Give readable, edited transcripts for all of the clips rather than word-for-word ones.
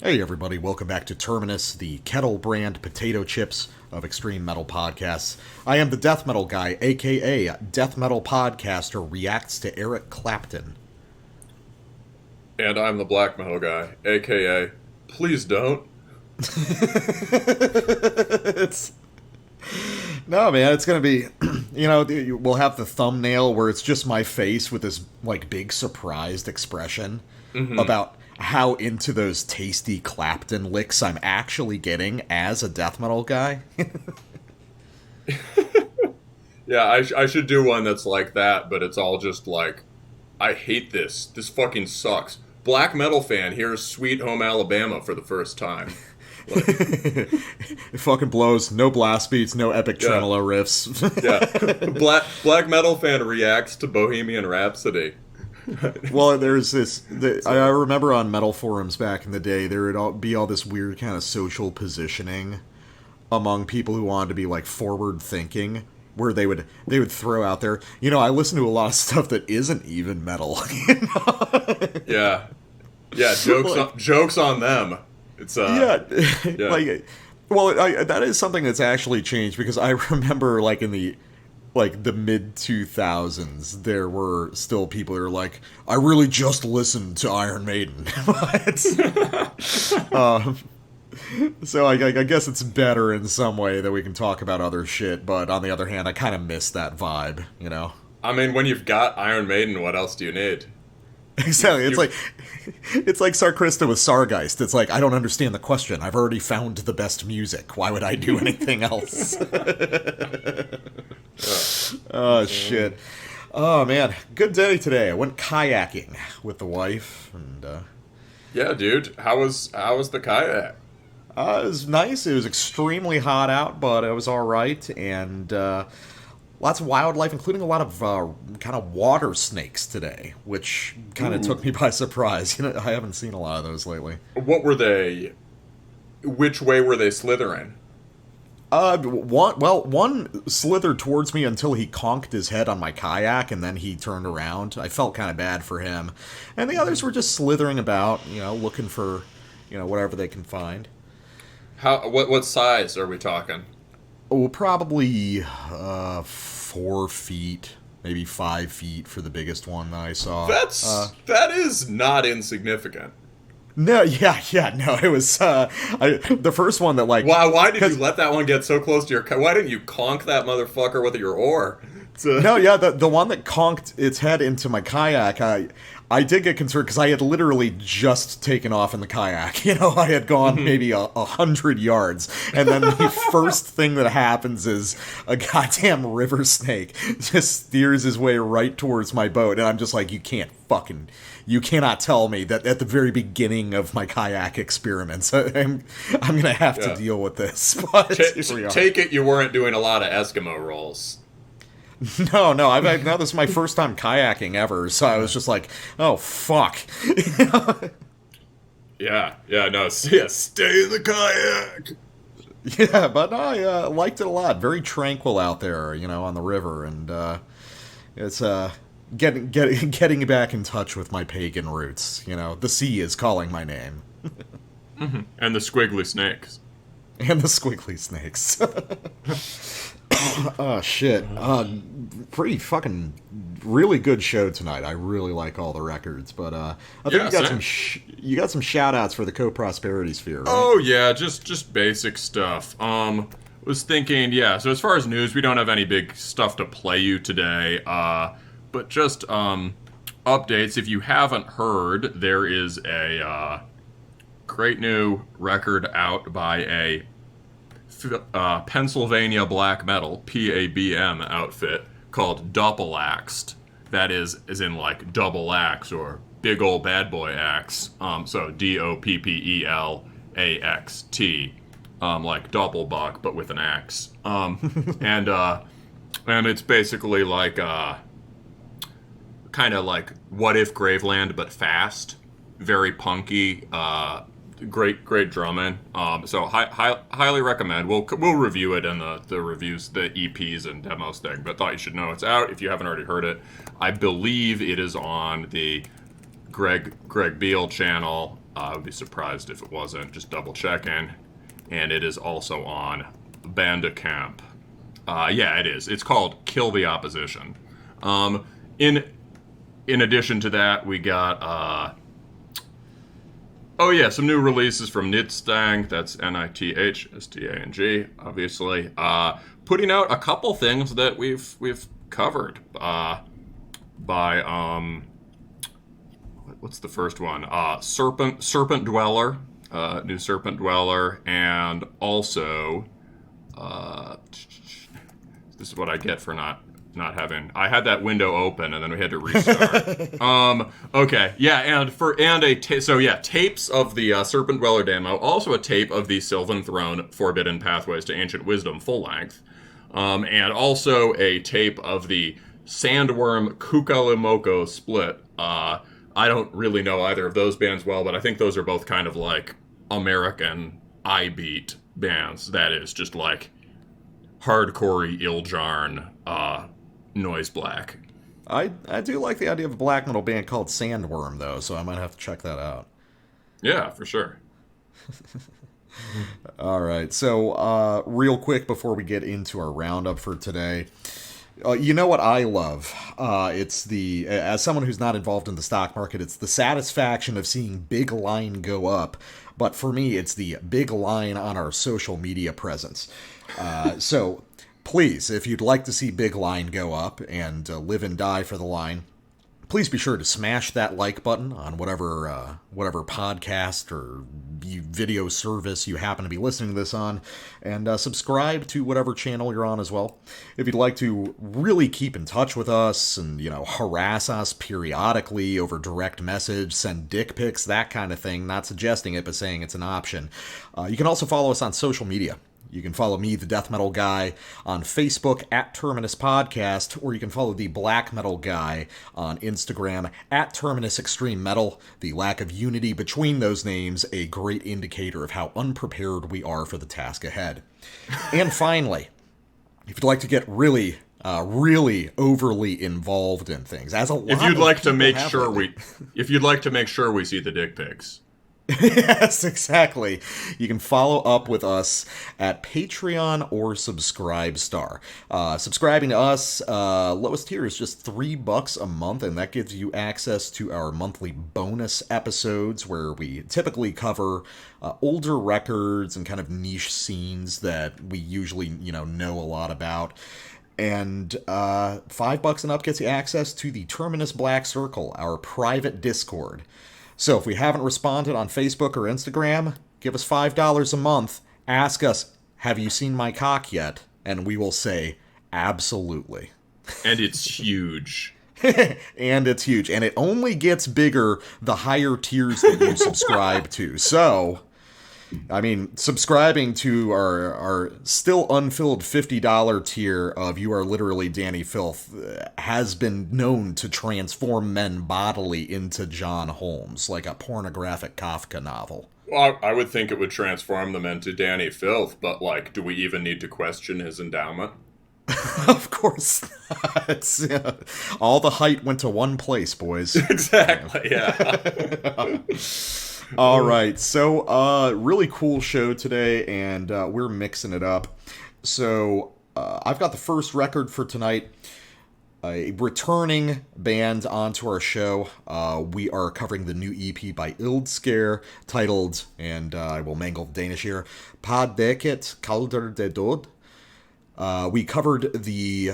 Hey everybody, welcome back to Terminus, the kettle brand potato chips of extreme metal podcasts. I am the death metal guy, aka death metal podcaster reacts to Eric Clapton. And I'm the black metal guy, aka please don't. No, man, it's gonna be, we'll have the thumbnail where it's just my face with this, big surprised expression about how into those tasty Clapton licks I'm actually getting as a death metal guy. Yeah, I should do one that's like that, but it's all just like, I hate this. This fucking sucks. Black metal fan hears Sweet Home Alabama for the first time. It fucking blows. No blast beats, no epic tremolo riffs. Yeah. Black metal fan reacts to Bohemian Rhapsody. Well, there's this. I remember on metal forums back in the day, there would be all this weird kind of social positioning among people who wanted to be like forward thinking, where they would throw out there, I listen to a lot of stuff that isn't even metal. Yeah, jokes on them. It's that is something that's actually changed, because I remember in the mid 2000s, there were still people who were like, I really just listened to Iron Maiden. So I guess it's better in some way that we can talk about other shit, but on the other hand, I kind of miss that vibe, I mean, when you've got Iron Maiden, what else do you need? Exactly. It's like Sarkrista with Sargeist. It's like, I don't understand the question. I've already found the best music. Why would I do anything else? Oh, shit. Oh, man. Good day today. I went kayaking with the wife, and yeah, dude. How was the kayak? It was nice. It was extremely hot out, but it was all right, and lots of wildlife, including a lot of kind of water snakes today, which kind of took me by surprise. I haven't seen a lot of those lately. What were they? Which way were they slithering? One slithered towards me until he conked his head on my kayak, and then he turned around. I felt kind of bad for him. And the others were just slithering about, looking for, whatever they can find. What size are we talking? Oh, probably 4 feet, maybe 5 feet for the biggest one that I saw. That is not insignificant. No, no, it was the first one that Why did you let that one get so close to your? Why didn't you conk that motherfucker with your oar? No, yeah, the one that conked its head into my kayak, I did get concerned because I had literally just taken off in the kayak. I had gone maybe 100 yards, and then the first thing that happens is a goddamn river snake just steers his way right towards my boat, and I'm just like, you cannot tell me that at the very beginning of my kayak experiments, I'm gonna have to deal with this. But take it you weren't doing a lot of Eskimo rolls. No, now this is my first time kayaking ever, so I was just like, oh, fuck. Stay in the kayak! Yeah, but I liked it a lot. Very tranquil out there, on the river, and it's getting back in touch with my pagan roots. The sea is calling my name. Mm-hmm. And the squiggly snakes. Oh, shit. Pretty fucking really good show tonight. I really like all the records, but I think you got some shout-outs for the Co-Prosperity Sphere, right? Oh, yeah, just basic stuff. Was thinking, so as far as news, we don't have any big stuff to play you today, but just updates. If you haven't heard, there is a great new record out by a Pennsylvania black metal PABM outfit called Doppelaxed. That is in like double axe or big old bad boy axe. So DOPPELAXT, like Doppelbock but with an axe. And it's basically like kind of like What If Graveland but fast, very punky. Great drumming. So highly recommend. We'll review it in the reviews, the EPs and demos thing. But thought you should know it's out if you haven't already heard it. I believe it is on the Greg Beal channel. I would be surprised if it wasn't. Just double checking. And it is also on Bandicamp. Yeah, it is. It's called Kill the Opposition. In addition to that, we got some new releases from Nitstang. That's Nithstang, obviously. Putting out a couple things that we've covered by what's the first one? Serpent Dweller, new Serpent Dweller, and also this is what I get for not having. I had that window open and then we had to restart. Okay, yeah, tapes of the Serpent Dweller demo, also a tape of the Sylvan Throne Forbidden Pathways to Ancient Wisdom full length, and also a tape of the Sandworm Kukalimoko split. I don't really know either of those bands well, but I think those are both kind of like American I-beat bands. That is just like hardcore Ildjarn noise black. I do like the idea of a black metal band called Sandworm, though, so I might have to check that out. Yeah, for sure. All right, so real quick before we get into our roundup for today, you know what I love? It's as someone who's not involved in the stock market, it's the satisfaction of seeing big line go up. But for me, it's the big line on our social media presence. So please, if you'd like to see big line go up and live and die for the line, please be sure to smash that like button on whatever podcast or video service you happen to be listening to this on, and subscribe to whatever channel you're on as well. If you'd like to really keep in touch with us and, harass us periodically over direct message, send dick pics, that kind of thing, not suggesting it, but saying it's an option, you can also follow us on social media. You can follow me, the Death Metal Guy, on Facebook at Terminus Podcast, or you can follow the Black Metal Guy on Instagram at Terminus Extreme Metal. The lack of unity between those names, a great indicator of how unprepared we are for the task ahead. And finally, if you'd like to get really overly involved in things, as a lot if you'd like to make sure we see the dick pics. Yes, exactly. You can follow up with us at Patreon or Subscribestar. Subscribing to us, lowest tier is just $3 a month, and that gives you access to our monthly bonus episodes where we typically cover older records and kind of niche scenes that we usually, know a lot about. And $5 and up gets you access to the Terminus Black Circle, our private Discord. So if we haven't responded on Facebook or Instagram, give us $5 a month. Ask us, have you seen my cock yet? And we will say, absolutely. And it's huge. And it's huge. And it only gets bigger the higher tiers that you subscribe to. So, subscribing to our still unfilled $50 tier of You Are Literally Danny Filth has been known to transform men bodily into John Holmes, like a pornographic Kafka novel. Well, I would think it would transform them into Danny Filth, but, do we even need to question his endowment? Of course not. All the height went to one place, boys. Exactly, yeah. All right, so really cool show today, and we're mixing it up. So I've got the first record for tonight, a returning band onto our show. We are covering the new EP by Ildskaer, titled, and I will mangle the Danish here, dækket, kalder, døde. We covered the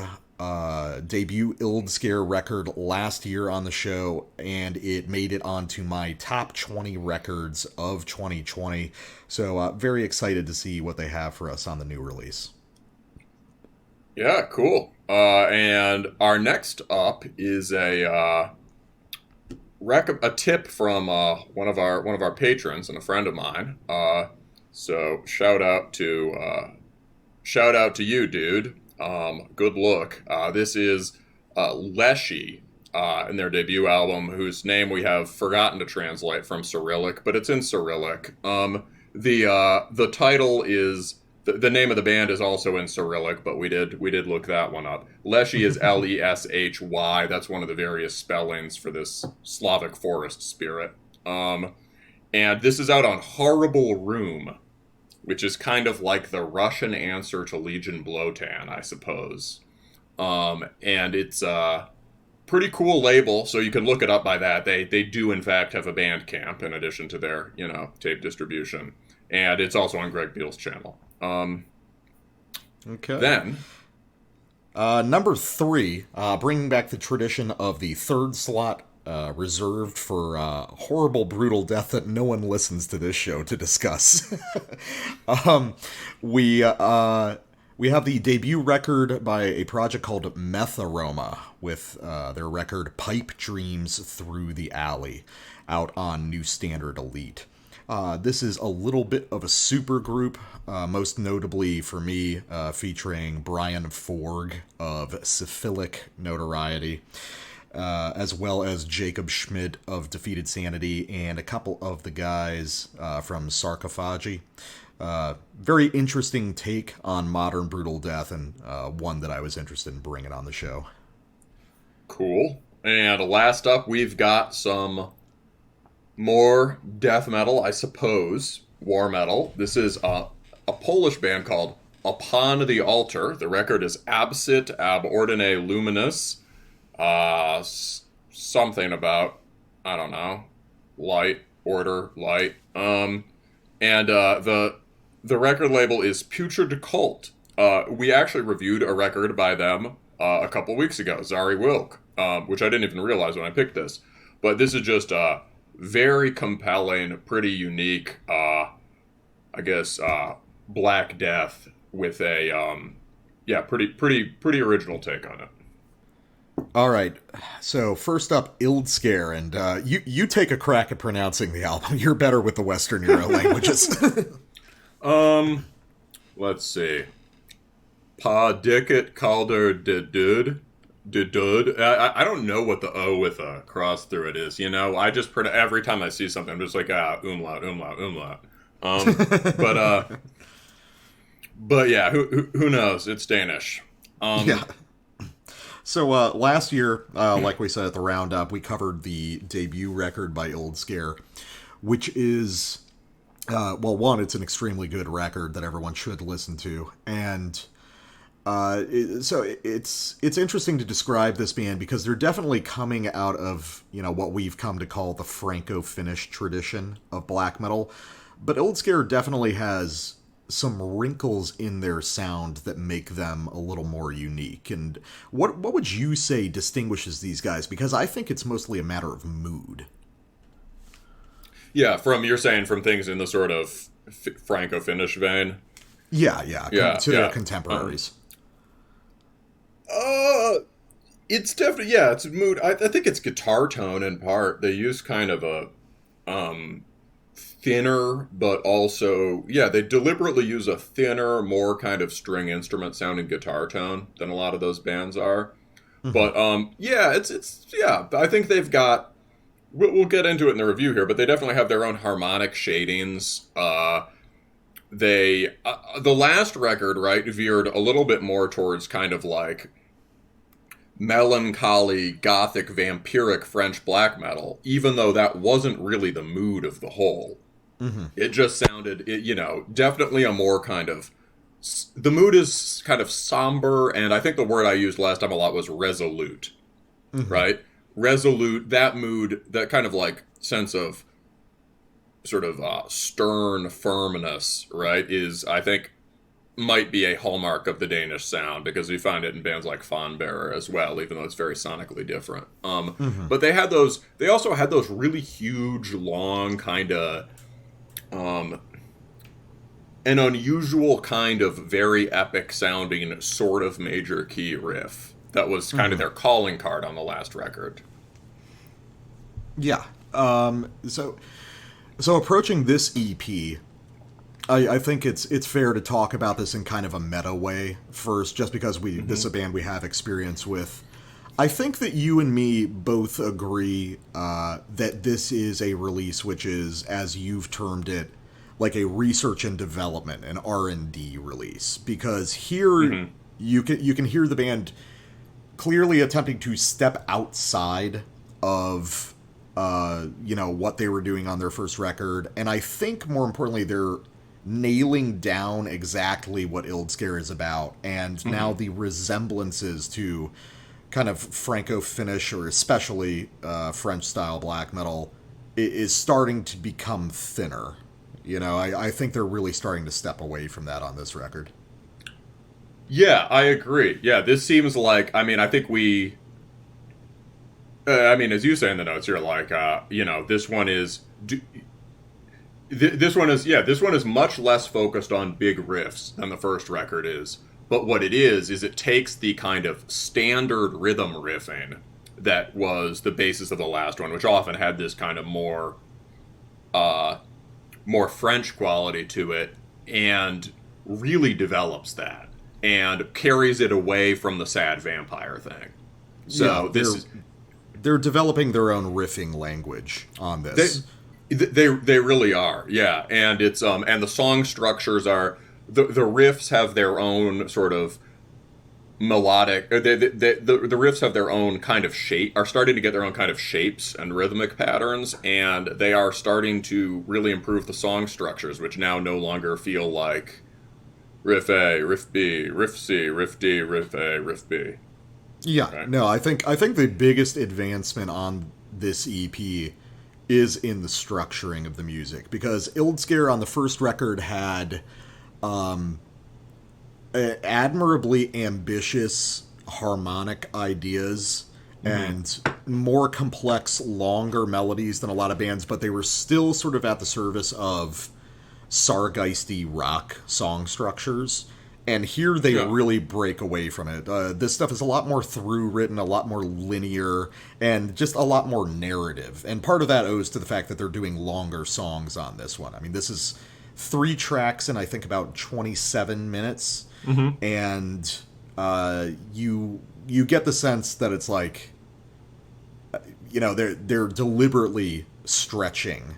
debut Ildskaer record last year on the show, and it made it onto my top 20 records of 2020. So very excited to see what they have for us on the new release. Yeah, cool. And our next up is a tip from one of our patrons and a friend of mine. So shout out to you, dude. Good look. This is Leshiy, in their debut album, whose name we have forgotten to translate from Cyrillic, but it's in Cyrillic. The title is the name of the band is also in Cyrillic, but we did look that one up. Leshiy is Leshy. That's one of the various spellings for this Slavic forest spirit. And And this is out on Horrible Room, which is kind of like the Russian answer to Legion Blotan, I suppose. And it's a pretty cool label, so you can look it up by that. They do, in fact, have a Bandcamp in addition to their, tape distribution. And it's also on Greg Beale's channel. Okay. Then... number 3, bringing back the tradition of the third slot reserved for horrible, brutal death that no one listens to this show to discuss. We have the debut record by a project called Metharoma with their record Pipe Dreams Through the Alley out on New Standard Elite. This is a little bit of a super group, most notably for me, featuring Brian Forg of Syphilic notoriety, as well as Jacob Schmidt of Defeated Sanity, and a couple of the guys from Sarcophagy. Very interesting take on modern brutal death, and one that I was interested in bringing on the show. Cool. And last up, we've got some more death metal, I suppose, war metal. This is a Polish band called Upon the Altar. The record is Absit ab Ordine Luminis. Something about, I don't know, light, order, light. And the record label is Putrid Cult. We actually reviewed a record by them a couple weeks ago, Zari Wilk, which I didn't even realize when I picked this. But this is just very compelling, pretty unique, Black Death with a, pretty original take on it. All right, so first up, Ildskaer, and you take a crack at pronouncing the album. You're better with the Western Euro languages. Let's see. Dækket, kalder, døde. I don't know what the O with a cross through it is. I just every time I see something, I'm just like umlaut. But yeah, who knows? It's Danish. Yeah. So last year, like we said at the roundup, we covered the debut record by Ildskaer, which is one, it's an extremely good record that everyone should listen to, and. So it's interesting to describe this band because they're definitely coming out of, what we've come to call the Franco-Finnish tradition of black metal. But Ildskaer definitely has some wrinkles in their sound that make them a little more unique. And what would you say distinguishes these guys? Because I think it's mostly a matter of mood. Yeah, you're saying from things in the sort of Franco-Finnish vein? Yeah, their contemporaries. It's definitely, it's mood. I think it's guitar tone in part. They use kind of a thinner, but also, they deliberately use a thinner, more kind of string instrument sounding guitar tone than a lot of those bands are. Mm-hmm. But I think they've got. We'll get into it in the review here, but they definitely have their own harmonic shadings. The last record, right, veered a little bit more towards kind of like melancholy, gothic, vampiric French black metal, even though that wasn't really the mood of the whole. Mm-hmm. It just sounded, definitely a more kind of, the mood is kind of somber, and I think the word I used last time a lot was resolute, mm-hmm. right? Resolute, that mood, that kind of like sense of sort of stern firmness, right, is, I think, might be a hallmark of the Danish sound, because we find it in bands like Fonbearer as well, even though it's very sonically different. Mm-hmm. But they also had those really huge, long, kind of, an unusual kind of very epic sounding sort of major key riff. That was kind of their calling card on the last record. Yeah. So approaching this EP, I think it's fair to talk about this in kind of a meta way first, just because this is a band we have experience with. I think that you and me both agree that this is a release which is, as you've termed it, like a research and development, an R&D release, because here you can hear the band clearly attempting to step outside of what they were doing on their first record. And I think, more importantly, they're nailing down exactly what Ildskaer is about. And now the resemblances to kind of Franco-Finnish, or especially French-style black metal, is starting to become thinner. I think they're really starting to step away from that on this record. Yeah, I agree. Yeah, this seems like, I think we... as you say in the notes, you're like, this one is... This one is much less focused on big riffs than the first record is. But what it is it takes the kind of standard rhythm riffing that was the basis of the last one, which often had this kind of more French quality to it, and really develops that and carries it away from the sad vampire thing. So they're developing their own riffing language on this. They really are, yeah. And it's and the song structures are the riffs have their own sort of melodic. The riffs have their own kind of shape, are starting to get their own kind of shapes and rhythmic patterns, and they are starting to really improve the song structures, which now no longer feel like riff A, riff B, riff C, riff D, riff A, riff B. Yeah, right? No, I think the biggest advancement on this EP is in the structuring of the music, because Ildskaer on the first record had admirably ambitious harmonic ideas and more complex, longer melodies than a lot of bands, but they were still sort of at the service of Sargeisty rock song structures. And here they really break away from it. This stuff is a lot more through-written, a lot more linear, and just a lot more narrative. And part of that owes to the fact that they're doing longer songs on this one. I mean, this is 3 tracks in, I think, about 27 minutes. And you get the sense that it's like, they're deliberately stretching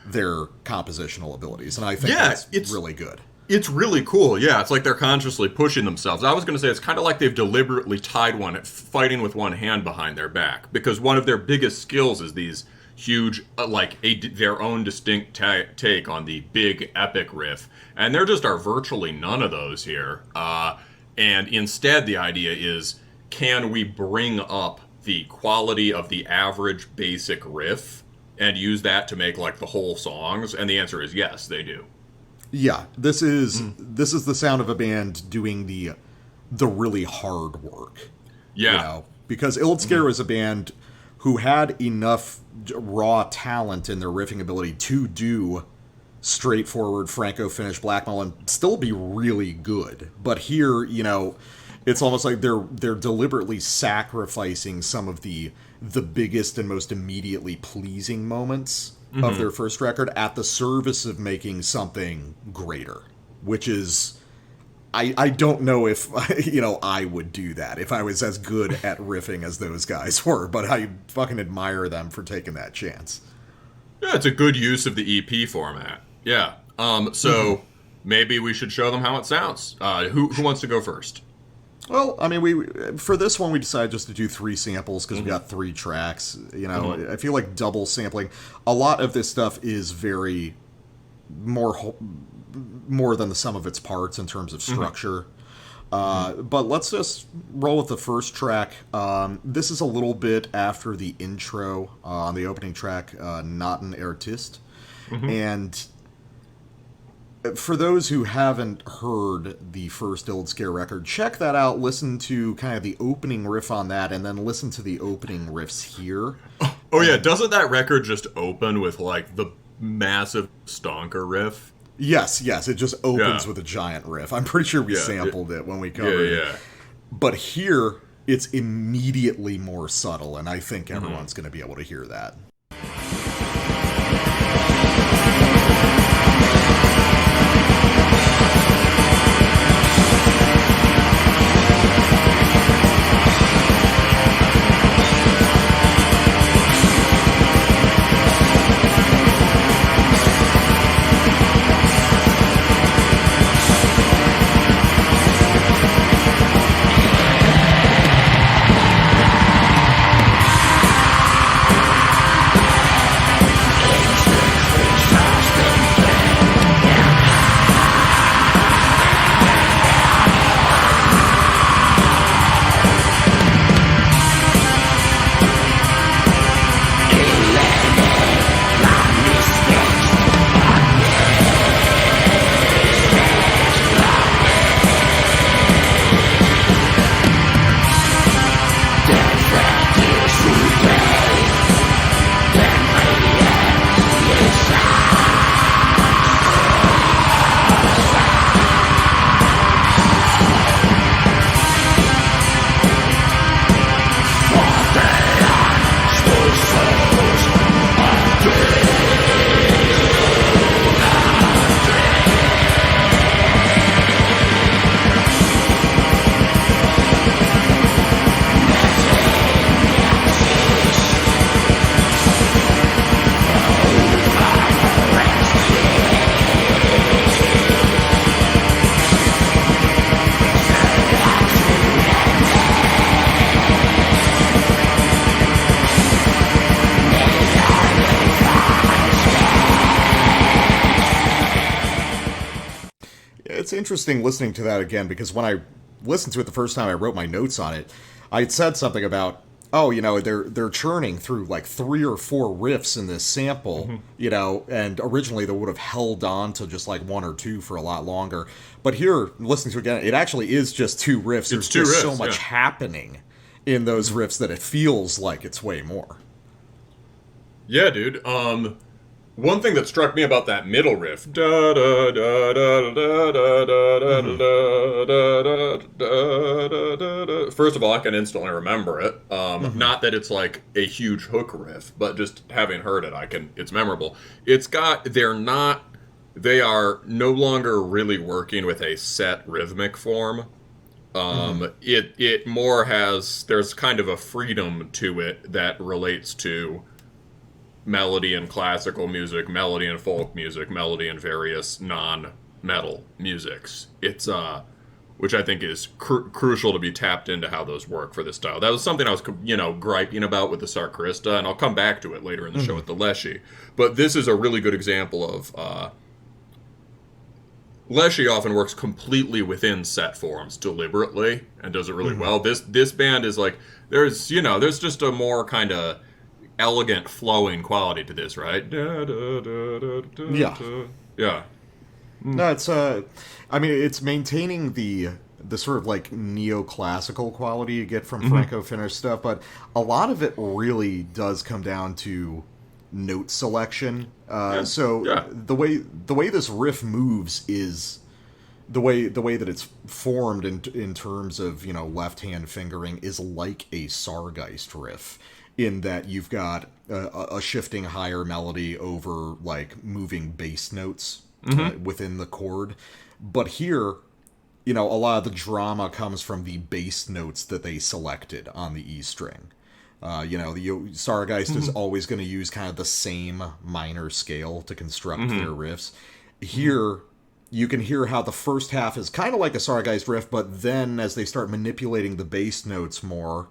their compositional abilities. And I think it's really good. It's really cool, yeah. It's like they're consciously pushing themselves. I was going to say it's kind of like they've deliberately tied one, fighting with one hand behind their back, because one of their biggest skills is these huge, their own distinct take on the big epic riff, and there just are virtually none of those here. And instead, the idea is, can we bring up the quality of the average basic riff and use that to make like the whole songs? And the answer is yes, they do. Yeah, this is the sound of a band doing the really hard work. Yeah. Because Ildskaer is a band who had enough raw talent in their riffing ability to do straightforward Franco-Finnish black metal and still be really good. But here, it's almost like they're deliberately sacrificing some of the biggest and most immediately pleasing moments of their first record at the service of making something greater, which is, I don't know if, I would do that if I was as good at riffing as those guys were, but I fucking admire them for taking that chance. Yeah, it's a good use of the EP format. Yeah. So maybe we should show them how it sounds. Who wants to go first? Well, I mean, for this one, we decided just to do 3 samples because we got 3 tracks. I feel like double sampling. A lot of this stuff is very more than the sum of its parts in terms of structure. But let's just roll with the first track. This is a little bit after the intro on the opening track, Not an Artist. And for those who haven't heard the first Ildskaer record, check that out, listen to kind of the opening riff on that, and then listen to the opening riffs here. Oh yeah, doesn't that record just open with, like, the massive stonker riff? Yes, it just opens with a giant riff. I'm pretty sure we sampled it when we covered it. But here, it's immediately more subtle, and I think everyone's going to be able to hear that. it's interesting listening to that again, because when I listened to it the first time, I wrote my notes on it. I had said something about, they're churning through like 3 or 4 riffs in this sample, and originally they would have held on to just like 1 or 2 for a lot longer. But here, listening to it again, it actually is just 2 riffs. There's just so much happening in those riffs that it feels like it's way more. Yeah, dude. One thing that struck me about that middle riff, first of all, I can instantly remember it. Not that it's like a huge hook riff, but just having heard it, it's memorable. They are no longer really working with a set rhythmic form. It more there's kind of a freedom to it that relates to melody in classical music, melody in folk music, melody in various non-metal musics. It's which I think is crucial to be tapped into how those work for this style. That was something I was griping about with the Sarkrista, and I'll come back to it later in the show with the Leshiy. But this is a really good example of Leshiy often works completely within set forms deliberately and does it really well. This band is like there's just a more kind of elegant flowing quality to this, right? Yeah. No, it's maintaining the sort of like neoclassical quality you get from Franco-Finnish stuff, but a lot of it really does come down to note selection. The way this riff moves is the way that it's formed in terms of left-hand fingering is like a Sargeist riff, in that you've got a shifting higher melody over like moving bass notes within the chord. But here, a lot of the drama comes from the bass notes that they selected on the E string. The Sargeist is always going to use kind of the same minor scale to construct their riffs. Here, you can hear how the first half is kind of like a Sargeist riff, but then as they start manipulating the bass notes more,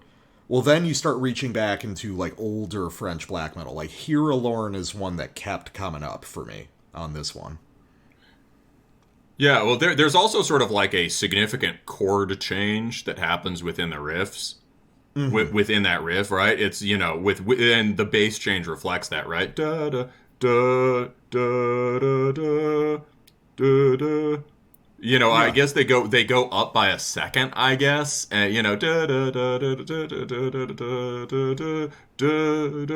well, then you start reaching back into like older French black metal. Like Hira Lorne is one that kept coming up for me on this one. Yeah, well, there's also sort of like a significant chord change that happens within the riffs. Within that riff, right? It's and the bass change reflects that, right? Da da da da da da da da. I guess they go up by a second, I guess. Da da da da da da da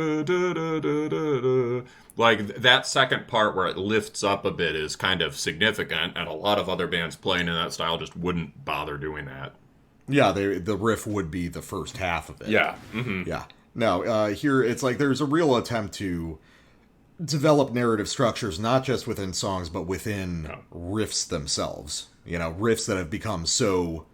da da da. Like that second part where it lifts up a bit is kind of significant, and a lot of other bands playing in that style just wouldn't bother doing that. Yeah, the riff would be the first half of it. Yeah. Yeah. No, here it's like there's a real attempt to develop narrative structures, not just within songs, but within riffs themselves. Riffs that have become so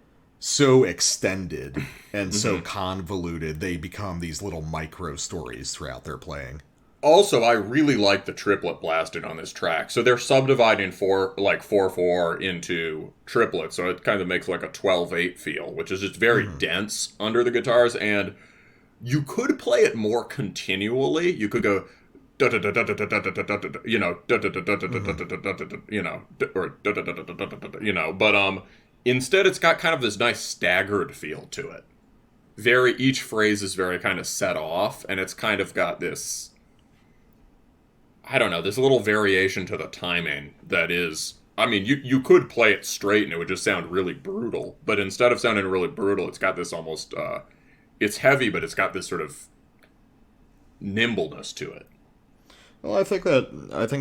extended and so convoluted, they become these little micro stories throughout their playing. Also, I really like the triplet blasted on this track. So they're subdividing 4/4 into triplets, so it kind of makes like a 12/8 feel, which is just very dense under the guitars, and you could play it more continually. You could go but instead it's got kind of this nice staggered feel to it. Each phrase is very kind of set off, and it's kind of got this, I don't know, this little variation to the timing that is, you could play it straight and it would just sound really brutal, but instead of sounding really brutal, it's got this almost, it's heavy, but it's got this sort of nimbleness to it. Well, I think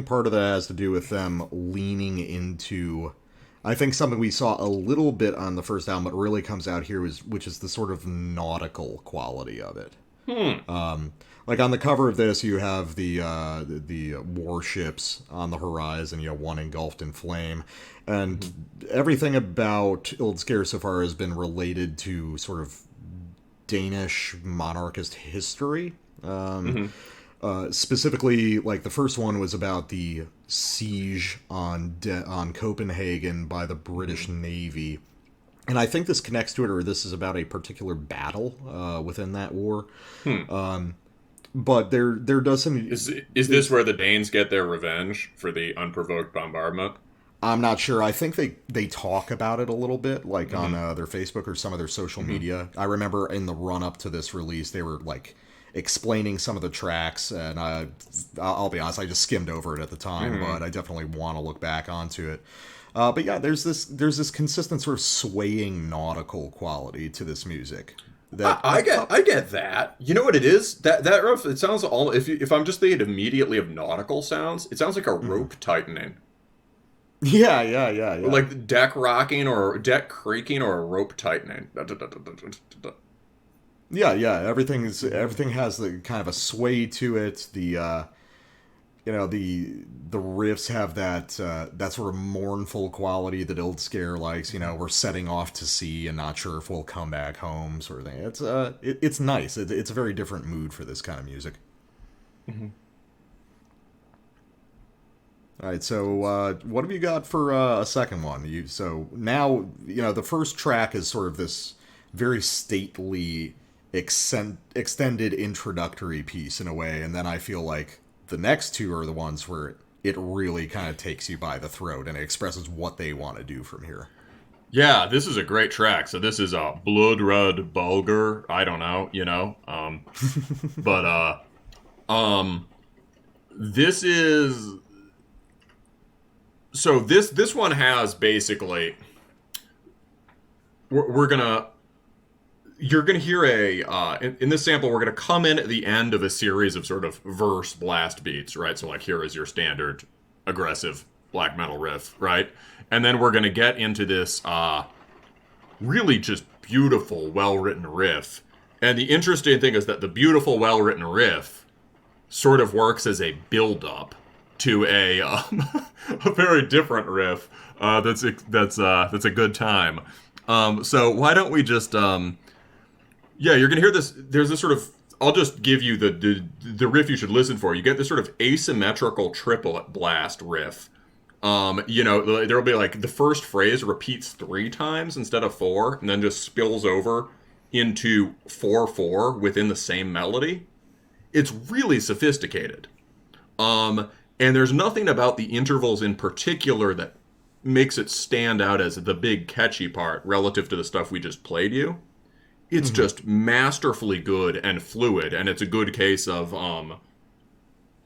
part of that has to do with them leaning into, I think something we saw a little bit on the first album, but really comes out here, which is the sort of nautical quality of it. Like on the cover of this, you have the warships on the horizon, one engulfed in flame, and everything about Ildskaer so far has been related to sort of Danish monarchist history. Specifically, like the first one was about the siege on Copenhagen by the British Navy, and I think this connects to it, or this is about a particular battle within that war. But there does seem... Is this where the Danes get their revenge for the unprovoked bombardment? I'm not sure. I think they talk about it a little bit, like on their Facebook or some of their social media. I remember in the run-up to this release, they were, like, explaining some of the tracks, and I'll be honest, I just skimmed over it at the time, but I definitely want to look back onto it. But yeah, there's this consistent sort of swaying nautical quality to this music. That I get that. You know what it is? That riff, it sounds all. If I'm just thinking immediately of nautical sounds, it sounds like a rope tightening. Yeah. Like deck rocking or deck creaking or a rope tightening. Yeah. Everything has the kind of a sway to it. The the riffs have that sort of mournful quality that Ildskaer likes. We're setting off to sea and not sure if we'll come back home, sort of thing. It's nice. It's a very different mood for this kind of music. Mm-hmm. All right, so what have you got for a second one? So now, the first track is sort of this very stately, extended introductory piece in a way, and then I feel like the next two are the ones where it really kind of takes you by the throat and it expresses what they want to do from here. Yeah, this is a great track. So this is a Blood Red Bulgar. I don't know, but this is. So this one has basically, you're gonna hear in this sample, we're gonna come in at the end of a series of sort of verse blast beats, right? So like here is your standard aggressive black metal riff, right? And then we're gonna get into this really just beautiful, well-written riff. And the interesting thing is that the beautiful, well-written riff sort of works as a build-up to a very different riff that's a good time. So why don't we just you're gonna hear this. There's this sort of, I'll just give you the riff you should listen for. You get this sort of asymmetrical triplet blast riff. There'll be like the first phrase repeats 3 times instead of 4, and then just spills over into 4/4 within the same melody. It's really sophisticated. And there's nothing about the intervals in particular that makes it stand out as the big catchy part relative to the stuff we just played you. It's just masterfully good and fluid, and it's a good case of,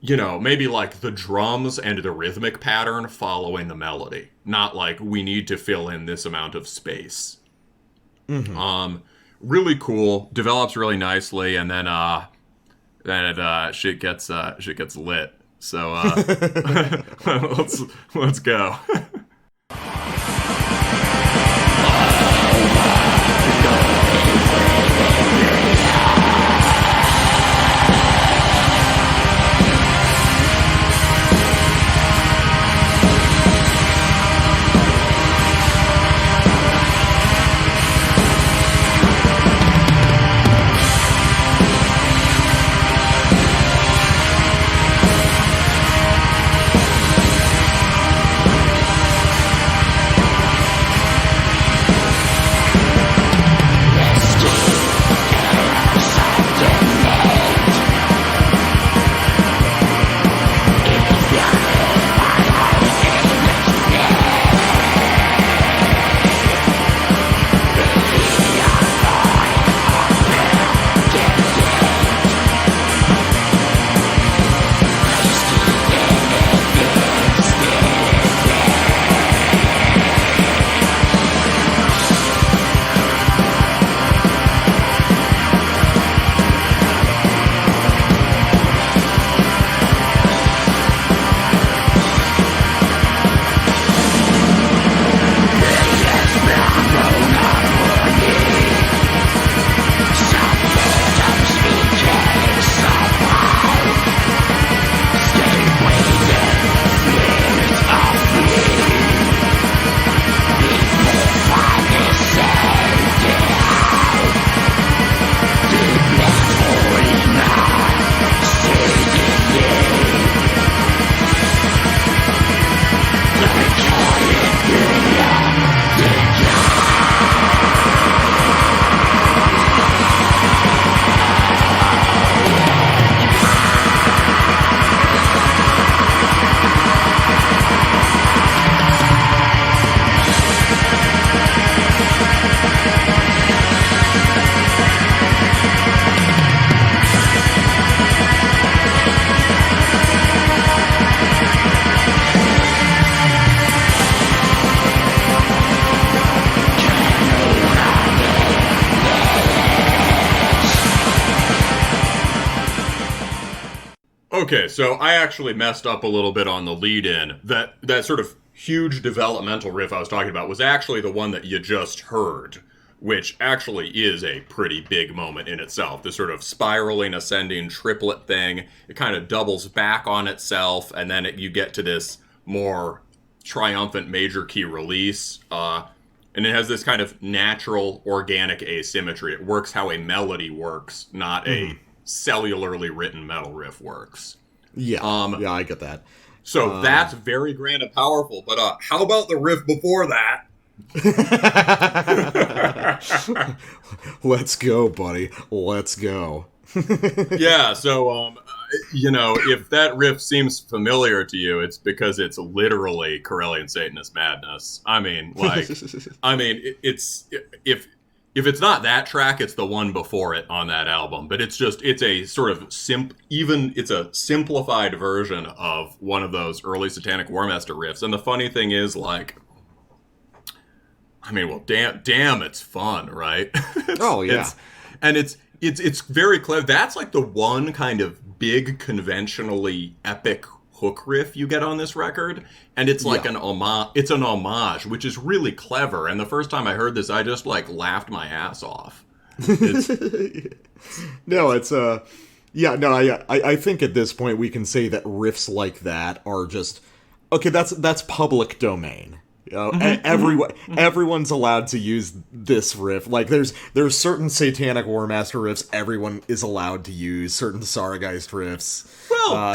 maybe like the drums and the rhythmic pattern following the melody. Not like we need to fill in this amount of space. Really cool, develops really nicely, and then shit gets lit. So let's go. Okay, so I actually messed up a little bit on the lead-in. That sort of huge developmental riff I was talking about was actually the one that you just heard, which actually is a pretty big moment in itself. This sort of spiraling, ascending triplet thing. It kind of doubles back on itself, and then you get to this more triumphant major key release. And it has this kind of natural, organic asymmetry. It works how a melody works, not a cellularly written metal riff works. Yeah, I get that. So that's very grand and powerful, but how about the riff before that? Let's go, buddy. Let's go. Yeah, so, if that riff seems familiar to you, it's because it's literally Corellian Satanist madness. If it's not that track, it's the one before it on that album. But it's a sort of it's a simplified version of one of those early Satanic Warmaster riffs. And the funny thing is, damn, it's fun, right? It's very clever. That's like the one kind of big, conventionally epic hook riff you get on this record, and it's like an homage, which is really clever. And the first time I heard this, I just laughed my ass off. I think at this point we can say that riffs like that are just okay. That's public domain. Everyone's allowed to use this riff. There's certain Satanic Warmaster riffs everyone is allowed to use. Certain Sargeist riffs. Well,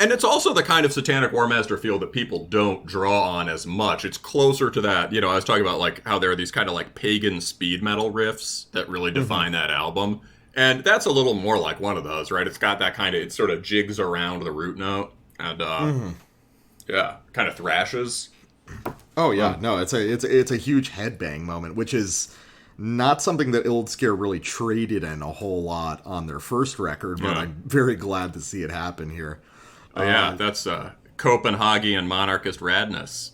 and it's also the kind of Satanic Warmaster feel that people don't draw on as much. It's closer to that. I was talking about how there are these kind of pagan speed metal riffs that really define that album, and that's a little more like one of those, right? It's got that kind of it sort of jigs around the root note and kind of thrashes. Oh yeah, no, it's a huge headbang moment, which is not something that Ildskaer really traded in a whole lot on their first record, but I'm very glad to see it happen here. That's Copenhagen monarchist radness.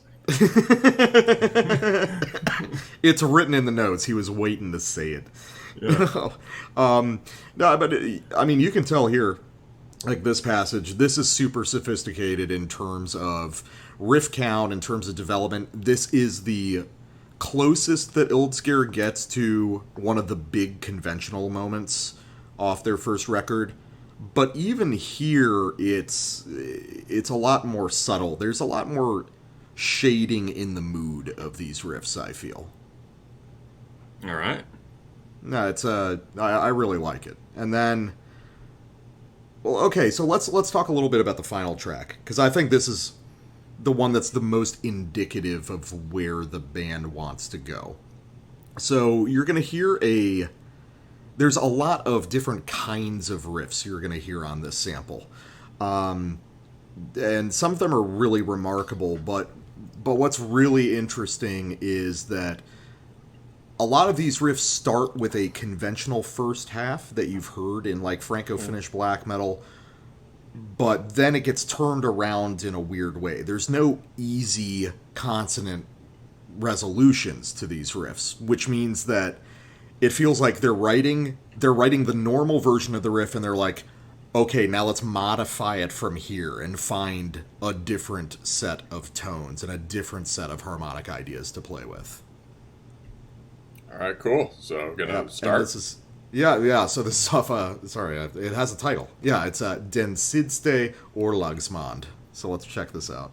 It's written in the notes. He was waiting to say it. Yeah. You can tell here, this passage, this is super sophisticated in terms of riff count, in terms of development. This is the closest that Ildskaer gets to one of the big conventional moments off their first record. But even here, it's a lot more subtle. There's a lot more shading in the mood of these riffs, I feel. All right. No, I really like it. And then, well, okay, so let's talk a little bit about the final track, because I think this is the one that's the most indicative of where the band wants to go. So you're going to hear there's a lot of different kinds of riffs you're going to hear on this sample. And some of them are really remarkable, but what's really interesting is that a lot of these riffs start with a conventional first half that you've heard in Franco-Finnish black metal, but then it gets turned around in a weird way. There's no easy consonant resolutions to these riffs, which means that it feels like they're writing the normal version of the riff, and they're like, okay, now let's modify it from here and find a different set of tones and a different set of harmonic ideas to play with. All right, cool. So I'm gonna start. So this is off. It has a title. Yeah, it's Den Sidste Orlagsmand. So let's check this out.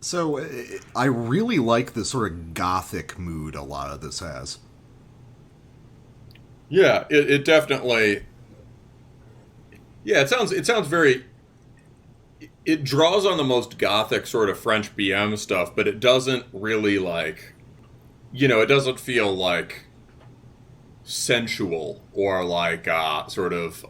So, I really like the sort of gothic mood a lot of this has. Yeah, it definitely. Yeah, it sounds very. It draws on the most gothic sort of French BM stuff, but it doesn't really like. It doesn't feel like sensual or like sort of.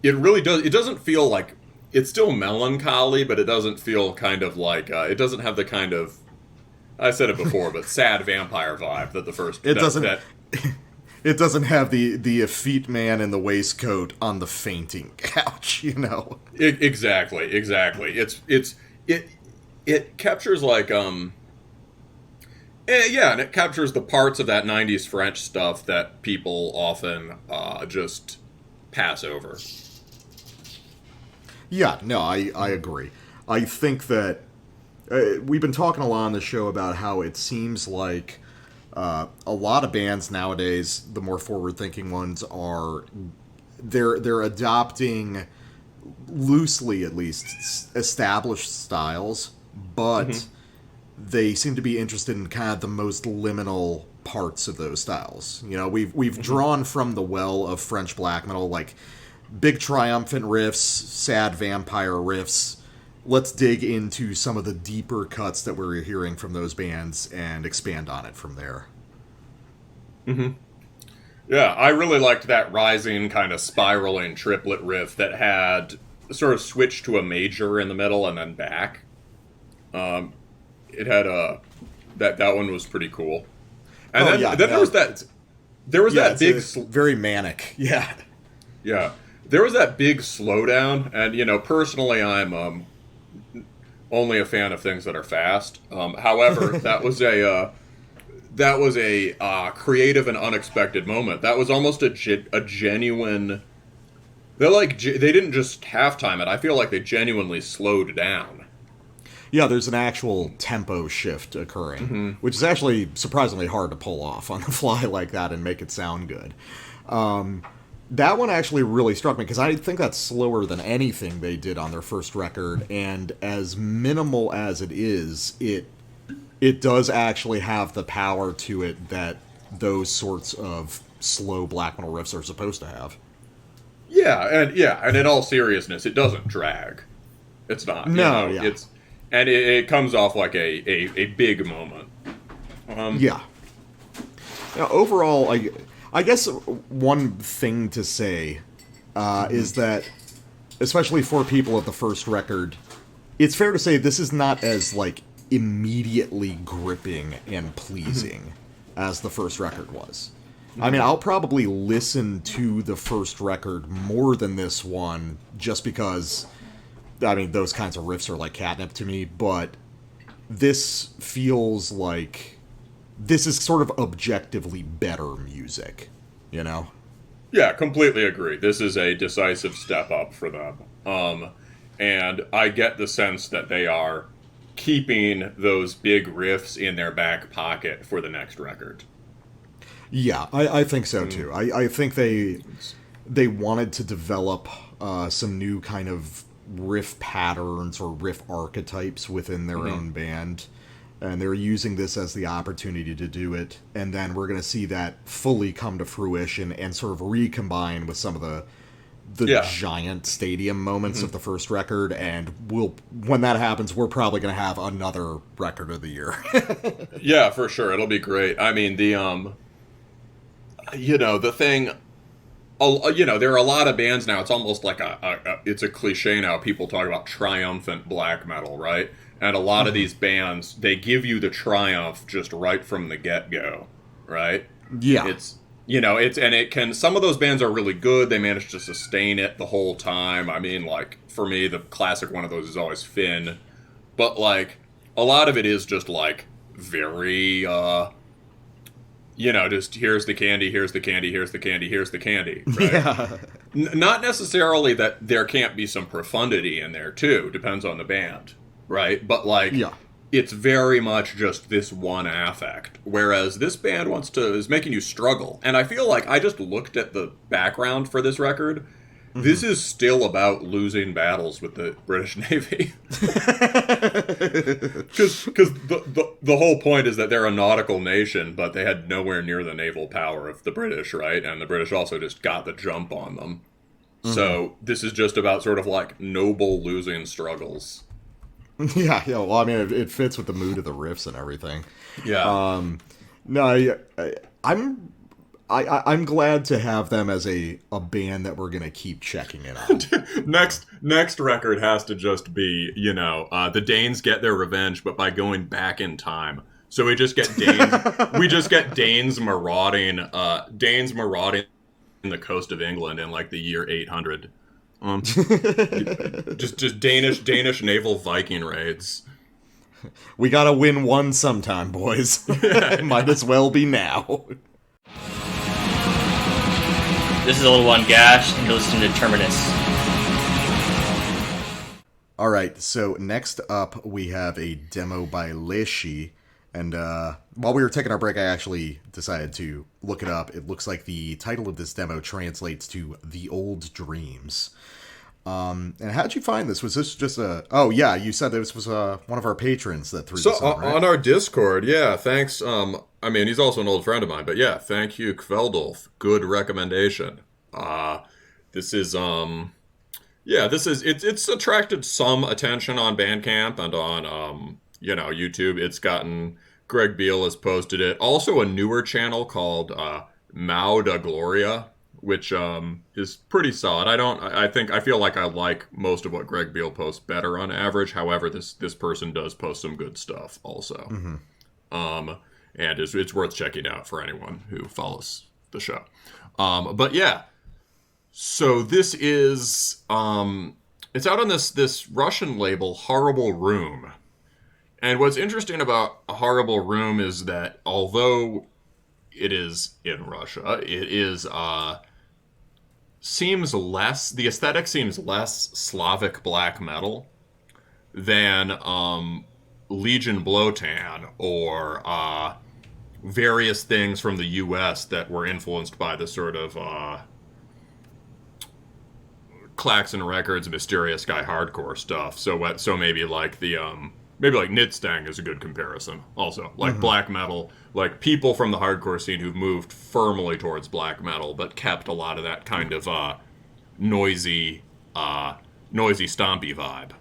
It really does. It doesn't feel like. It's still melancholy, but it doesn't feel kind of like. It doesn't have the kind of. I said it before, but sad vampire vibe that the first. It doesn't. It doesn't have the effete man in the waistcoat on the fainting couch, Exactly. It captures like and it captures the parts of that '90s French stuff that people often just pass over. Yeah, no, I agree. I think that we've been talking a lot on the show about how it seems like a lot of bands nowadays, the more forward-thinking ones, they're adopting, loosely at least, established styles, but they seem to be interested in kind of the most liminal parts of those styles. We've drawn from the well of French black metal, like big triumphant riffs, sad vampire riffs. Let's dig into some of the deeper cuts that we're hearing from those bands and expand on it from there. Yeah, I really liked that rising kind of spiraling triplet riff that had sort of switched to a major in the middle and then back. It had that one was pretty cool. And then there was that big very manic. Yeah. Yeah. There was that big slowdown, and personally I'm only a fan of things that are fast. However, that was a creative and unexpected moment. That was almost a genuine. They didn't just halftime it. I feel like they genuinely slowed down. Yeah, there's an actual tempo shift occurring, which is actually surprisingly hard to pull off on the fly like that and make it sound good. That one actually really struck me because I think that's slower than anything they did on their first record, and as minimal as it is, it does actually have the power to it that those sorts of slow black metal riffs are supposed to have. And in all seriousness, it doesn't drag. It's not. It comes off like a big moment. Overall, I guess one thing to say is that, especially for people of the first record, it's fair to say this is not as, immediately gripping and pleasing as the first record was. I mean, I'll probably listen to the first record more than this one just because, those kinds of riffs are like catnip to me, but this feels like this is sort of objectively better music, Yeah, completely agree. This is a decisive step up for them. And I get the sense that they are keeping those big riffs in their back pocket for the next record. Yeah, I think so too. I think they wanted to develop some new kind of riff patterns or riff archetypes within their own band, and they're using this as the opportunity to do it, and then we're going to see that fully come to fruition and sort of recombine with some of the giant stadium moments of the first record, and when that happens, we're probably going to have another record of the year. Yeah, for sure. It'll be great. I mean, the thing, there are a lot of bands now, it's almost like it's a cliche now, people talk about triumphant black metal, right? And a lot of these bands, they give you the triumph just right from the get-go, right? Yeah. Some of those bands are really good. They manage to sustain it the whole time. I mean, for me, the classic one of those is always Finn. But, a lot of it is just, very, just here's the candy, here's the candy, here's the candy, here's the candy, right? Yeah. Not necessarily that there can't be some profundity in there, too. Depends on the band, right? But, it's very much just this one affect, whereas this band is making you struggle. And I feel like I just looked at the background for this record, This is still about losing battles with the British Navy. Because the whole point is that they're a nautical nation, but they had nowhere near the naval power of the British, right? And the British also just got the jump on them. So this is just about sort of like noble losing struggles. Yeah. Well, I mean, it fits with the mood of the riffs and everything. Yeah. No, I'm glad to have them as a band that we're gonna keep checking in on. Next record has to just be, the Danes get their revenge, but by going back in time. So we just get Danes marauding the coast of England in like the year 800. Just Danish naval Viking raids. We gotta win one sometime, boys. Might as well be now. This is a little one Gash, and you're listening to Terminus. Alright, so next up we have a demo by Leshiy. And while we were taking our break, I actually decided to look it up. It looks like the title of this demo translates to The Old Dreams. And how'd you find this? Was this just a... Oh, yeah, you said this was one of our patrons that threw this on, right? On our Discord, yeah, thanks. I mean, he's also an old friend of mine, but yeah, thank you, Kveldolf. Good recommendation. This is, it's attracted some attention on Bandcamp and on, YouTube. It's gotten... Greg Beal has posted it. Also a newer channel called Mau da Gloria, which is pretty solid. I feel like I like most of what Greg Beal posts better on average. However, this person does post some good stuff also. And it's worth checking out for anyone who follows the show. But yeah, so this is it's out on this Russian label, Horrible Room. And what's interesting about A Horrible Room is that although it is in Russia, it is the aesthetic seems less Slavic black metal than Legion Blotan or various things from the US that were influenced by the sort of Klaxon Records, Mysterious Sky hardcore stuff. So maybe like the maybe like Nitstang is a good comparison. Also, like black metal, like people from the hardcore scene who've moved firmly towards black metal, but kept a lot of that kind of noisy, stompy vibe.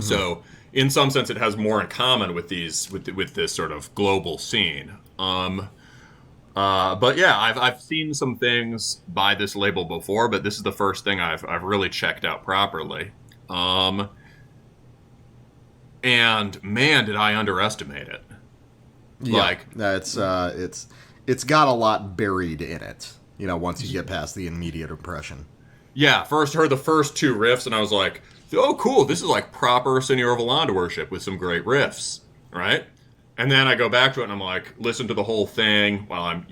So, in some sense, it has more in common with this sort of global scene. But yeah, I've seen some things by this label before, but this is the first thing I've really checked out properly. And man, did I underestimate it. Yeah, it's got a lot buried in it, once you get past the immediate impression. Yeah, first heard the first two riffs, and I was like, oh, cool, this is like proper Seigneur Valanda worship with some great riffs, right? And then I go back to it, and I'm like, listen to the whole thing while I'm,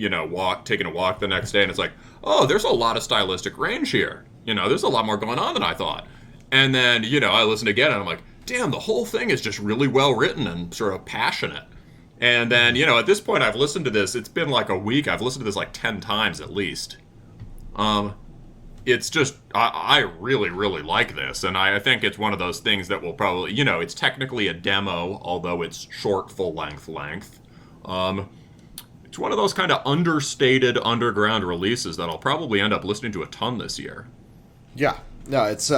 taking a walk the next day, and it's like, oh, there's a lot of stylistic range here. There's a lot more going on than I thought. And then, I listened again, and I'm like, damn, the whole thing is just really well written and sort of passionate. And then, at this point, I've listened to this. It's been like a week. I've listened to this like 10 times at least. It's just, I really, really like this. And I think it's one of those things that will probably, it's technically a demo, although it's short, full length. It's one of those kind of understated underground releases that I'll probably end up listening to a ton this year. Yeah. No, it's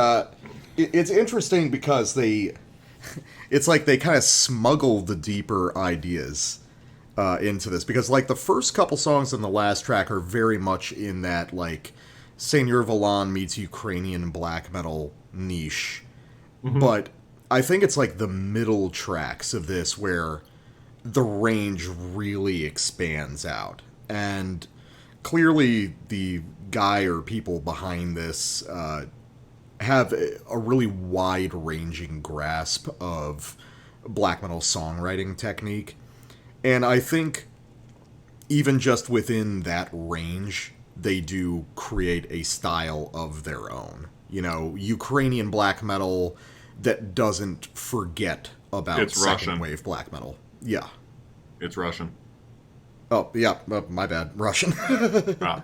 interesting because it's like they kind of smuggle the deeper ideas into this, because like the first couple songs in the last track are very much in that like Seigneur Volan meets Ukrainian black metal niche, but I think it's like the middle tracks of this where the range really expands out, and clearly the guy or people behind this have a really wide-ranging grasp of black metal songwriting technique. And I think even just within that range, they do create a style of their own. Ukrainian black metal that doesn't forget about second wave black metal. Yeah. It's Russian. Oh, yeah, my bad. Russian.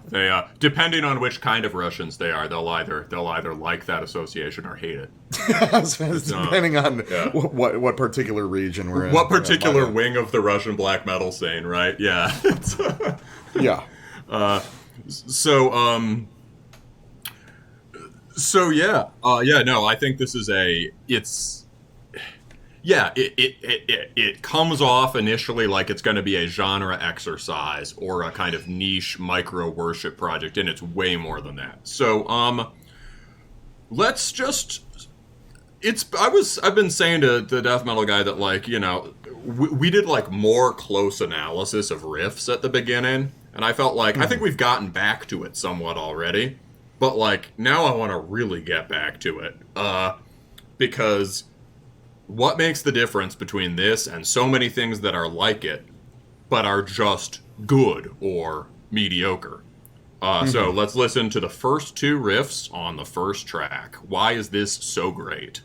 They depending on which kind of Russians they are, they'll either like that association or hate it. Depending on what particular region we're in. What particular wing of the Russian black metal scene, right? Yeah. Yeah. No, I think this is it comes off initially like it's going to be a genre exercise or a kind of niche micro worship project, and it's way more than that. So, let's just. I've been saying to the death metal guy that, like, you know, we did like more close analysis of riffs at the beginning, and I felt like I think we've gotten back to it somewhat already, but like now I want to really get back to it, because what makes the difference between this and so many things that are like it, but are just good or mediocre? So let's listen to the first two riffs on the first track. Why is this so great?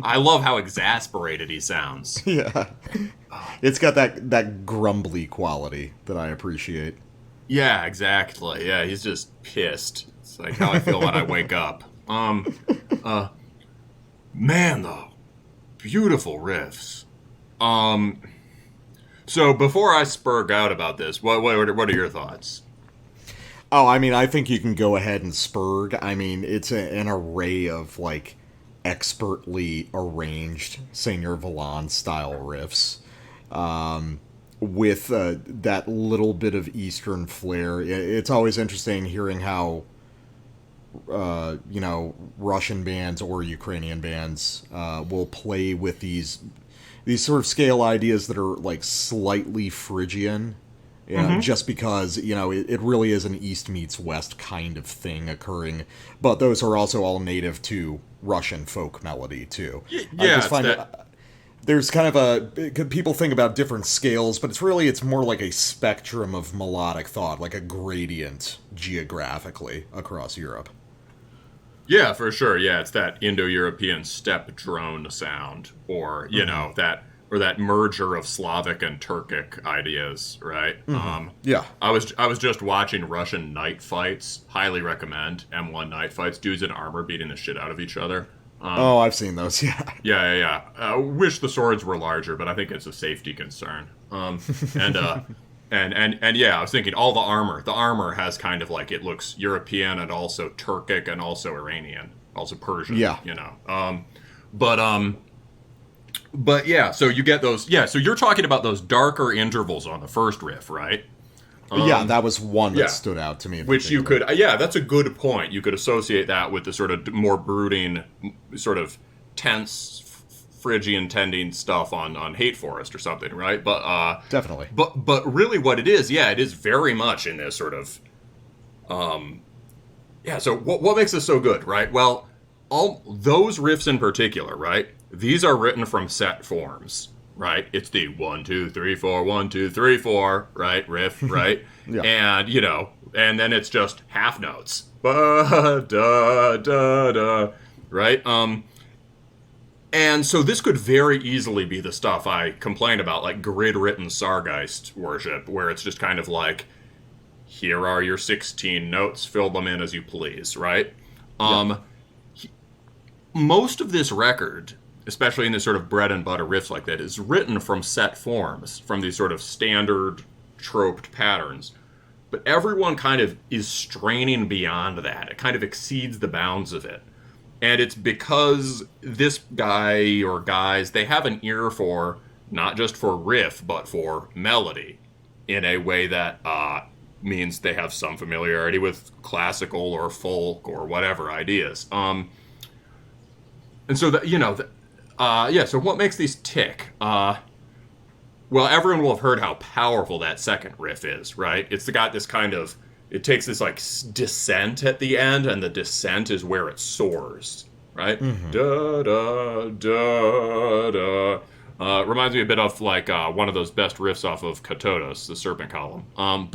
I love how exasperated he sounds. Yeah. It's got that grumbly qualty that I appreciate. Yeah, exactly. Yeah, he's just pissed. It's like how I feel when I wake up. Man, though, beautiful riffs. So before I spurg out about this, what are your thoughts? Oh, I mean, I think you can go ahead and spurg. I mean, it's an array of, like, expertly arranged Seigneur Valon style riffs, with that little bit of Eastern flair. It's always interesting hearing how, Russian bands or Ukrainian bands will play with these sort of scale ideas that are, like, slightly Phrygian. Just because, it really is an East meets West kind of thing occurring. But those are also all native to Russian folk melody, too. Yeah, I just find there's kind of people think about different scales, but it's more like a spectrum of melodic thought, like a gradient geographically across Europe. Yeah, for sure. Yeah, it's that Indo-European steppe drone sound, or, that merger of Slavic and Turkic ideas, right? Yeah. I was just watching Russian night fights. Highly recommend M1 night fights. Dudes in armor beating the shit out of each other. I've seen those, yeah. Yeah. Wish the swords were larger, but I think it's a safety concern. And yeah, I was thinking all the armor has kind of like, it looks European and also Turkic and also Iranian, also Persian. Yeah. But yeah, so you get those. Yeah, so you're talking about those darker intervals on the first riff, right? Yeah, that was one that stood out to me. Which you could, that's a good point. You could associate that with the sort of more brooding, sort of tense, Phrygian tending stuff on Hate Forest or something, right? But definitely. But really, what it is very much in this sort of, So what makes this so good, right? Well, all those riffs in particular, right? these are written from set forms, right? It's the 1 2 3 4 1 2 3 4, right? Riff, right? Yeah. And and then it's just half notes. Ba da da da, right? And so this could very easily be the stuff I complained about, like grid-written Sargeist worship, where it's just kind of like, here are your 16 notes, fill them in as you please, right? Most of this record, especially in this sort of bread and butter riffs like that, is written from set forms, from these sort of standard troped patterns. But everyone kind of is straining beyond that. It kind of exceeds the bounds of it. And it's because this guy or guys, they have an ear for, not just for riff, but for melody, in a way that means they have some familiarity with classical or folk or whatever ideas. And so, so what makes these tick? Well, everyone will have heard how powerful that second riff is, right? It's got this kind of, it takes this like descent at the end, and the descent is where it soars, right? Mm-hmm. Da da da da. Reminds me a bit of like one of those best riffs off of Katotos, the Serpent Column. So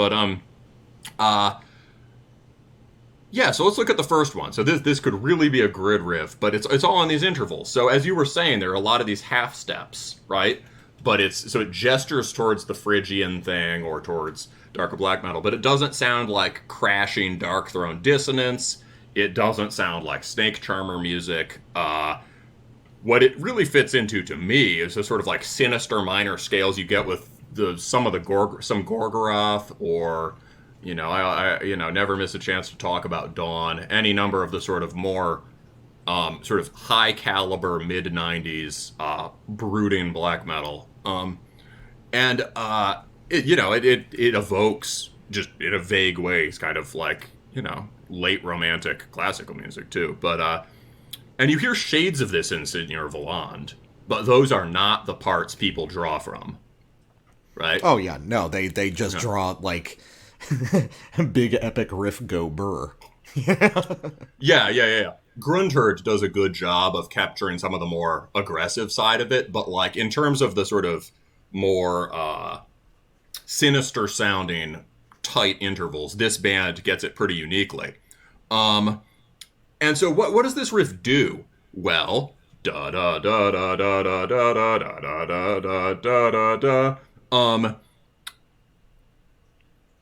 let's look at the first one. So this could really be a grid riff, but it's all on these intervals. So as you were saying, there are a lot of these half steps, right? But it gestures towards the Phrygian thing or towards darker black metal, but it doesn't sound like crashing Dark Throne dissonance. It doesn't sound like Snake Charmer music. What it really fits into, to me, is the sort of like sinister minor scales you get with some Gorgoroth, or I never miss a chance to talk about Dawn. Any number of the sort of more sort of high caliber mid '90s brooding black metal. It evokes, just in a vague way, it's kind of like, late romantic classical music too. But and you hear shades of this in Signor Voland, but those are not the parts people draw from, right? Oh yeah, no, they just draw like big epic riff go burr. Yeah. Grundherd does a good job of capturing some of the more aggressive side of it, but like in terms of the sort of more sinister sounding tight intervals, this band gets it pretty uniquely. And so what does this riff do? Well, da da da da da da da da da da da da da da.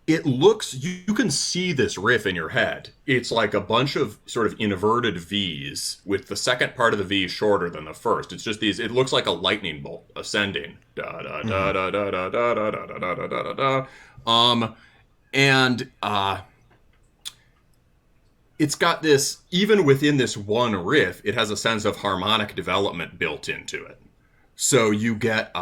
It looks, you can see this riff in your head. It's like a bunch of sort of inverted V's with the second part of the V shorter than the first. It's just these, it looks like a lightning bolt ascending. Da da da da da da da da da da da da da da. It's got this, even within this one riff, it has a sense of harmonic development built into it. So you get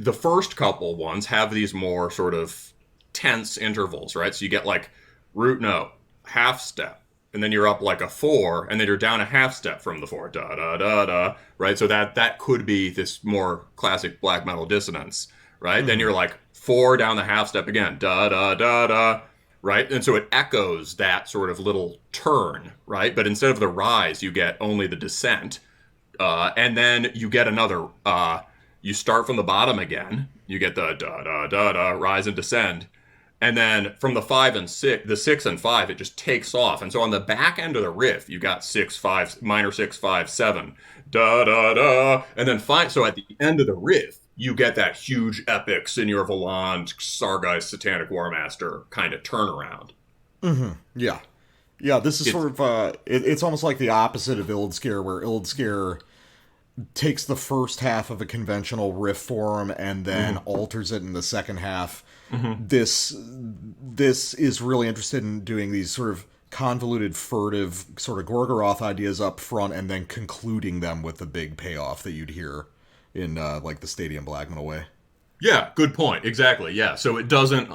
the first couple ones have these more sort of tense intervals, right? So you get like root note, half step, and then you're up like a 4, and then you're down a half step from the 4, da da da da, right? So that could be this more classic black metal dissonance, right? Mm-hmm. Then you're like 4 down the half step again, da da da da, right? And so it echoes that sort of little turn, right? But instead of the rise, you get only the descent, and then you get another. You start from the bottom again. You get the da da da da, rise and descend, and then from the 5 and 6, the 6 and 5, it just takes off. And so on the back end of the riff, you got 6 5 minor 6 5 7 da da da, and then 5. So at the end of the riff, you get that huge epic Signor Voland, Sargeist, Satanic War Master kind of turnaround. Mm-hmm. Yeah. This is sort of it's almost like the opposite of Ildskaer, where Ildskaer takes the first half of a conventional riff form and then alters it in the second half. Mm-hmm. This is really interested in doing these sort of convoluted, furtive sort of Gorgoroth ideas up front, and then concluding them with the big payoff that you'd hear in like the Stadium Black Metal way. Yeah, good point. Exactly. Yeah. So it doesn't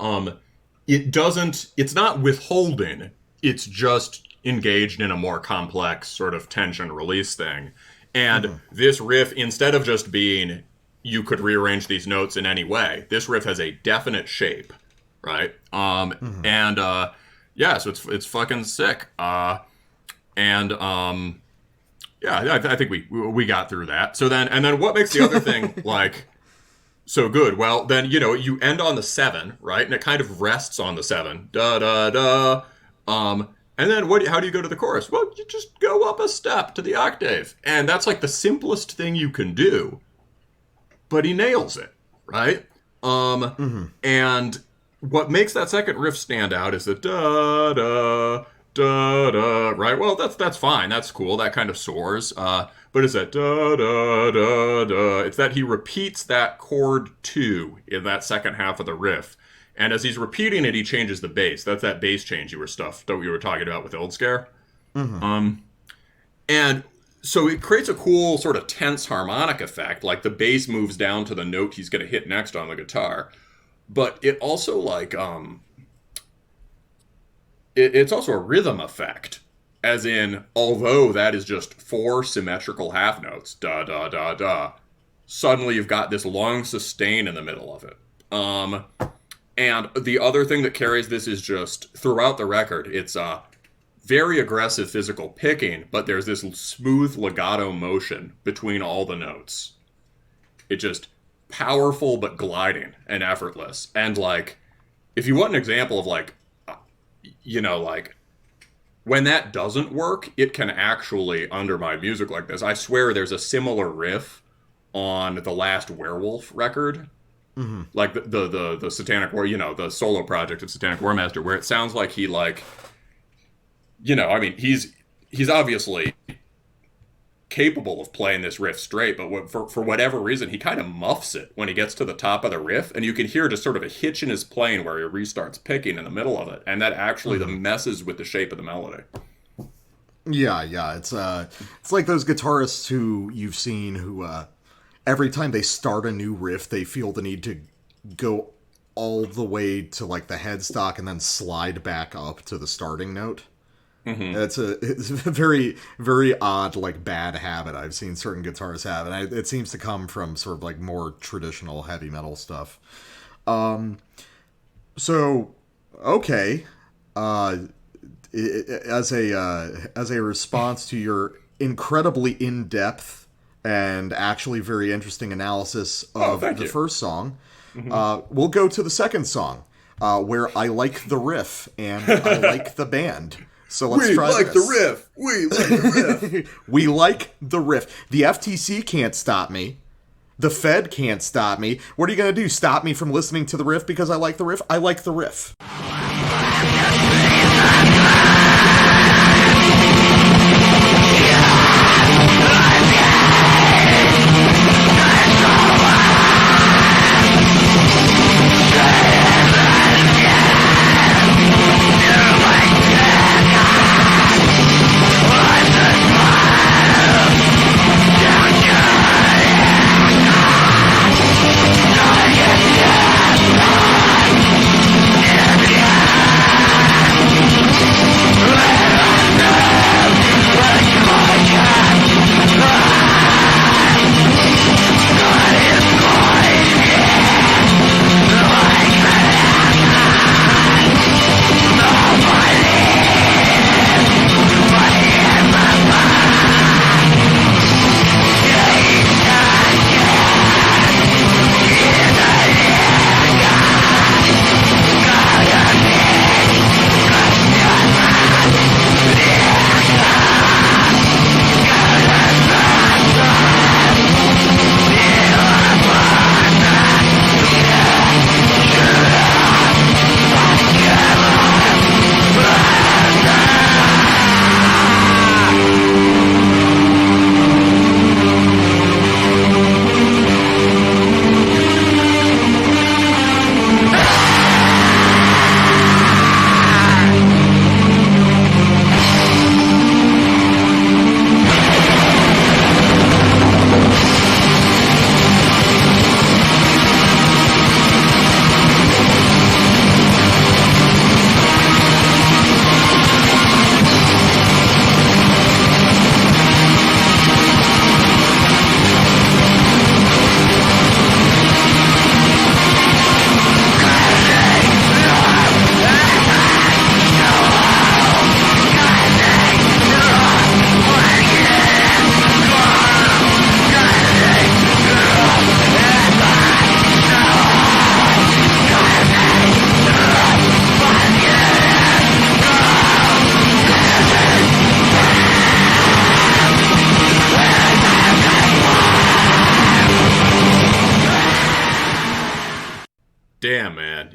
it's not withholding. It's just engaged in a more complex sort of tension release thing. And this riff, instead of just being, you could rearrange these notes in any way, this riff has a definite shape, right? So it's fucking sick. Yeah, I think we got through that. So then what makes the other thing like so good? Well, then you end on the 7, right? And it kind of rests on the 7. Da da da. And then how do you go to the chorus? Well, you just go up a step to the octave, and that's like the simplest thing you can do. But he nails it, right? And what makes that second riff stand out is the da da da da, right? Well, that's fine. That's cool. That kind of soars. But it's that da da da da. It's that he repeats that chord 2 in that second half of the riff. And as he's repeating it, he changes the bass. That's that bass change you were talking about with Ildskaer. And so it creates a cool sort of tense harmonic effect. Like the bass moves down to the note he's going to hit next on the guitar. But it also like it's also a rhythm effect, as in, although that is just 4 symmetrical half notes, da da da da, suddenly you've got this long sustain in the middle of it. And the other thing that carries this is just throughout the record, it's very aggressive physical picking, but there's this smooth legato motion between all the notes. It just powerful but gliding and effortless. And like, if you want an example of like, like when that doesn't work, it can actually undermine music like this. I swear there's a similar riff on the last Werewolf record. Like the Satanic War, the solo project of Satanic War Master, where it sounds like he like, he's obviously capable of playing this riff straight, but for whatever reason, he kind of muffs it when he gets to the top of the riff, and you can hear just sort of a hitch in his playing where he restarts picking in the middle of it, and that actually messes with the shape of the melody. Yeah, it's like those guitarists who you've seen who every time they start a new riff, they feel the need to go all the way to like the headstock and then slide back up to the starting note. It's a very, very odd, like, bad habit I've seen certain guitarists have, and it seems to come from sort of like more traditional heavy metal stuff. So, okay, as a response to your incredibly in-depth and actually very interesting analysis of the first song, we'll go to the second song, where I like the riff and I like the band. So let's try this. The riff. We like the riff. We like the riff. The FTC can't stop me. The Fed can't stop me. What are you going to do? Stop me from listening to the riff because I like the riff? I like the riff.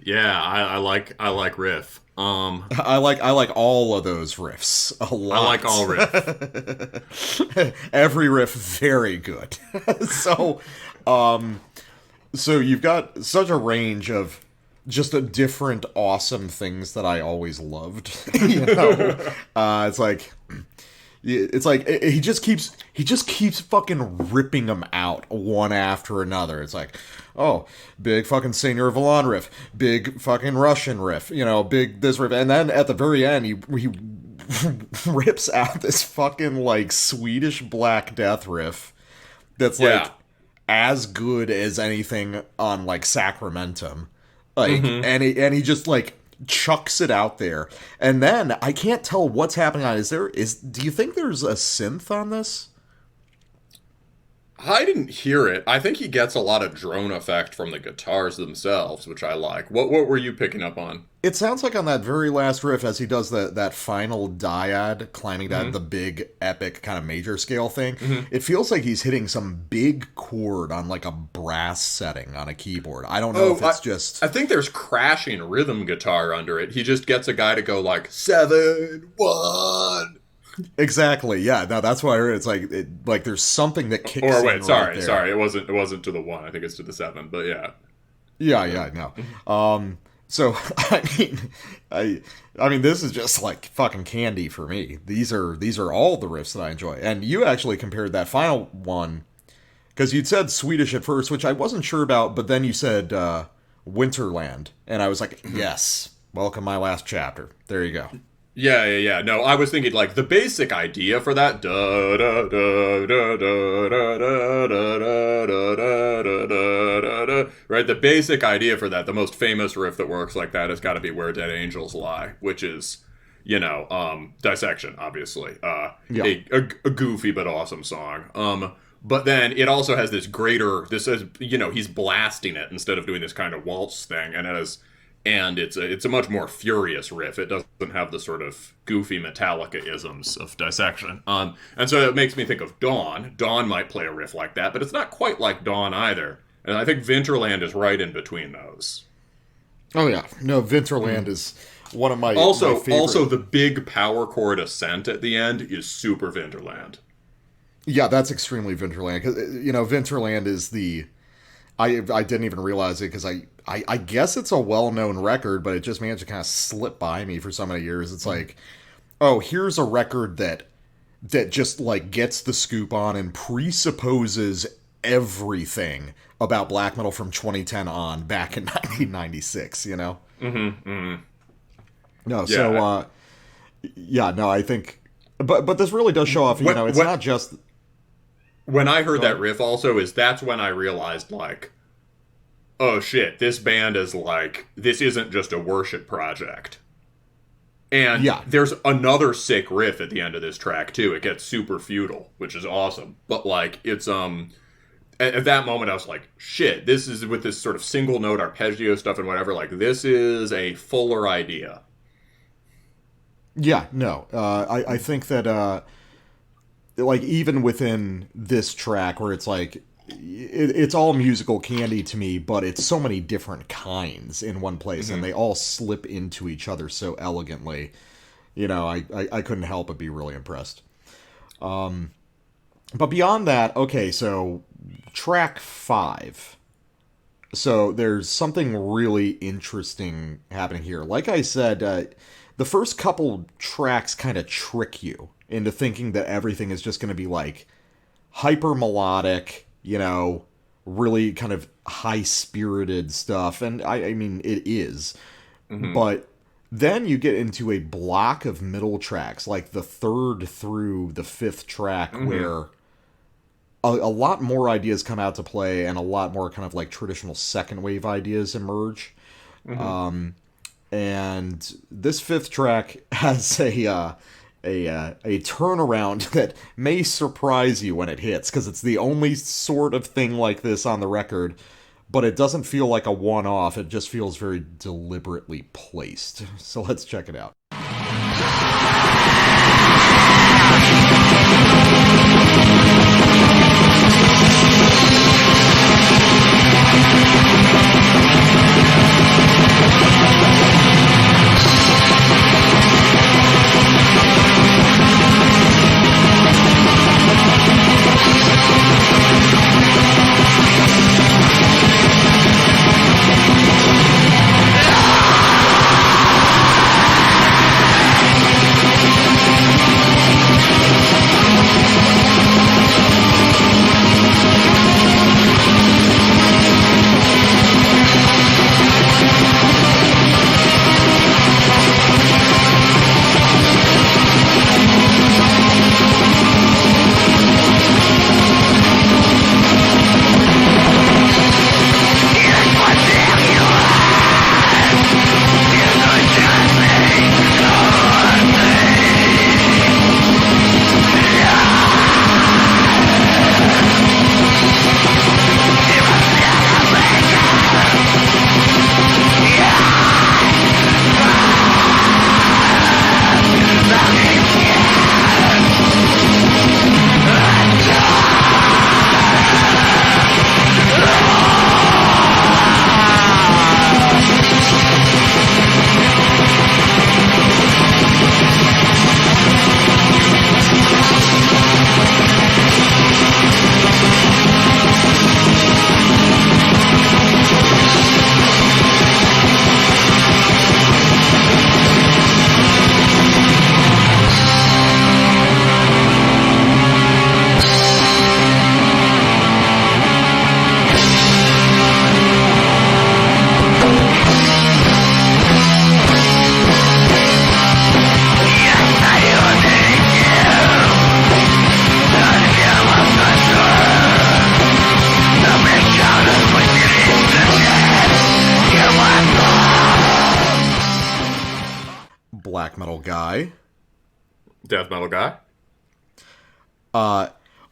Yeah, I like riff. I like all of those riffs a lot. I like all riff. Every riff very good. So you've got such a range of just a different awesome things that I always loved. It's like he just keeps fucking ripping them out one after another. It's like, oh, big fucking Seigneur Vallon riff, big fucking Russian riff, big this riff, and then at the very end he rips out this fucking like Swedish Black Death riff that's like as good as anything on like Sacramentum, like, and he just like chucks it out there, and then I can't tell what's happening on it. Do you think there's a synth on this? I didn't hear it. I think he gets a lot of drone effect from the guitars themselves, which I like. What were you picking up on? It sounds like on that very last riff, as he does that final dyad, climbing down the big, epic, kind of major scale thing, it feels like he's hitting some big chord on like a brass setting on a keyboard. I don't know if it's just... I think there's crashing rhythm guitar under it. He just gets a guy to go like, 7, 1... Exactly. Yeah. No, that's why I heard. It's like there's something that kicks. Or wait, in sorry. there. It wasn't to the 1. I think it's to the 7. But yeah. Yeah. No. So I mean, this is just like fucking candy for me. These are all the riffs that I enjoy. And you actually compared that final one because you'd said Swedish at first, which I wasn't sure about, but then you said Winterland, and I was like, yes, welcome my last chapter. There you go. Yeah. No, I was thinking like the basic idea for that, right? The basic idea for that, the most famous riff that works like that has got to be "Where Dead Angels Lie," which is, Dissection, obviously, a goofy but awesome song. But then it also has this he's blasting it instead of doing this kind of waltz thing, and it's a much more furious riff. It doesn't have the sort of goofy Metallica-isms of Dissection. And so it makes me think of Dawn. Dawn might play a riff like that, but it's not quite like Dawn either. And I think Winterland is right in between those. Oh yeah. No, Winterland is one of my my favorite. Also, the big power chord ascent at the end is super Winterland. Yeah, that's extremely Winterland. Because, Winterland is the... I didn't even realize it because I guess it's a well-known record, but it just managed to kind of slip by me for so many years. It's like, oh, here's a record that just like gets the scoop on and presupposes everything about black metal from 2010 on back in 1996, No, yeah. So no, I think, but this really does show off. It's not just. When I heard that riff also that's when I realized, like, oh shit, this band is like, this isn't just a worship project. And there's another sick riff at the end of this track too. It gets super feudal, which is awesome. But like, it's, at that moment I was like, shit, this is with this sort of single note arpeggio stuff and whatever, like, this is a fuller idea. Yeah, no, I think that, like, even within this track where it's like it's all musical candy to me, but it's so many different kinds in one place and they all slip into each other so elegantly, I couldn't help but be really impressed. But beyond that, okay, so track 5, so there's something really interesting happening here. Like I said, the first couple tracks kind of trick you into thinking that everything is just going to be like hyper melodic, really kind of high spirited stuff. And I mean, it is, but then you get into a block of middle tracks, like the 3rd through the 5th track, where a lot more ideas come out to play and a lot more kind of like traditional second wave ideas emerge. And this 5th track has a turnaround that may surprise you when it hits, because it's the only sort of thing like this on the record, but it doesn't feel like a one-off. It just feels very deliberately placed. So let's check it out. metal guy. Death metal guy?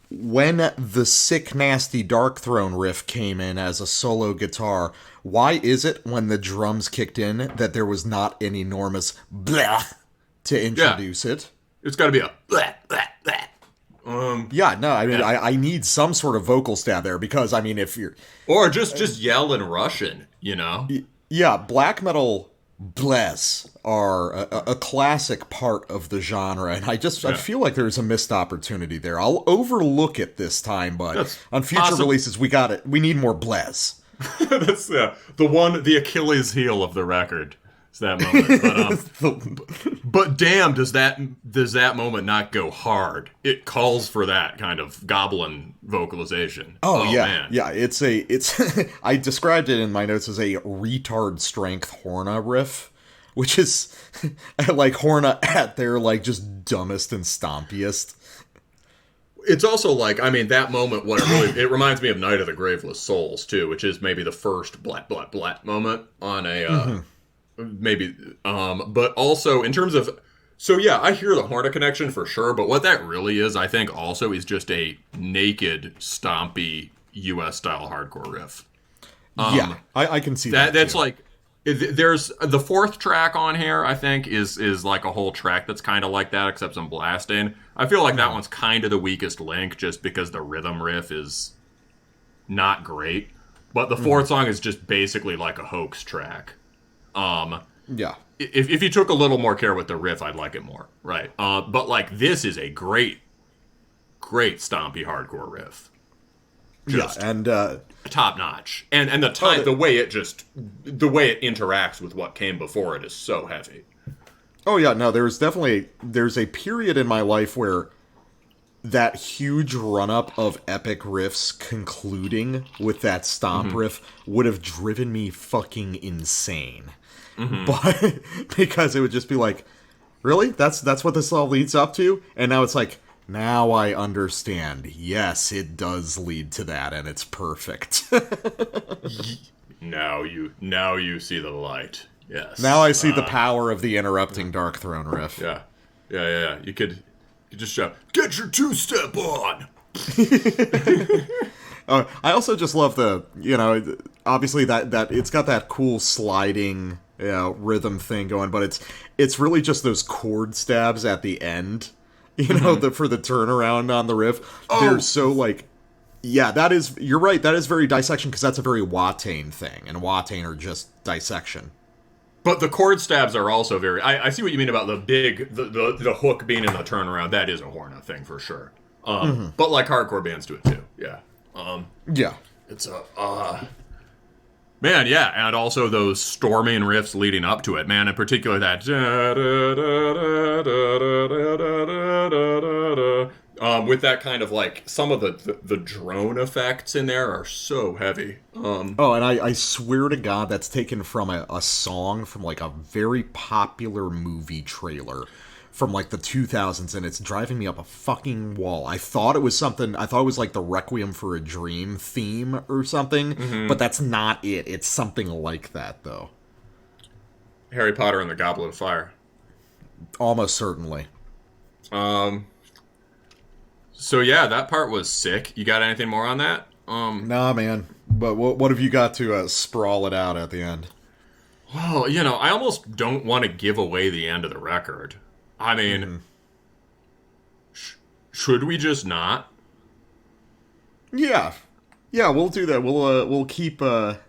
When the sick, nasty Dark Throne riff came in as a solo guitar, why is it when the drums kicked in that there was not an enormous blah to introduce it? It's got to be a blah, blah, blah. I need some sort of vocal stab there because, I mean, if you're... Or just yell in Russian, you know? Yeah, black metal bless are a classic part of the genre, and I feel like there's a missed opportunity there. I'll overlook it this time, but on future releases, we need more bless. That's the Achilles heel of the record. It's that moment. But damn, does that moment not go hard? It calls for that kind of goblin vocalization. Oh yeah, man. Yeah. It's I described it in my notes as a retard strength Horna riff, which is like Horna at their like just dumbest and stompiest. It's also like, I mean, that moment, it reminds me of Night of the Graveless Souls too, which is maybe the first blat blat blat moment on a. Maybe, but also in terms of, so yeah, I hear the Horna connection for sure, but what that really is, I think also is just a naked, stompy, US-style hardcore riff. I can see that. That's like, there's, the fourth track on here, I think, is like a whole track that's kind of like that, except some blasting. I feel like that one's kind of the weakest link, just because the rhythm riff is not great, but the fourth song is just basically like a hoax track. If you took a little more care with the riff, I'd like it more, right? But like this is a great stompy hardcore riff, just top notch, and the way it interacts with what came before it is so heavy. Oh yeah, no, there's a period in my life where that huge run-up of epic riffs concluding with that stomp riff would have driven me fucking insane. But because it would just be like, really? That's what this all leads up to? And now it's like, now I understand. Yes, it does lead to that, and it's perfect. Now you see the light. Yes. Now I see the power of the interrupting Dark Throne riff. Yeah. You could just shout, "Get your two-step on!" I also just love obviously that it's got that cool sliding rhythm thing going, but it's really just those chord stabs at the end, for the turnaround on the riff. They're so like, you're right, that is very dissection, because that's a very Watain thing, and Watain are just dissection. But the chord stabs are also very... I see what you mean about the hook being in the turnaround. That is a Horna thing for sure. But like hardcore bands do it too. Yeah. It's a... Man, yeah, and also those storming riffs leading up to it, man, in particular that... with that kind of like, some of the drone effects in there are so heavy. And I swear to God, that's taken from a song from like a very popular movie trailer from like the 2000s, and it's driving me up a fucking wall. I thought it was like the Requiem for a Dream theme or something, but that's not it. It's something like that, though. Harry Potter and the Goblet of Fire. Almost certainly. So yeah, that part was sick. You got anything more on that? Nah, man. But what have you got to sprawl it out at the end? Well, I almost don't want to give away the end of the record. I mean, should we just not? Yeah, we'll do that. We'll keep. I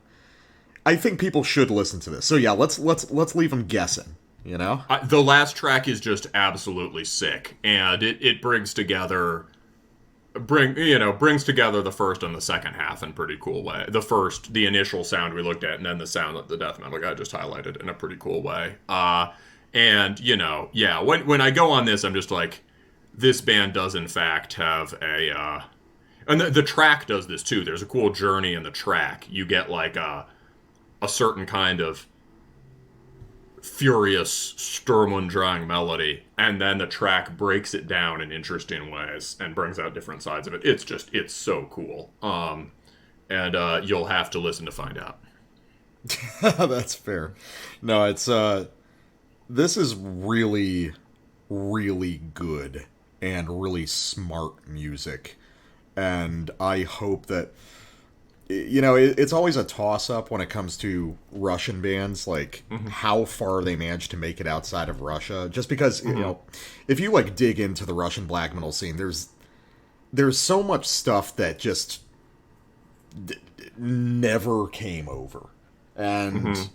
think people should listen to this. So yeah, let's leave them guessing. The last track is just absolutely sick, and it brings together the first and the second half in a pretty cool way. The initial sound we looked at, and then the sound that the death metal guy just highlighted in a pretty cool way. And, when I go on this, I'm just like, this band does in fact have a, and the track does this too. There's a cool journey in the track. You get like a certain kind of furious Sturm und Drang melody, and then the track breaks it down in interesting ways and brings out different sides of it. It's so cool. And you'll have to listen to find out. That's fair. No, it's, this is really, really good and really smart music. And I hope that, you know, it's always a toss-up when it comes to Russian bands, like, how far they manage to make it outside of Russia. Just because, you know, if you, like, dig into the Russian black metal scene, there's so much stuff that just never came over. And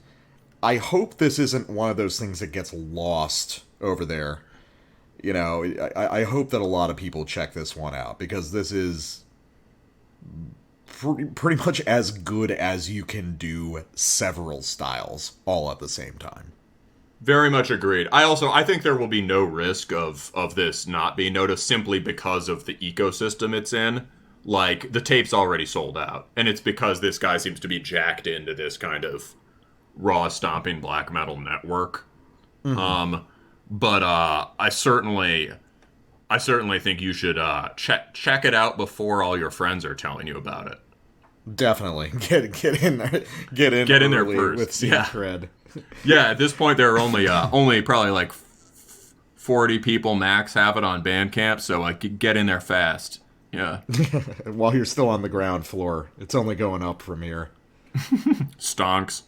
I hope this isn't one of those things that gets lost over there. You know, I hope that a lot of people check this one out, because this is pretty much as good as you can do several styles all at the same time. Very much agreed. I think there will be no risk of this not being noticed simply because of the ecosystem it's in. Like, the tape's already sold out, and it's because this guy seems to be jacked into this kind of raw stomping black metal network. But I certainly think you should check it out before all your friends are telling you about it. Definitely get in there, get in there first with scene cred. Yeah, at this point there are only probably like 40 people max have it on Bandcamp, so get in there fast. Yeah. While you're still on the ground floor, it's only going up from here. Stonks.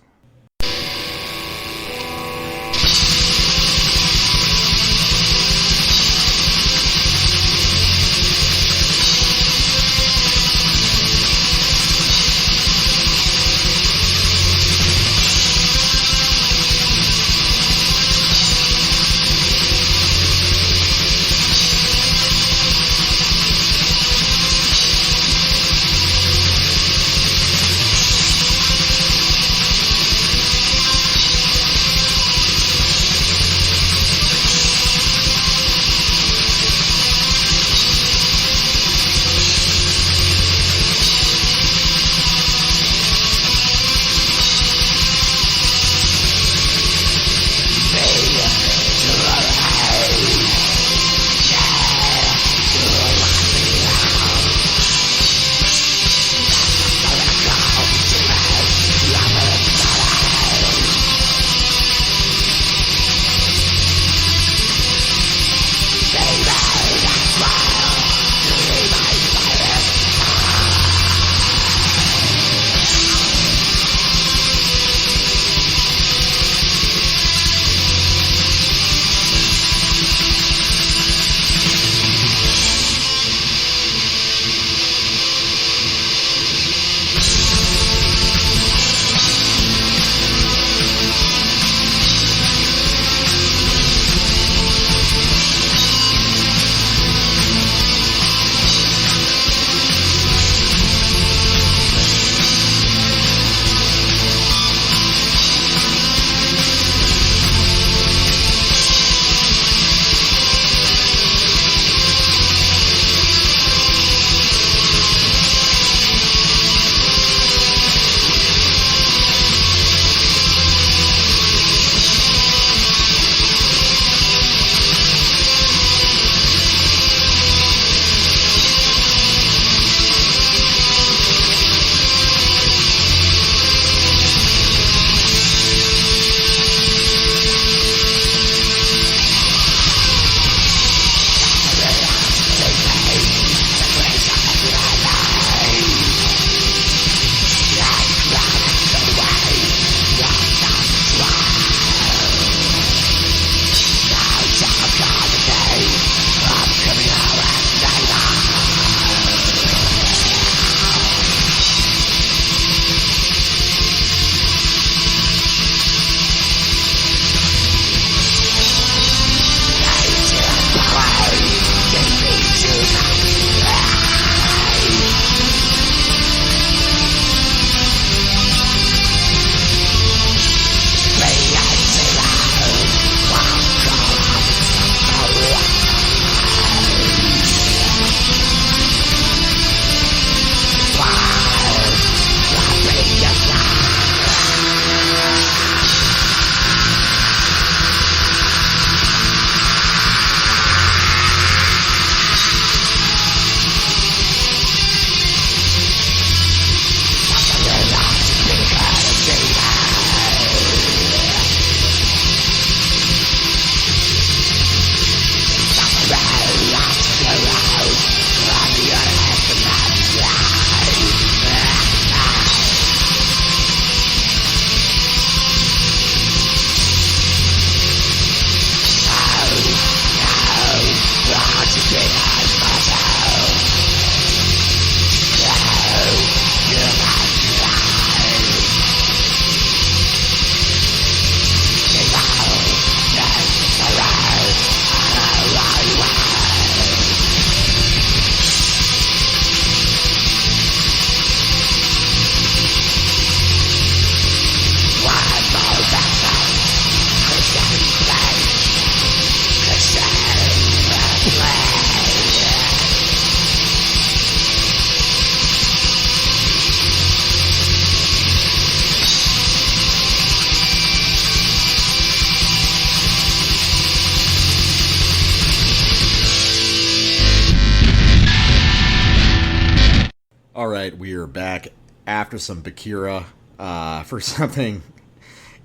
All right, we are back after some Bekhira for something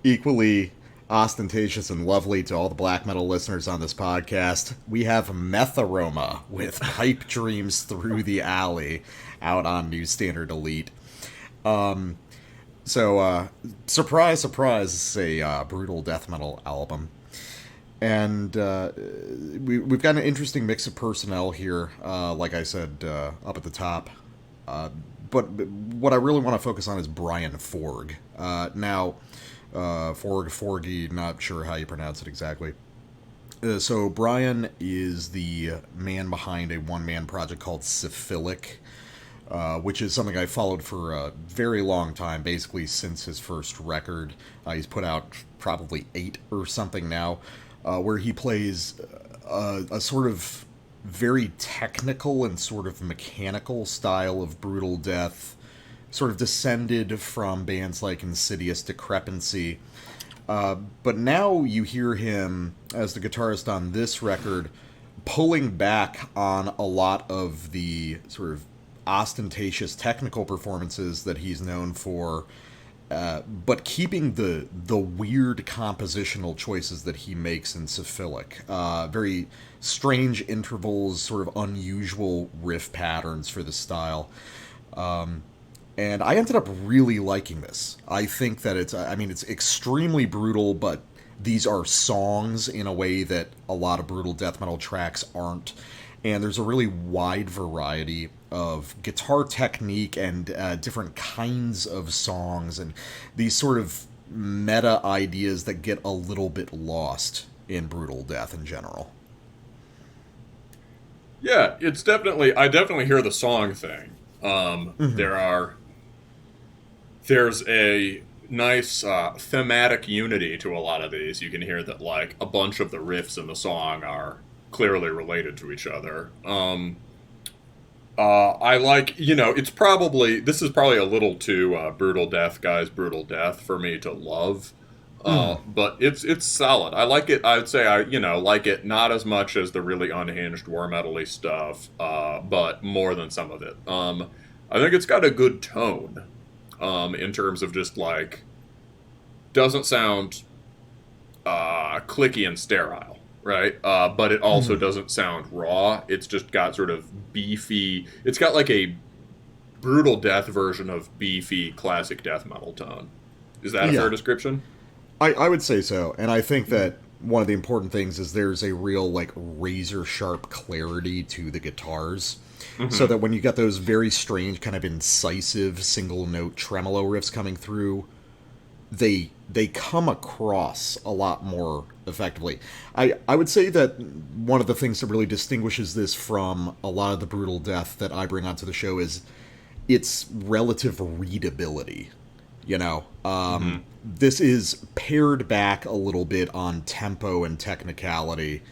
equally ostentatious and lovely to all the black metal listeners on this podcast. We have Metharoma with Pipe Dreams Through the Alley out on New Standard Elite. Surprise, surprise, it's a brutal death metal album. And we've got an interesting mix of personnel here, like I said up at the top. But what I really want to focus on is Brian Forg. Forgy, not sure how you pronounce it exactly. So Brian is the man behind a one-man project called Syphilic, which is something I followed for a very long time, basically since his first record. He's put out probably 8 or something now, where he plays a sort of very technical and sort of mechanical style of brutal death, sort of descended from bands like Insidious Decrepancy. But now you hear him, as the guitarist on this record, pulling back on a lot of the sort of ostentatious technical performances that he's known for, but keeping the weird compositional choices that he makes in Syphilic. Very strange intervals, sort of unusual riff patterns for the style. And I ended up really liking this. I think that it's extremely brutal, but these are songs in a way that a lot of brutal death metal tracks aren't. And there's a really wide variety of guitar technique and different kinds of songs and these sort of meta ideas that get a little bit lost in brutal death in general. Yeah, I definitely hear the song thing. There's a nice thematic unity to a lot of these. You can hear that like a bunch of the riffs in the song are clearly related to each other. I like, this is probably a little too brutal death for me to love. But it's solid. I like it. I would say I like it not as much as the really unhinged war metal-y stuff, but more than some of it. I think it's got a good tone, in terms of just like doesn't sound clicky and sterile, right? But it also doesn't sound raw. It's just got sort of beefy. It's got like a brutal death version of beefy classic death metal tone. Is that a fair description? I would say so, and I think that one of the important things is there's a real, like, razor-sharp clarity to the guitars, so that when you get those very strange, kind of incisive, single-note tremolo riffs coming through, they come across a lot more effectively. I would say that one of the things that really distinguishes this from a lot of the brutal death that I bring onto the show is its relative readability. This is pared back a little bit on tempo and technicality,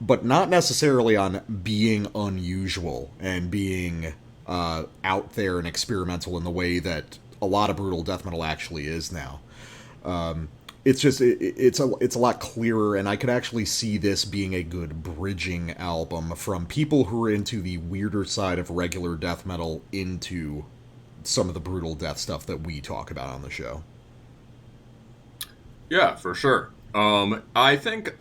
but not necessarily on being unusual and being out there and experimental in the way that a lot of brutal death metal actually is now. It's just it's a lot clearer, and I could actually see this being a good bridging album from people who are into the weirder side of regular death metal into some of the brutal death stuff that we talk about on the show. Yeah, for sure. I think,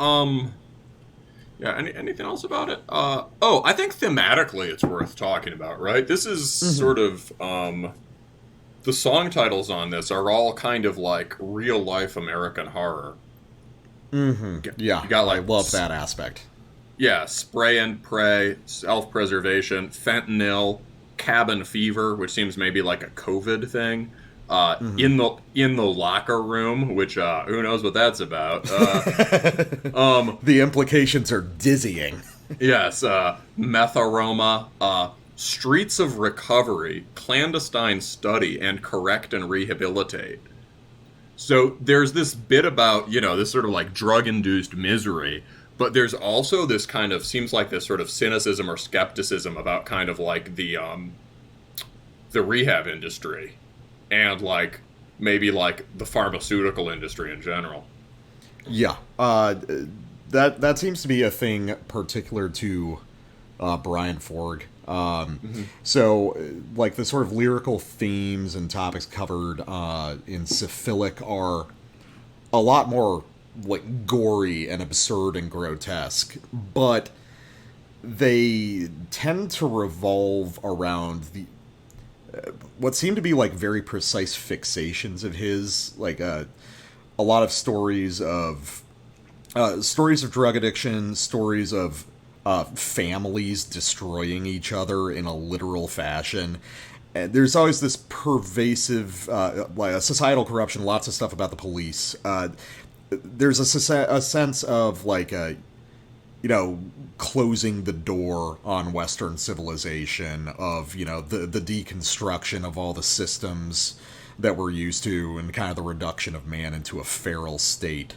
anything else about it? I think thematically it's worth talking about, right? This is sort of, the song titles on this are all kind of like real-life American horror. Yeah, you got, like, I love that aspect. Yeah, Spray and Pray, Self-Preservation, Fentanyl, Cabin Fever, which seems maybe like a COVID thing. In the locker room, which who knows what that's about. The implications are dizzying. Yes, Metharoma, Streets of Recovery, Clandestine Study, and Correct and Rehabilitate. So there's this bit about, this sort of like drug-induced misery, but there's also this kind of, seems like this sort of cynicism or skepticism about kind of like the rehab industry and like maybe like the pharmaceutical industry in general. Yeah, that seems to be a thing particular to Brian Forg. So, like, the sort of lyrical themes and topics covered in Syphilic are a lot more, like, gory and absurd and grotesque, but they tend to revolve around the what seem to be, like, very precise fixations of his, like, a lot of stories of drug addiction, stories of families destroying each other in a literal fashion. And there's always this pervasive like societal corruption, lots of stuff about the police. There's a sense of, like, closing the door on Western civilization, of, the deconstruction of all the systems that we're used to, and kind of the reduction of man into a feral state.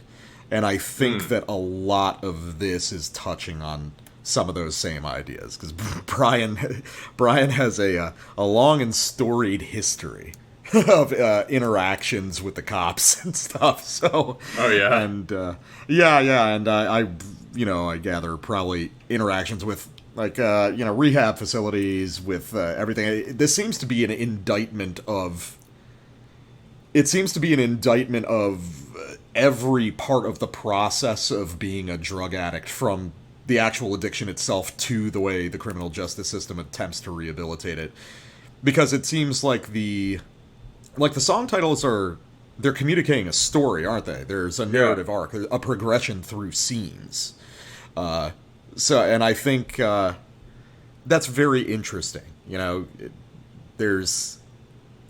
And I think that a lot of this is touching on some of those same ideas, because Brian has a long and storied history of interactions with the cops and stuff. So, and and I gather probably interactions with, like, rehab facilities, with everything. This seems to be an indictment of. It seems to be an indictment of every part of the process of being a drug addict, from the actual addiction itself to the way the criminal justice system attempts to rehabilitate it. Because it seems like the song titles they're communicating a story, aren't they? There's a narrative arc, a progression through scenes. And I think that's very interesting.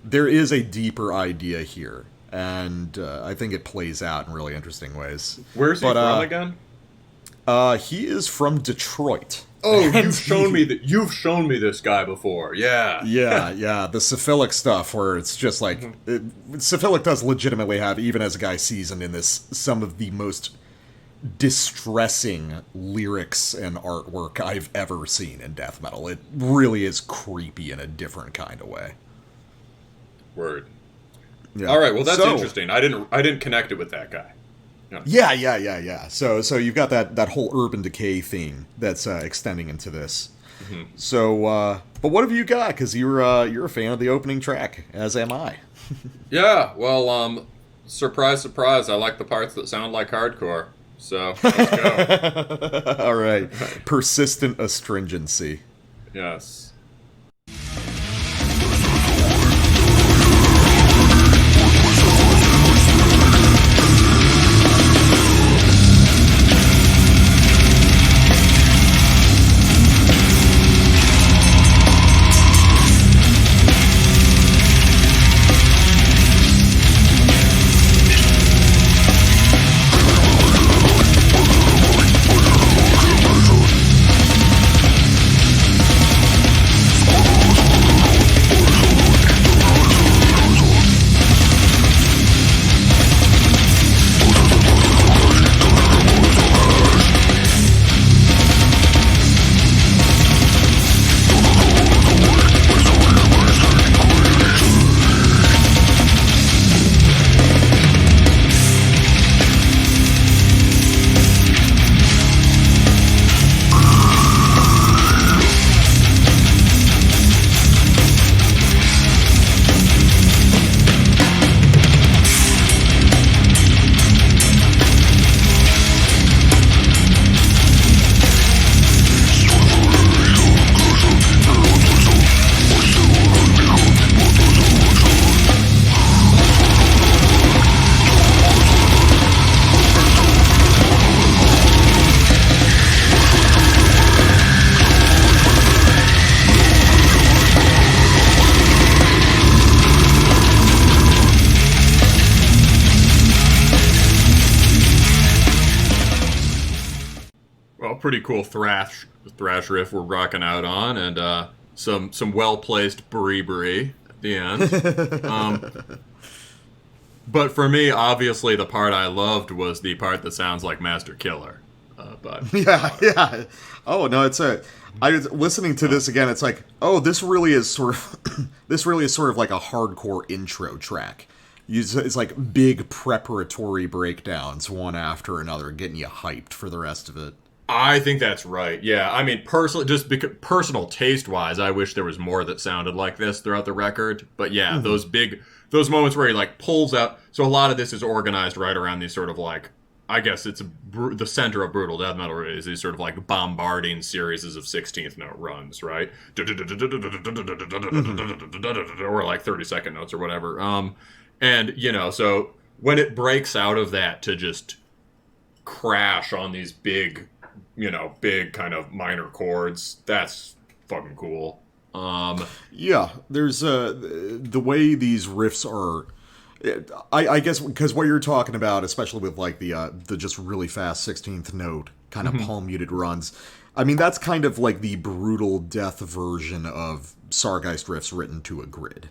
There is a deeper idea here, and I think it plays out in really interesting ways. Where's he from again? He is from Detroit. Oh, you've shown me this guy before. Yeah. Yeah. The Syphilic stuff, where it's just like Syphilic does legitimately have, even as a guy seasoned in this, some of the most distressing lyrics and artwork I've ever seen in death metal. It really is creepy in a different kind of way. Word. Yeah. All right. Well, that's interesting. I didn't connect it with that guy. No. Yeah. So you've got that whole urban decay theme that's extending into this. Mm-hmm. So, but what have you got? Because you're a fan of the opening track, as am I. Yeah. Well, surprise, surprise. I like the parts that sound like hardcore. So let's go. All right. Persistent astringency. Yes. Pretty cool thrash riff we're rocking out on, and some well-placed brie at the end. But for me, obviously, the part I loved was the part that sounds like Master Killer. But yeah. Oh no, I was listening to this again. It's like, oh, this really is sort of like a hardcore intro track. It's like big preparatory breakdowns, one after another, getting you hyped for the rest of it. I think that's right. Yeah, I mean, personally, just because personal taste-wise, I wish there was more that sounded like this throughout the record. But yeah, those moments where he like pulls out. So a lot of this is organized right around these sort of like, I guess it's the center of brutal death metal is these sort of like bombarding series of 16th note runs, right? Or like 30-second notes or whatever. And so when it breaks out of that to just crash on these big kind of minor chords, that's fucking cool. Yeah, there's the way these riffs are. I guess because what you're talking about, especially with like the just really fast 16th note kind of palm muted runs, I mean that's kind of like the brutal death version of Sargeist riffs written to a grid.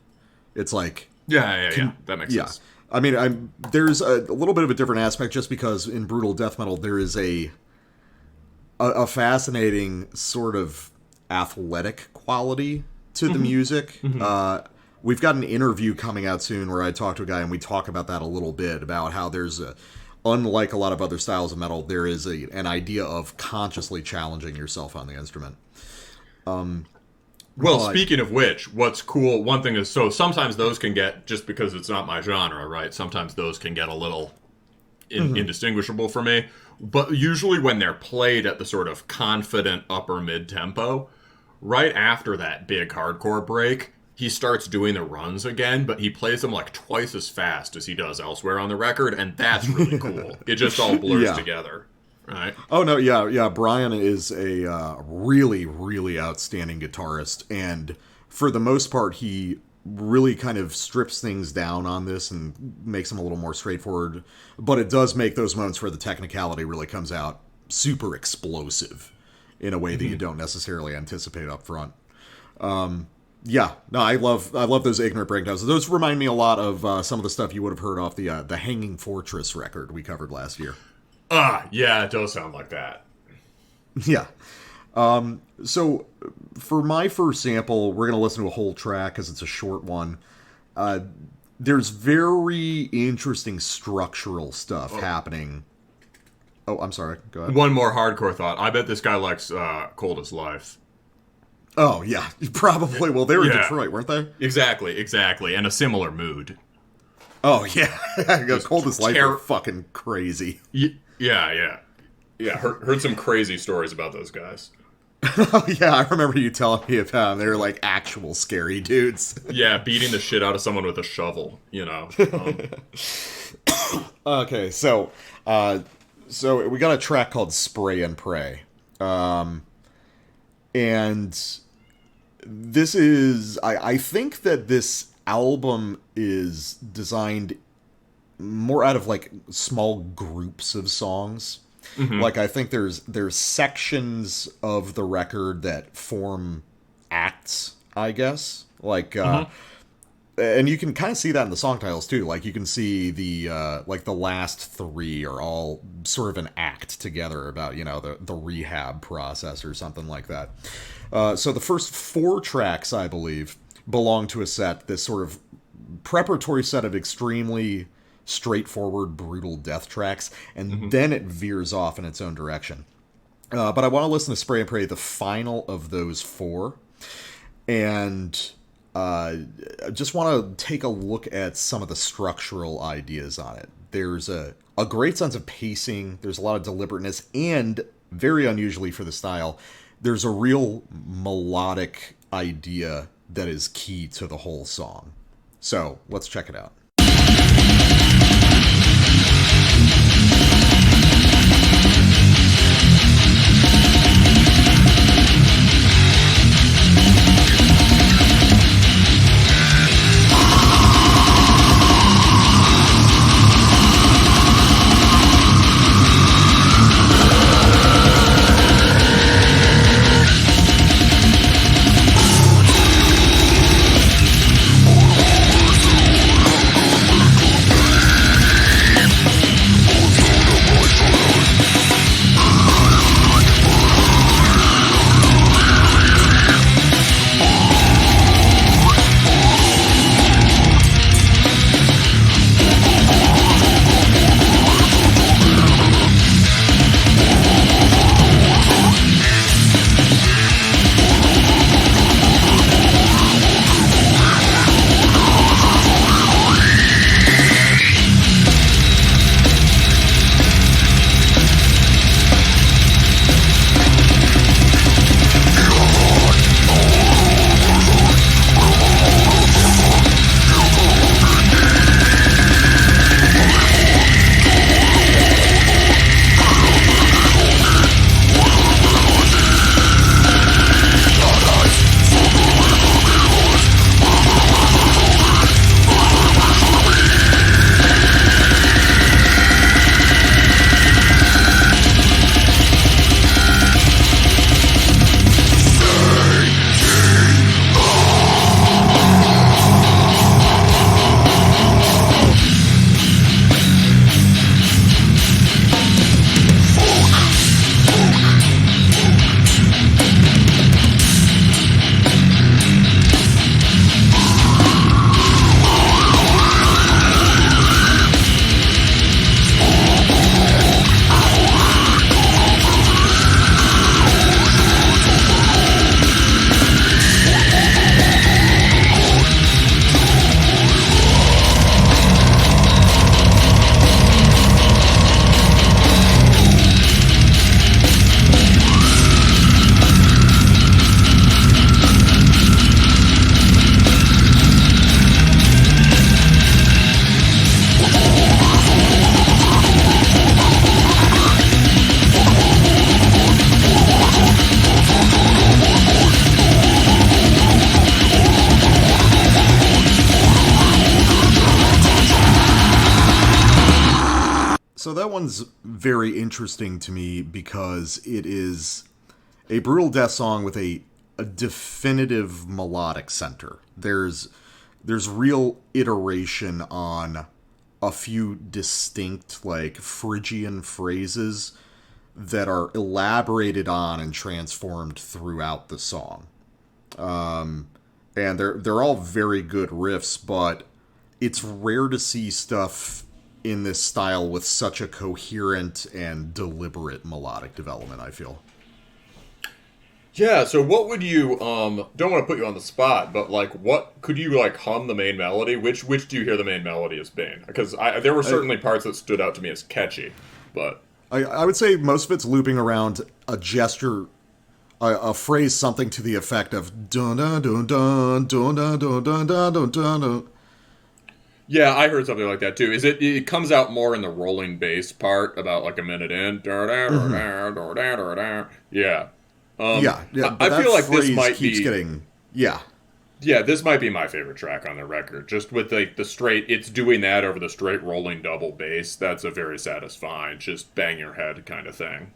It's like yeah, that makes sense. I mean, there's a little bit of a different aspect just because in brutal death metal there is a fascinating sort of athletic quality to the music. We've got an interview coming out soon where I talk to a guy and we talk about that a little bit, about how there's unlike a lot of other styles of metal, there is an idea of consciously challenging yourself on the instrument. Well, speaking of which, what's cool, one thing is, so sometimes those can get, just because it's not my genre, right? Sometimes those can get a little indistinguishable for me. But usually when they're played at the sort of confident upper mid-tempo, right after that big hardcore break, he starts doing the runs again, but he plays them like twice as fast as he does elsewhere on the record, and that's really cool. It just all blurs together, right? Oh, no, yeah. Brian is a really, really outstanding guitarist, and for the most part, he really kind of strips things down on this and makes them a little more straightforward, but it does make those moments where the technicality really comes out super explosive in a way that you don't necessarily anticipate up front. Yeah, no, I love those ignorant breakdowns. Those remind me a lot of some of the stuff you would have heard off the Hanging Fortress record we covered last year. Yeah, it does sound like that. Yeah. So for my first sample, we're going to listen to a whole track because it's a short one. There's very interesting structural stuff happening. Oh, I'm sorry. Go ahead. One more hardcore thought. I bet this guy likes Cold as Life. Oh, yeah, probably. Well, they were in Detroit, weren't they? Exactly. And a similar mood. Oh, yeah. Cold as Life are fucking crazy. Yeah. Heard some crazy stories about those guys. Oh, yeah, I remember you telling me about them. They were like actual scary dudes. Yeah, beating the shit out of someone with a shovel, Okay, so we got a track called Spray and Pray. And this is, I think that this album is designed more out of like small groups of songs. Like I think there's sections of the record that form acts, I guess. Like and you can kind of see that in the song titles too. Like you can see the like the last three are all sort of an act together about the rehab process or something like that. So the first 4 tracks, I believe, belong to a set, this sort of preparatory set of extremely straightforward, brutal death tracks, and then it veers off in its own direction. But I want to listen to Spray and Pray, the final of those 4, and I just want to take a look at some of the structural ideas on it. There's a great sense of pacing, there's a lot of deliberateness, and very unusually for the style, there's a real melodic idea that is key to the whole song. So, let's check it out. that one's very interesting to me because it is a brutal death song with a definitive melodic center. There's real iteration on a few distinct, like, Phrygian phrases that are elaborated on and transformed throughout the song. And they're all very good riffs, but it's rare to see stuff in this style with such a coherent and deliberate melodic development, I feel. Yeah, so what would you, don't want to put you on the spot, but, like, what, could you, like, hum the main melody? Which do you hear the main melody as being? Because there were certainly parts that stood out to me as catchy, but... I would say most of it's looping around a gesture, a phrase, something to the effect of dun dun dun dun dun dun dun dun dun dun dun. Yeah, I heard something like that too. It comes out more in the rolling bass part, about like a minute in. Yeah. Yeah. I feel like this might keeps be getting. Yeah. Yeah, this might be my favorite track on the record. Just with like the straight, it's doing that over the straight rolling double bass. That's a very satisfying, just bang your head kind of thing.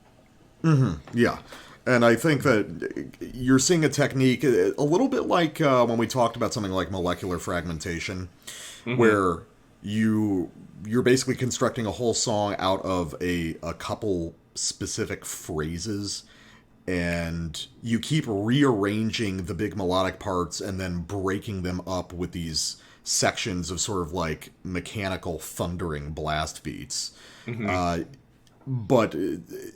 Yeah. And I think that you're seeing a technique a little bit like when we talked about something like molecular fragmentation, where you're basically constructing a whole song out of a couple specific phrases, and you keep rearranging the big melodic parts and then breaking them up with these sections of sort of like mechanical thundering blast beats. But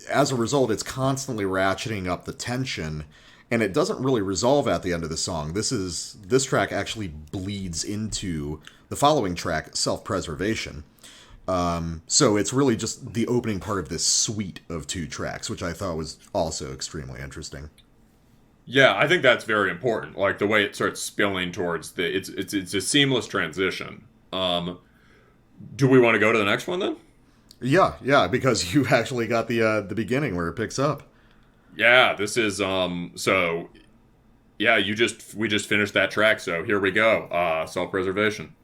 as a result, it's constantly ratcheting up the tension, and it doesn't really resolve at the end of the song. This track actually bleeds into the following track, Self-Preservation. So it's really just the opening part of this suite of two tracks, which I thought was also extremely interesting. Yeah, I think that's very important. Like the way it starts spilling towards it's a seamless transition. Do we want to go to the next one then? Yeah, because you actually got the beginning where it picks up. Yeah, this is so yeah, we just finished that track, so here we go. Self-Preservation.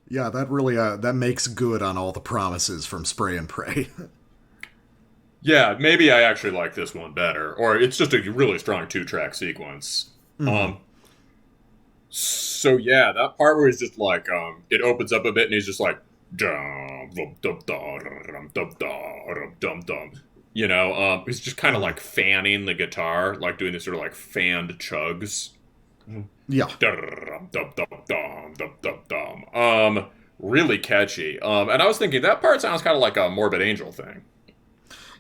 Yeah, that really that makes good on all the promises from Spray and Pray. Yeah, maybe I actually like this one better, or it's just a really strong two-track sequence. So yeah, that part where he's just like, it opens up a bit and he's just like, dum dum dum dum dum dum dum. You know, he's just kind of like fanning the guitar, like doing this sort of like fanned chugs. Yeah. Dum dum dum dum dum dum. Really catchy. And I was thinking that part sounds kind of like a Morbid Angel thing.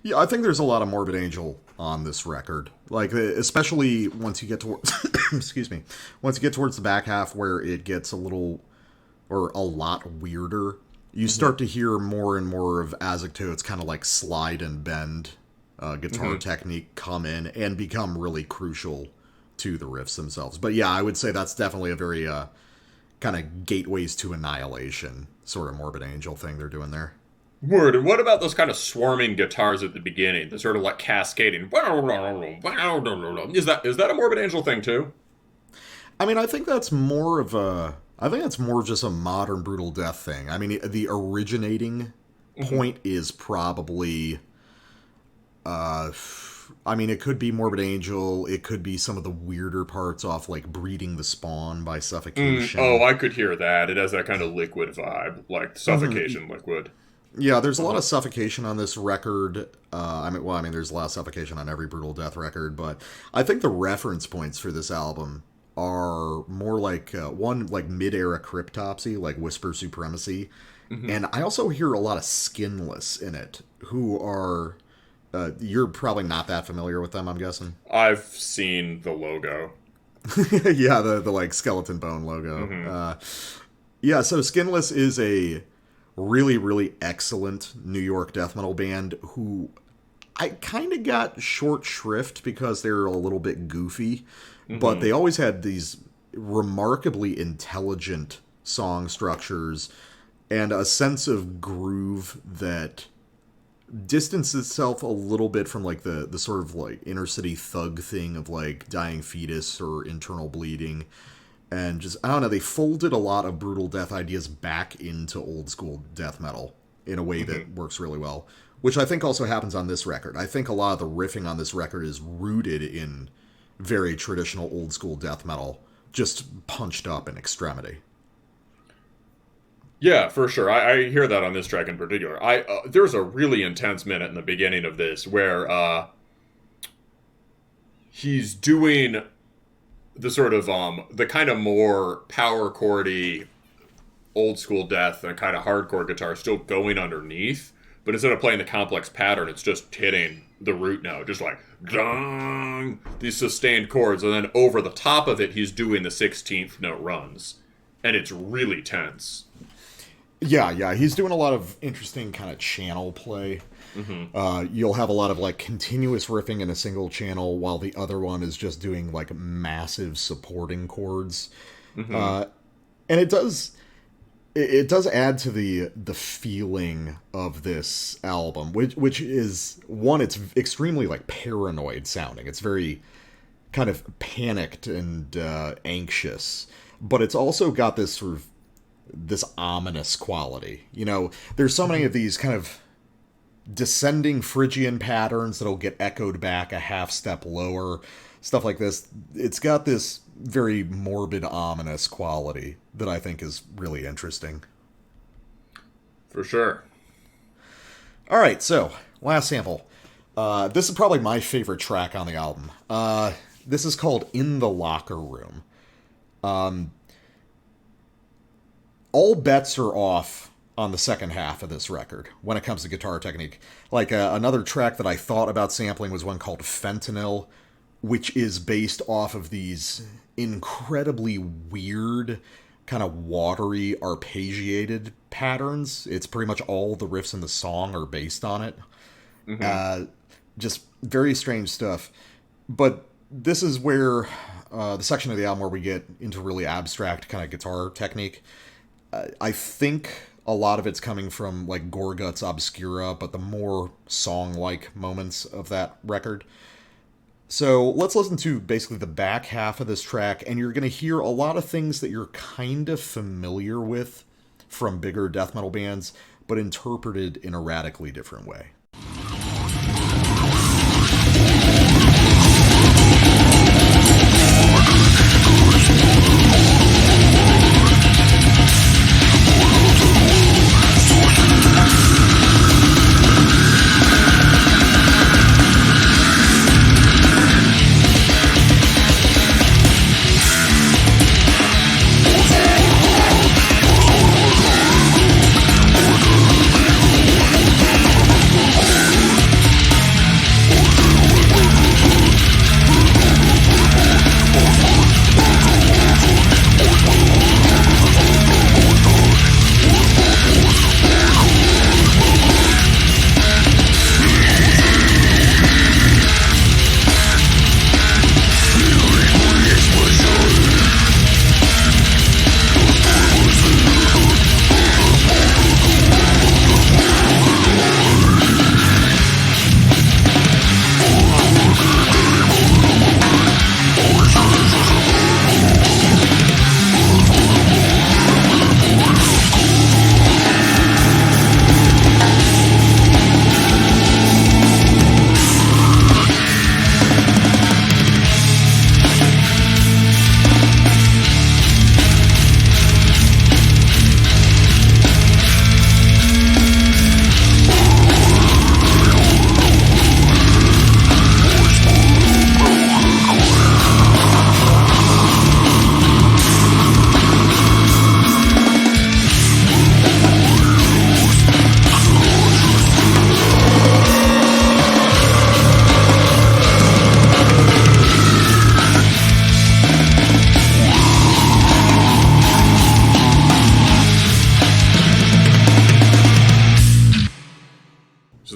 Yeah, I think there's a lot of Morbid Angel on this record. Like, especially once you get towards, excuse me, once you get towards the back half where it gets a lot weirder, you start to hear more and more of Azagtote's kind of like slide and bend guitar technique come in and become really crucial to the riffs themselves. But yeah, I would say that's definitely a very kind of gateways to annihilation sort of Morbid Angel thing they're doing there. Word. And what about those kind of swarming guitars at the beginning? The sort of like cascading. Is that a Morbid Angel thing too? I mean, I think that's more just a modern Brutal Death thing. I mean, the originating point is probably, I mean, it could be Morbid Angel. It could be some of the weirder parts off, like Breeding the Spawn by Suffocation. Oh, I could hear that. It has that kind of liquid vibe, like Suffocation liquid. Yeah, there's a lot of Suffocation on this record. I mean, there's a lot of Suffocation on every Brutal Death record, but I think the reference points for this album are more like one like mid-era Cryptopsy, like Whisper Supremacy, and I also hear a lot of Skinless in it, who are you're probably not that familiar with them, I'm guessing. I've seen the logo. Yeah, the like skeleton bone logo. Yeah, so Skinless is a really, really excellent New York death metal band who I kind of got short shrift because they're a little bit goofy, but they always had these remarkably intelligent song structures and a sense of groove that distanced itself a little bit from like the sort of like inner city thug thing of like Dying Fetus or Internal Bleeding. And just, I don't know, they folded a lot of Brutal Death ideas back into old school death metal in a way that works really well. Which I think also happens on this record. I think a lot of the riffing on this record is rooted in very traditional old school death metal, just punched up in extremity. Yeah, for sure. I hear that on this track in particular. There's a really intense minute in the beginning of this where he's doing the sort of the kind of more power chordy old school death and kind of hardcore guitar still going underneath, but instead of playing the complex pattern, it's just hitting the root note, just like dong, these sustained chords, and then over the top of it he's doing the 16th note runs, and it's really tense. Yeah, he's doing a lot of interesting kind of channel play. You'll have a lot of like continuous riffing in a single channel while the other one is just doing like massive supporting chords. And it does add to the feeling of this album, which is one, it's extremely like paranoid sounding. It's very kind of panicked and anxious, but it's also got this sort of this ominous quality. You know, there's so many of these kind of descending Phrygian patterns that'll get echoed back a half step lower, stuff like this. It's got this very morbid, ominous quality that I think is really interesting. For sure. All right, so last sample. This is probably my favorite track on the album. This is called In the Locker Room. All bets are off on the second half of this record when it comes to guitar technique. Like another track that I thought about sampling was one called Fentanyl, which is based off of these incredibly weird, kind of watery, arpeggiated patterns. It's pretty much all the riffs in the song are based on it. Just very strange stuff. But this is where the section of the album where we get into really abstract kind of guitar technique. I think a lot of it's coming from like Gorguts Obscura, but the more song-like moments of that record. So let's listen to basically the back half of this track, and you're going to hear a lot of things that you're kind of familiar with from bigger death metal bands, but interpreted in a radically different way.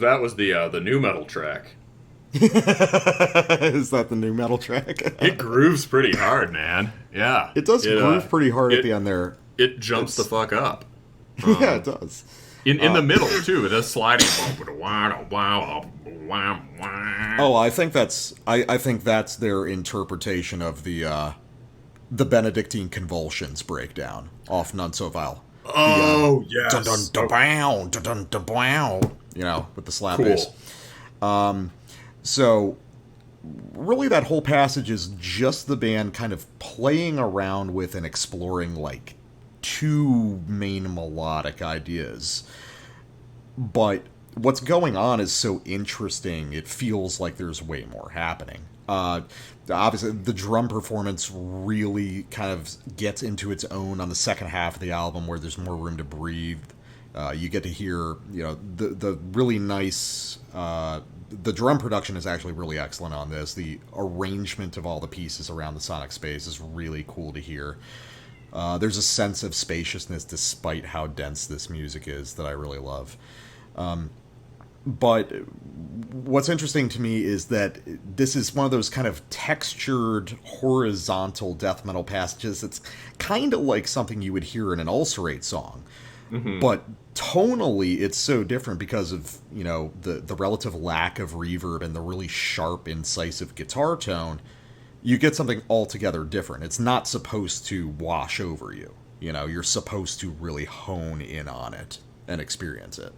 that was the new metal track. Is that the new metal track? It grooves pretty hard, man. Yeah. It does groove pretty hard at the end there. It jumps the fuck up. Yeah, it does. In the middle, too. It has sliding. Oh, I think that's their interpretation of the Benedictine convulsions breakdown off None So Vile. Oh, yes. Dun dun da bow, dun dun da bow. You know, with the slap bass. So, really that whole passage is just the band kind of playing around with and exploring, like, two main melodic ideas. But what's going on is so interesting, it feels like there's way more happening. Obviously, the drum performance really kind of gets into its own on the second half of the album, where there's more room to breathe. You get to hear, you know, the really nice... the drum production is actually really excellent on this. The arrangement of all the pieces around the sonic space is really cool to hear. There's a sense of spaciousness despite how dense this music is that I really love. But what's interesting to me is that this is one of those kind of textured, horizontal death metal passages. It's kind of like something you would hear in an Ulcerate song. Mm-hmm. But tonally, it's so different because of, you know, the relative lack of reverb and the really sharp, incisive guitar tone. You get something altogether different. It's not supposed to wash over you. You know, you're supposed to really hone in on it and experience it.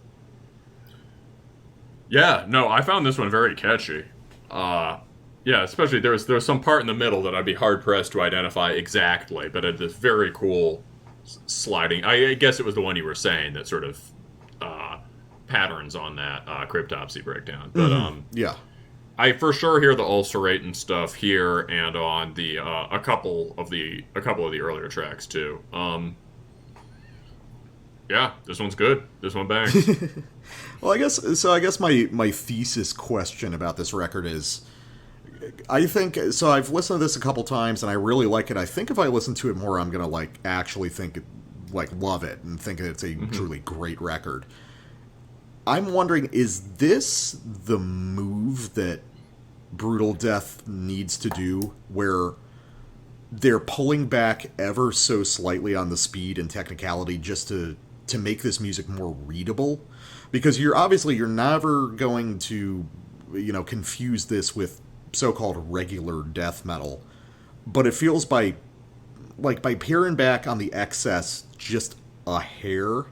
Yeah, no, I found this one very catchy. Yeah, especially there's some part in the middle that I'd be hard-pressed to identify exactly, but it's this very cool sliding. I guess it was the one you were saying that sort of patterns on that Cryptopsy breakdown. But yeah, I for sure hear the Ulcerate and stuff here, and on the a couple of the earlier tracks too. Yeah, this one's good. This one bangs. Well, I guess my thesis question about this record is, I think, so I've listened to this a couple times and I really like it. I think if I listen to it more, I'm gonna like actually think like love it and think it's a truly great record. I'm wondering, is this the move that Brutal Death needs to do, where they're pulling back ever so slightly on the speed and technicality just to make this music more readable? Because you're never going to, you know, confuse this with so-called regular death metal, but it feels by paring back on the excess just a hair,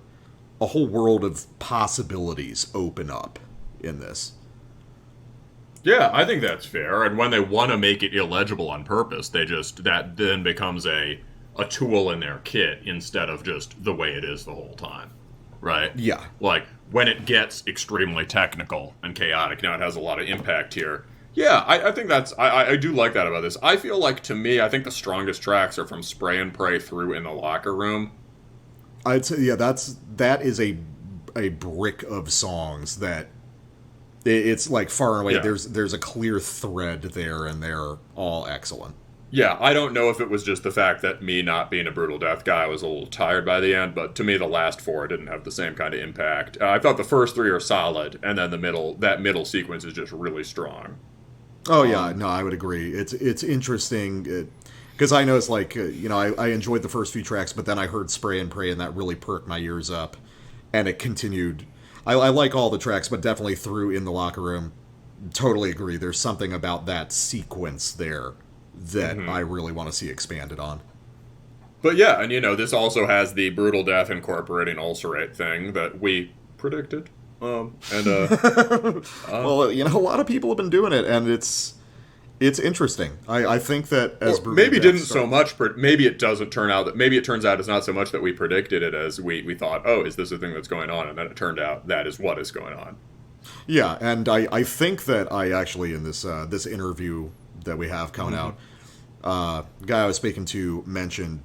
a whole world of possibilities open up in this. Yeah, I think that's fair. And when they want to make it illegible on purpose, that then becomes a tool in their kit instead of just the way it is the whole time. Right? Yeah. Like, when it gets extremely technical and chaotic, now it has a lot of impact here. Yeah, I think I do like that about this. I feel like, to me, I think the strongest tracks are from Spray and Pray through In the Locker Room. I'd say, yeah, that is a brick of songs that it's like far and away. Yeah. There's a clear thread there, and they're all excellent. Yeah, I don't know if it was just the fact that me not being a Brutal Death guy, I was a little tired by the end, but to me the last four didn't have the same kind of impact. I thought the first three are solid, and then that middle sequence is just really strong. Oh yeah, no, I would agree. It's interesting, because I know it's like, you know, I enjoyed the first few tracks, but then I heard Spray and Pray, and that really perked my ears up, and it continued. I like all the tracks, but definitely through In the Locker Room, totally agree. There's something about that sequence there that I really want to see expanded on. But yeah, and you know, this also has the Brutal Death incorporating Ulcerate thing that we predicted. Well, you know, a lot of people have been doing it, and it's interesting. I think that as maybe didn't so much. Maybe it doesn't turn out that. Maybe it turns out it's not so much that we predicted it as we thought. Oh, is this a thing that's going on? And then it turned out that is what is going on. Yeah, and I think that I actually in this interview that we have coming out, the guy I was speaking to mentioned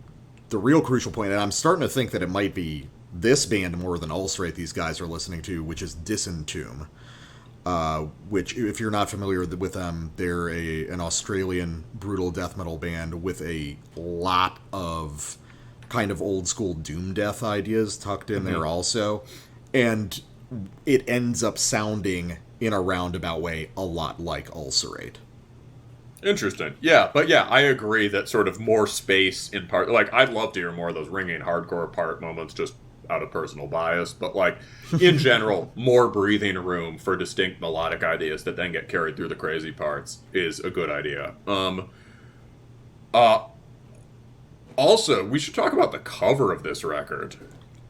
the real crucial point, and I'm starting to think that it might be this band more than Ulcerate these guys are listening to, which is Disentomb, which, if you're not familiar with them, they're an Australian brutal death metal band with a lot of kind of old school doom death ideas tucked in there also. And it ends up sounding, in a roundabout way, a lot like Ulcerate. Interesting. Yeah, but yeah, I agree that sort of more space in part... Like, I'd love to hear more of those ringing hardcore part moments just out of personal bias, but, like, in general, more breathing room for distinct melodic ideas that then get carried through the crazy parts is a good idea. Also, we should talk about the cover of this record.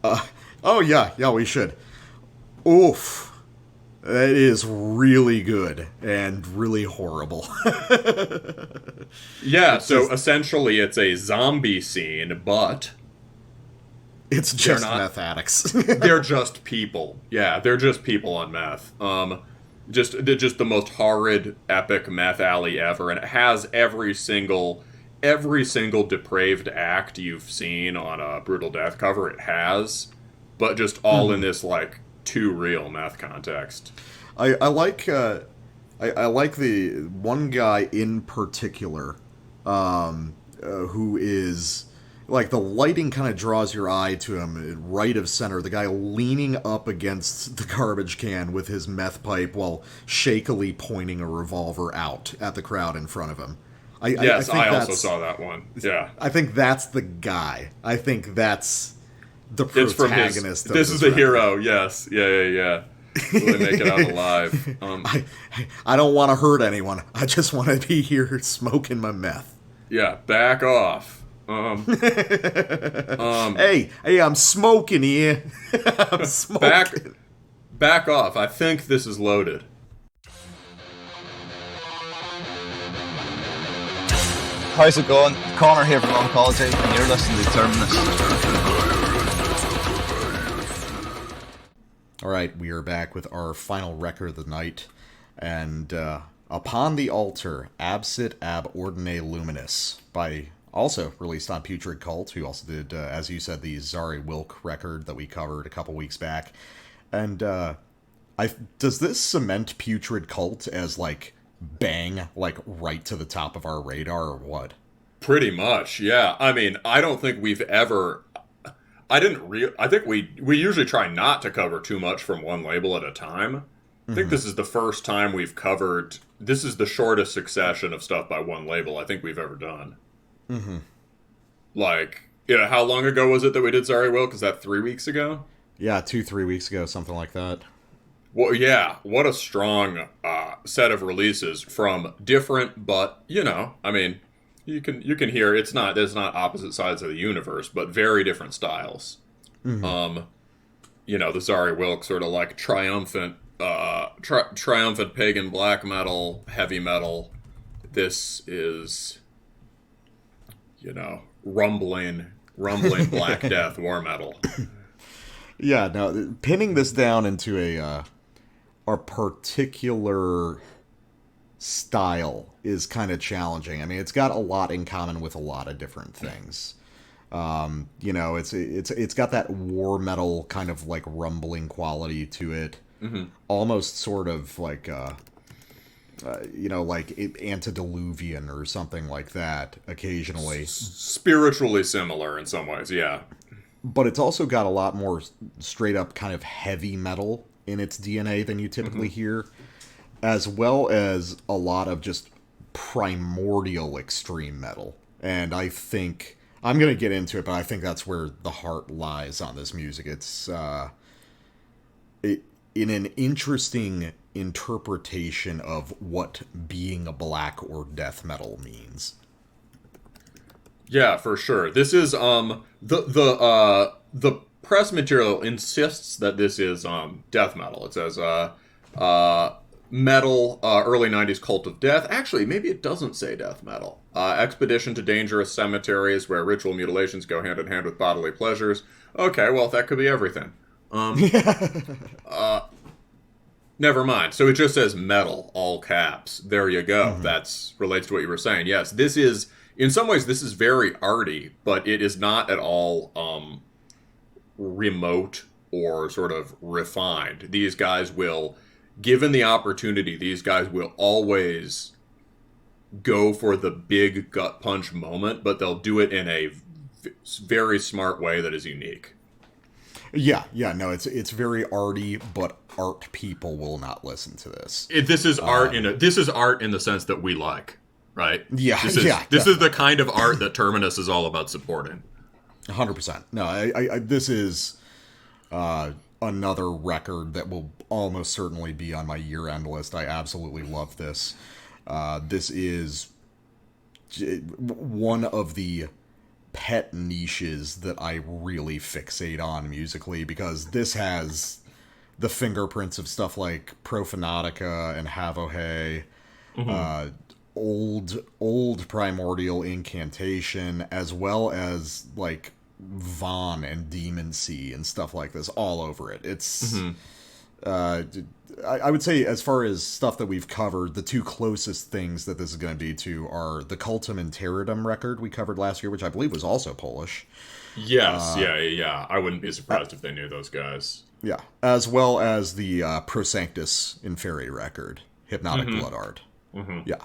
Oh, yeah, we should. Oof. That is really good and really horrible. Yeah, so essentially it's a zombie scene, but... It's just meth addicts. They're just people. Yeah, they're just people on meth. They're just the most horrid, epic meth alley ever, and it has every single depraved act you've seen on a Brutal Death cover. It has, but just all in this like too real meth context. I like the one guy in particular, who is. Like, the lighting kind of draws your eye to him, right of center. The guy leaning up against the garbage can with his meth pipe while shakily pointing a revolver out at the crowd in front of him. I also saw that one. Yeah. I think that's the guy. I think that's the protagonist of this is the hero, yes. Yeah. Really make it out alive. I don't want to hurt anyone. I just want to be here smoking my meth. Yeah, back off. Hey, I'm smoking here. I'm smoking. Back off. I think this is loaded. How's it going? Connor here from Oncology, and you're listening to Terminus. Alright, we are back with our final record of the night, and Upon the Altar, Absit ab Ordine Luminis, by... Also released on Putrid Cult, who also did, as you said, the Zari Wilk record that we covered a couple weeks back. And does this cement Putrid Cult as, like, bang, like, right to the top of our radar, or what? Pretty much, yeah. I mean, I don't think we've ever... I think we usually try not to cover too much from one label at a time. I think this is the first time we've covered... This is the shortest succession of stuff by one label I think we've ever done. Mm-hmm. Like, how long ago was it that we did Zari Wilk? Is that 3 weeks ago? Yeah, 2-3 weeks ago, something like that. Well, yeah, what a strong set of releases from different, but, I mean, you can hear there's not opposite sides of the universe, but very different styles. Mm-hmm. The Zari Wilk sort of like triumphant pagan black metal, heavy metal. This is... rumbling Black Death war metal. Yeah, no, pinning this down into a particular style is kind of challenging. I mean, it's got a lot in common with a lot of different things. It's got that war metal kind of like rumbling quality to it. Mm-hmm. Almost sort of like like antediluvian or something like that occasionally. Spiritually similar in some ways, yeah. But it's also got a lot more straight up kind of heavy metal in its DNA than you typically hear, as well as a lot of just primordial extreme metal. And I think, I'm going to get into it, but I think that's where the heart lies on this music. It's in an interesting interpretation of what being a black or death metal means. Yeah, for sure. This is the press material insists that this is death metal. It says metal early 90s cult of death. Actually, maybe it doesn't say death metal. Expedition to dangerous cemeteries where ritual mutilations go hand in hand with bodily pleasures. Okay, well, that could be everything. Never mind. So it just says metal, all caps. There you go. Mm-hmm. That's relates to what you were saying. Yes, this is, in some ways, this is very arty, but it is not at all remote or sort of refined. These guys will, given the opportunity, these guys will always go for the big gut punch moment, but they'll do it in a very smart way that is unique. Yeah, no, it's very arty, but art people will not listen to this. This is art this is art in the sense that we like, right? Yeah, This is the kind of art that Terminus is all about supporting. 100%. No, I this is another record that will almost certainly be on my year-end list. I absolutely love this. This is one of the pet niches that I really fixate on musically, because this has the fingerprints of stuff like Profanatica and Havohe, old primordial incantation, as well as like Von and Demoncy and stuff like this all over it. It's I would say, as far as stuff that we've covered, the two closest things that this is going to be to are the Cultum and Teradum record we covered last year, which I believe was also Polish. Yes, yeah. I wouldn't be surprised if they knew those guys. Yeah, as well as the Prosanctus Inferi record, Hypnotic Blood Art. Yeah,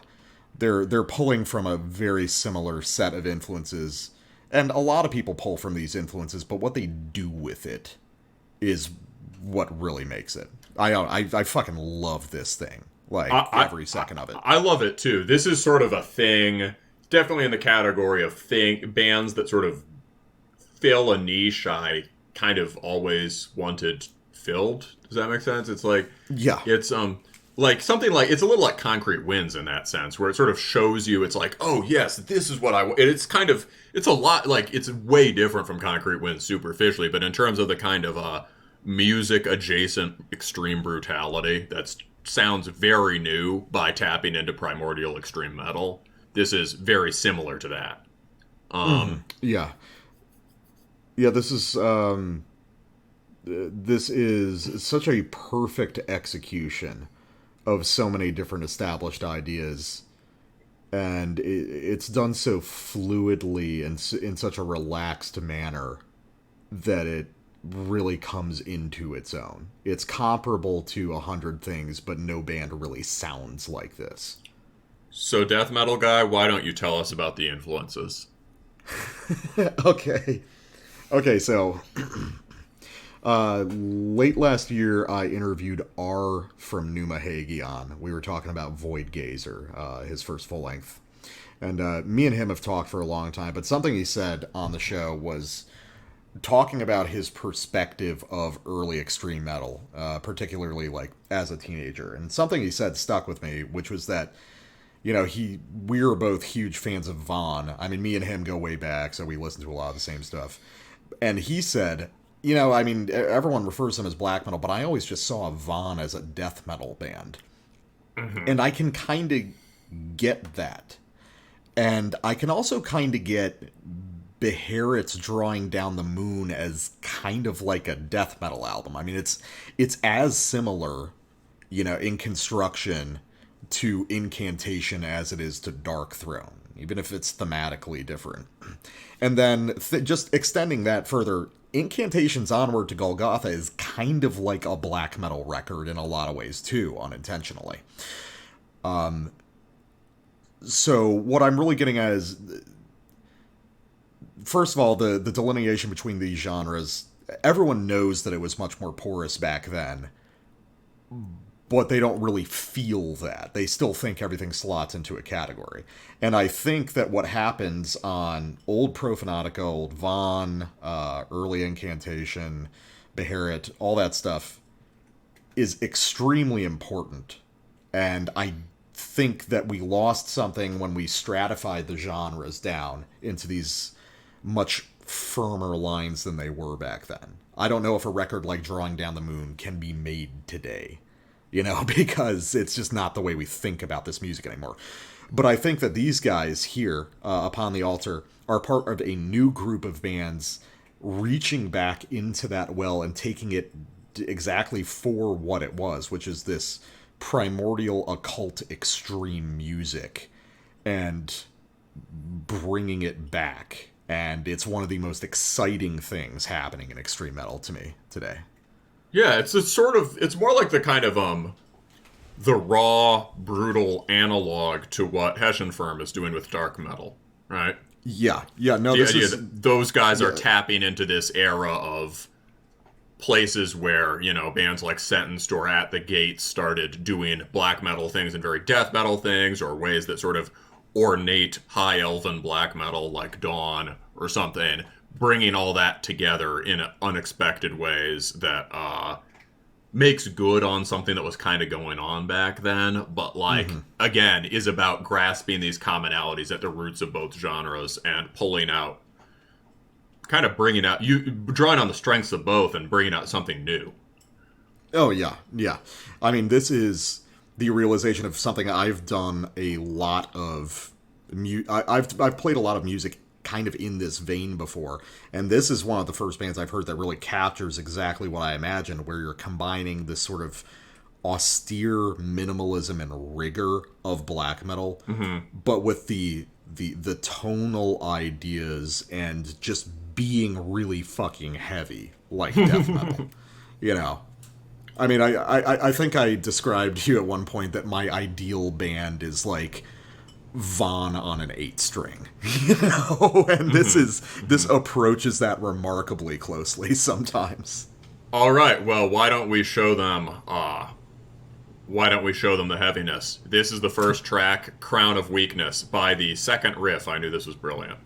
they're pulling from a very similar set of influences, and a lot of people pull from these influences, but what they do with it is what really makes it. I fucking love this thing. Like, every second of it. I love it, too. This is sort of a thing, definitely in the category of bands that sort of fill a niche I kind of always wanted filled. Does that make sense? It's like... Yeah. It's, like, something like... It's a little like Concrete Winds in that sense, where it sort of shows you, it's like, oh, yes, this is what I want. It's kind of... It's a lot... Like, it's way different from Concrete Winds superficially, but in terms of the kind of, music adjacent extreme brutality that sounds very new by tapping into primordial extreme metal, this is very similar to that. Yeah, this is such a perfect execution of so many different established ideas, and it's done so fluidly and in such a relaxed manner that it really comes into its own. It's comparable to 100 Things, but no band really sounds like this. So, death metal guy, why don't you tell us about the influences? Okay, so late last year I interviewed R from Numa Hagion. We were talking about Void Gazer, his first full length. And me and him have talked for a long time, but something he said on the show was talking about his perspective of early extreme metal, particularly like as a teenager. And something he said stuck with me, which was that, you know, we were both huge fans of Von. I mean, me and him go way back, so we listen to a lot of the same stuff. And he said, you know, I mean, everyone refers to him as black metal, but I always just saw Von as a death metal band. And I can kind of get that. And I can also kind of get Bekhira's Drawing Down the Moon as kind of like a death metal album. I mean, it's as similar, you know, in construction to Incantation as it is to Dark Throne, even if it's thematically different. And then just extending that further, Incantation's Onward to Golgotha is kind of like a black metal record in a lot of ways too, unintentionally. So what I'm really getting at is, first of all, the delineation between these genres. Everyone knows that it was much more porous back then, but they don't really feel that. They still think everything slots into a category. And I think that what happens on old Profanatica, old Von, early Incantation, Bekhira, all that stuff is extremely important. And I think that we lost something when we stratified the genres down into these much firmer lines than they were back then. I don't know if a record like Drawing Down the Moon can be made today, you know, because it's just not the way we think about this music anymore. But I think that these guys here, Upon the Altar, are part of a new group of bands reaching back into that well and taking it exactly for what it was, which is this primordial occult extreme music, and bringing it back. And it's one of the most exciting things happening in extreme metal to me today. Yeah, it's more like the kind of, the raw, brutal analog to what Hessian is doing with dark metal, right? Yeah, no, those guys are tapping into this era of places where, you know, bands like Sentenced or At the Gates started doing black metal things and very death metal things, or ways that sort of ornate high elven black metal like Dawn or something, bringing all that together in unexpected ways that makes good on something that was kind of going on back then, but like, again, is about grasping these commonalities at the roots of both genres and pulling out, kind of bringing out, drawing on the strengths of both and bringing out something new. Oh, yeah, yeah. I mean, this is the realization of something I've done a lot of. I've played a lot of music kind of in this vein before, and this is one of the first bands I've heard that really captures exactly what I imagined, where you're combining this sort of austere minimalism and rigor of black metal, but with the tonal ideas and just being really fucking heavy, like death metal. You know? I mean, I think I described to you at one point that my ideal band is like Vaughn on an 8-string, you know, and this approaches that remarkably closely sometimes. All right, well, why don't we show them the heaviness? This is the first track, Crown of Weakness, by the second riff. I knew this was brilliant.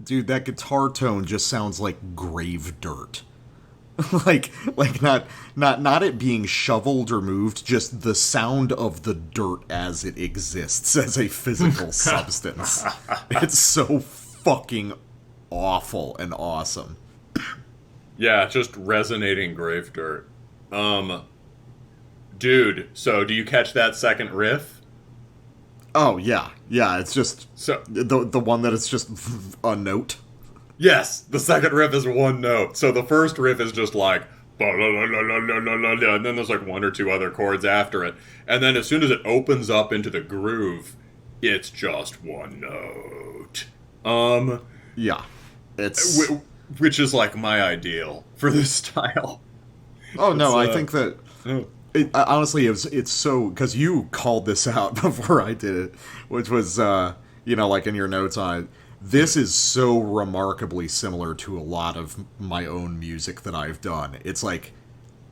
Dude, that guitar tone just sounds like grave dirt. like not it being shoveled or moved, just the sound of the dirt as it exists as a physical substance. It's so fucking awful and awesome. Yeah, just resonating grave dirt. Dude, so do you catch that second riff? Oh, yeah. Yeah, it's just So the one that is just a note. yes, the second riff is one note. So the first riff is just like, and then there's like one or two other chords after it. And then as soon as it opens up into the groove, it's just one note. Yeah. It's... Which is like my ideal for this style. Oh, no, I think that... honestly, it's so... Because you called this out before I did it, which was, like in your notes on it. This is so remarkably similar to a lot of my own music that I've done. It's like,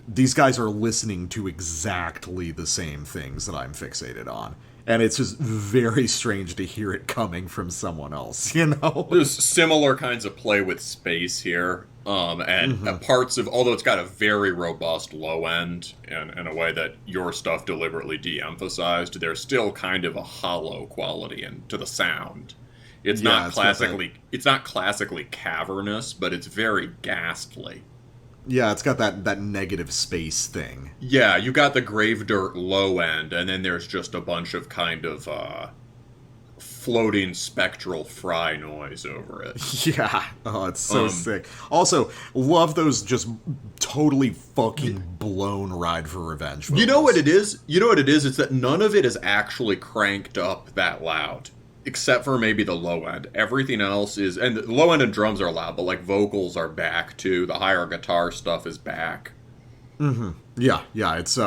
these guys are listening to exactly the same things that I'm fixated on. and it's just very strange to hear it coming from someone else, you know? There's similar kinds of play with space here, and parts of, although it's got a very robust low end, and in a way that your stuff deliberately de-emphasized, there's still kind of a hollow quality to the sound. It's not classically cavernous, but it's very ghastly. Yeah, it's got that negative space thing. Yeah, you got the grave dirt low end, and then there's just a bunch of kind of floating spectral fry noise over it. Yeah. Oh, it's so sick. Also, love those just totally fucking blown Ride for Revenge vocals. You know what it is? It's that none of it is actually cranked up that loud. Except for maybe the low end. Everything else is... And the low end and drums are loud, but, like, vocals are back, too. The higher guitar stuff is back. Mm-hmm. Yeah, it's,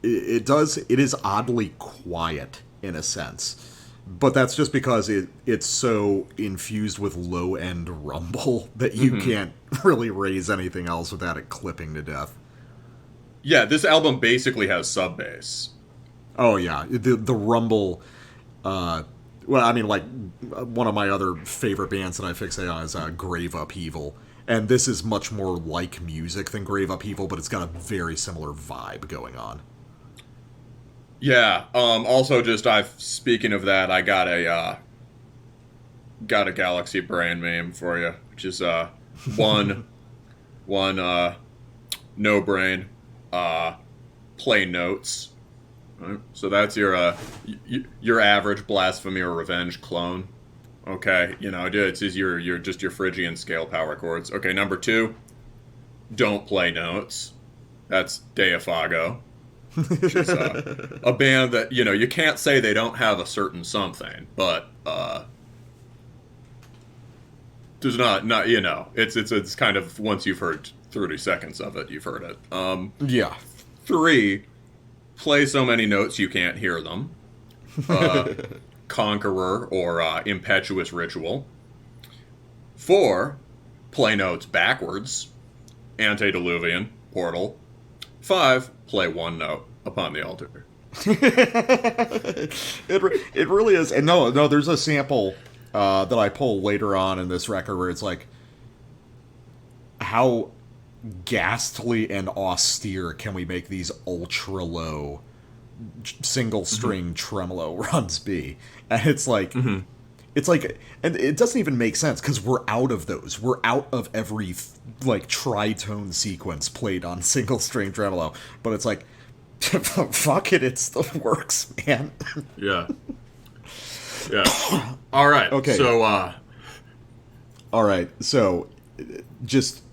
it is oddly quiet, in a sense. But that's just because it's so infused with low-end rumble that you can't really raise anything else without it clipping to death. Yeah, this album basically has sub-bass. Oh, yeah. The rumble... well, I mean, like, one of my other favorite bands that I fixate on is Grave Upheaval. And this is much more like music than Grave Upheaval, but it's got a very similar vibe going on. Yeah, also just, speaking of that, I got a Galaxy Brain meme for you, which is, one, no brain, play notes. Right. So that's your average blasphemy or revenge clone. Okay, it's your Phrygian scale power chords. Okay, number 2, don't play notes. That's Deifago, which is a band that you can't say they don't have a certain something, but there's not it's kind of, once you've heard 30 seconds of it, you've heard it. Yeah. 3. Play so many notes you can't hear them. Conqueror or Impetuous Ritual. 4. Play notes backwards. Antediluvian, Portal. 5. Play one note upon the altar. It really is. And no, there's a sample that I pull later on in this record where it's like, how ghastly and austere can we make these ultra low single string tremolo runs be? And it's like and it doesn't even make sense because we're out of those. We're out of every like tritone sequence played on single string tremolo, but it's like, fuck it, it still works, man. Yeah. All right. Okay. So just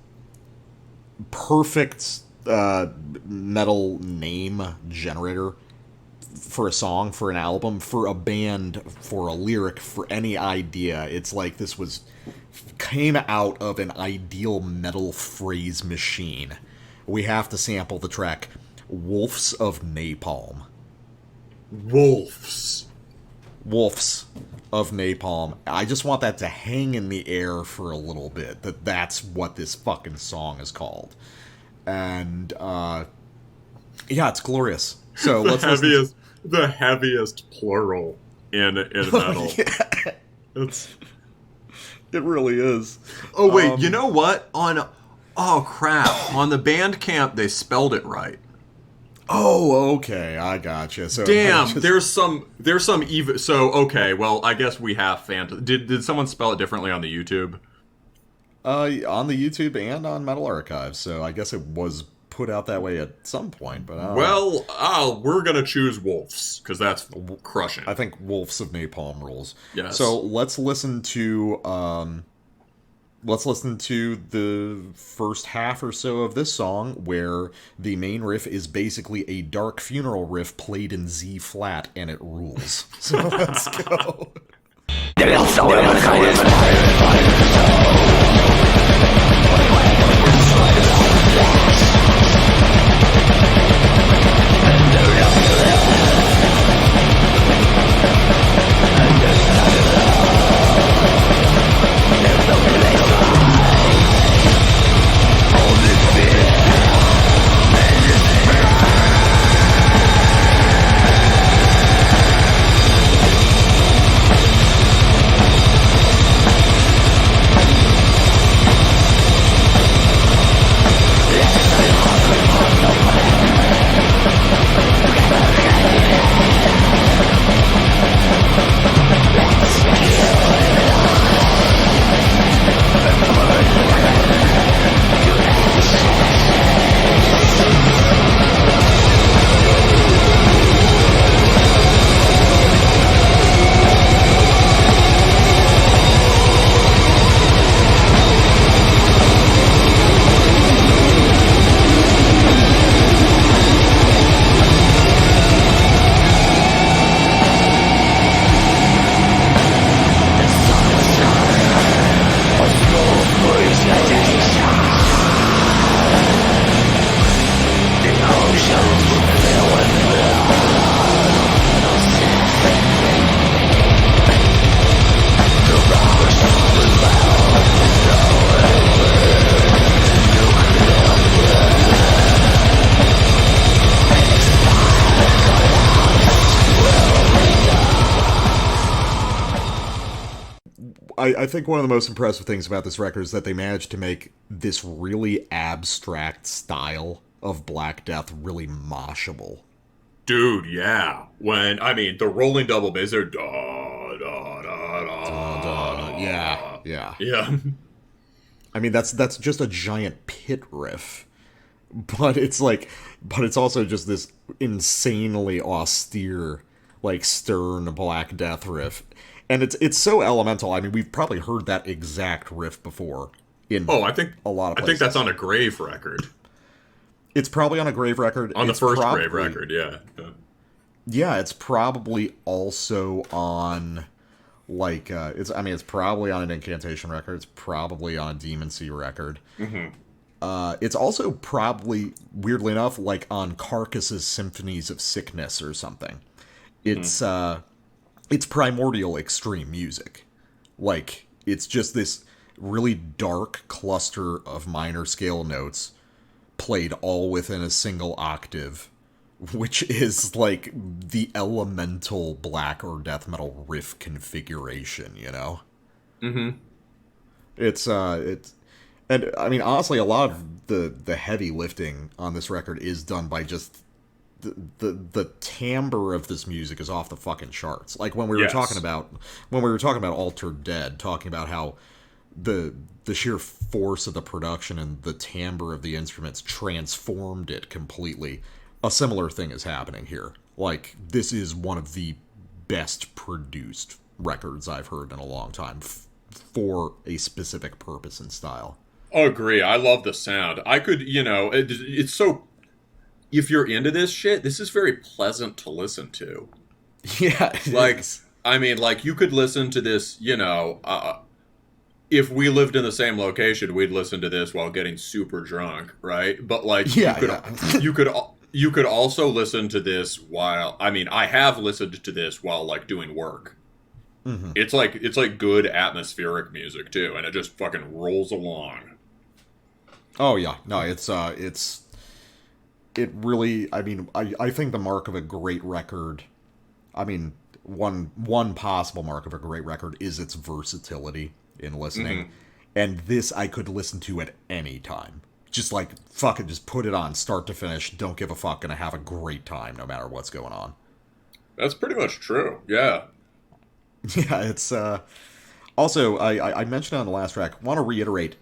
perfect metal name generator for a song, for an album, for a band, for a lyric, for any idea. It's like this came out of an ideal metal phrase machine. We have to sample the track Wolves of Napalm. Wolves of Napalm. I just want that to hang in the air for a little bit, that's what this fucking song is called. And yeah, it's glorious. So let's the heaviest plural in metal. Yeah. It really is. Oh wait, you know what? Oh crap! On the Bandcamp, they spelled it right. Oh, okay, I gotcha. So damn, there's some even. So okay, well, I guess we have Did someone spell it differently on the YouTube? On the YouTube and on Metal Archive. So I guess it was put out that way at some point. But we're gonna choose Wolves because that's crushing. I think Wolves of Napalm rules. Yes. So let's listen to the first half or so of this song, where the main riff is basically a dark funeral riff played in Z flat, and it rules. So let's go. I think one of the most impressive things about this record is that they managed to make this really abstract style of Black Death really moshable. Dude, yeah. The rolling double bass, they're da da da da da. Yeah, yeah. Yeah. I mean, that's just a giant pit riff, but it's also just this insanely austere, like, stern Black Death riff, and it's so elemental. I mean, we've probably heard that exact riff before in a lot of places. I think that's on a Grave record. It's probably on a Grave record. On the first Grave record, yeah. Yeah, it's probably also on, like, it's probably on an Incantation record. It's probably on a Demoncy record. Mm-hmm. It's also probably, weirdly enough, like, on Carcass's Symphonies of Sickness or something. It's primordial extreme music. Like, it's just this really dark cluster of minor scale notes played all within a single octave, which is like the elemental black or death metal riff configuration, you know? Mm-hmm. It's and I mean, honestly, a lot of the heavy lifting on this record is done by just the timbre of this music is off the fucking charts. Like when we were talking about Altered Dead, talking about how the sheer force of the production and the timbre of the instruments transformed it completely. A similar thing is happening here. Like, this is one of the best produced records I've heard in a long time for a specific purpose and style. I agree. I love the sound. I could, it's so... If you're into this shit, this is very pleasant to listen to. Yeah. You could listen to this, if we lived in the same location, we'd listen to this while getting super drunk, right? But you could also listen to this while I have listened to this while like doing work. Mm-hmm. It's like good atmospheric music too, and it just fucking rolls along. Oh yeah, no, it really. I mean, I think the mark of a great record. I mean, one possible mark of a great record is its versatility in listening. Mm-hmm. And this I could listen to at any time. Just like, fucking just put it on, start to finish, don't give a fuck, gonna have a great time no matter what's going on. That's pretty much true, yeah. Yeah, it's, also, I mentioned on the last track, want to reiterate,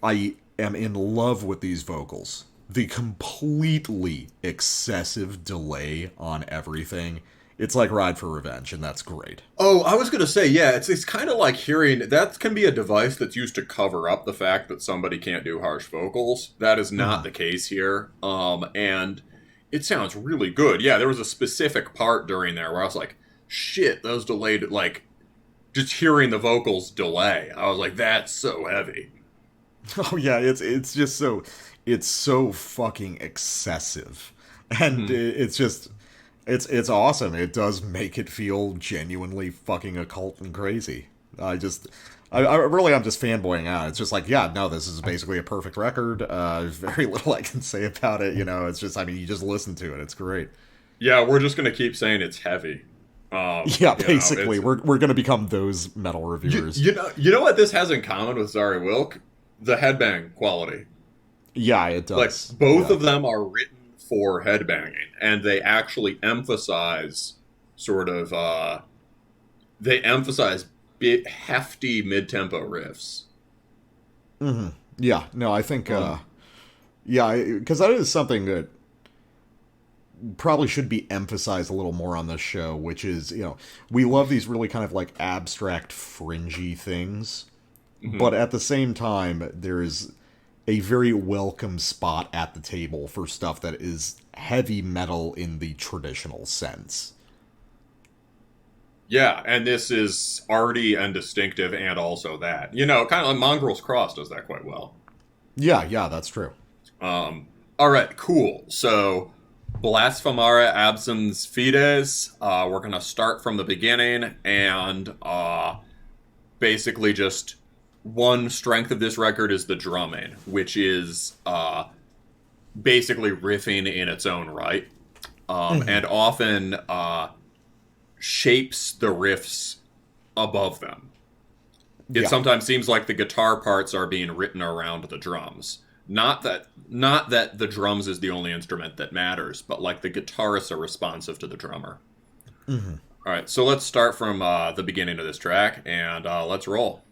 I am in love with these vocals. The completely excessive delay on everything. It's like Ride for Revenge, and that's great. Oh, I was going to say, yeah, it's kind of like hearing... That can be a device that's used to cover up the fact that somebody can't do harsh vocals. That is not the case here. And it sounds really good. Yeah, there was a specific part during there where I was like, shit, those delayed... Like, just hearing the vocals delay. I was like, that's so heavy. Oh, yeah, it's just so... It's so fucking excessive. And it's just... It's awesome. It does make it feel genuinely fucking occult and crazy. I'm just fanboying out. It's just like, yeah, no, this is basically a perfect record. There's very little I can say about it. It's just, you just listen to it. It's great. Yeah, we're just going to keep saying it's heavy. Yeah, basically. We're going to become those metal reviewers. You know what this has in common with Zari Wilk? The headbang quality. Yeah, it does. Like, both of them are written for headbanging, and they actually emphasize big hefty mid-tempo riffs. Mm-hmm. Yeah, no, I think because that is something that probably should be emphasized a little more on this show, which is, we love these really kind of like abstract fringy things, but at the same time there's a very welcome spot at the table for stuff that is heavy metal in the traditional sense. Yeah, and this is arty and distinctive, and also that. Kind of like Mongrel's Cross does that quite well. Yeah, that's true. Alright, cool. So, Blasphemare Absens Fides, we're going to start from the beginning, and basically just... One strength of this record is the drumming, which is basically riffing in its own right, and often shapes the riffs above them. It Yeah. sometimes seems like the guitar parts are being written around the drums. Not that the drums is the only instrument that matters, but like the guitarists are responsive to the drummer. Mm-hmm. All right, so let's start from the beginning of this track, and let's roll.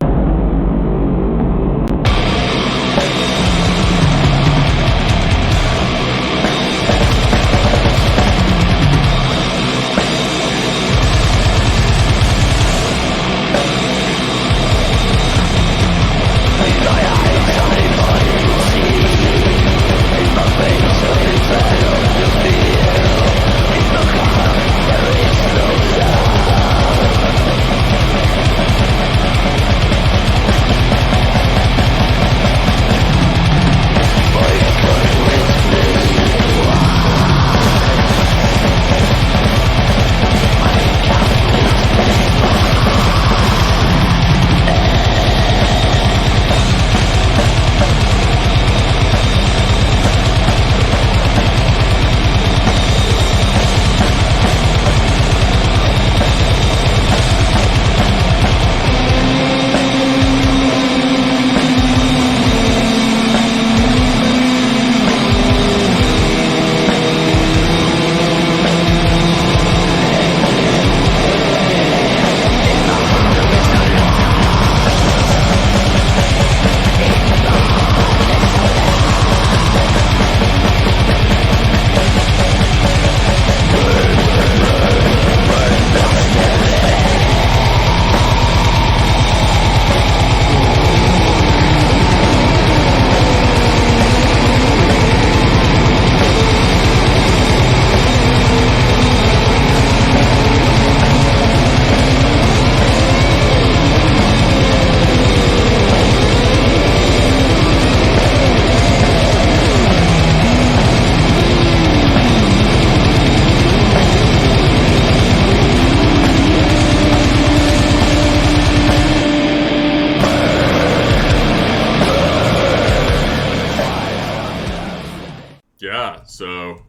Yeah, so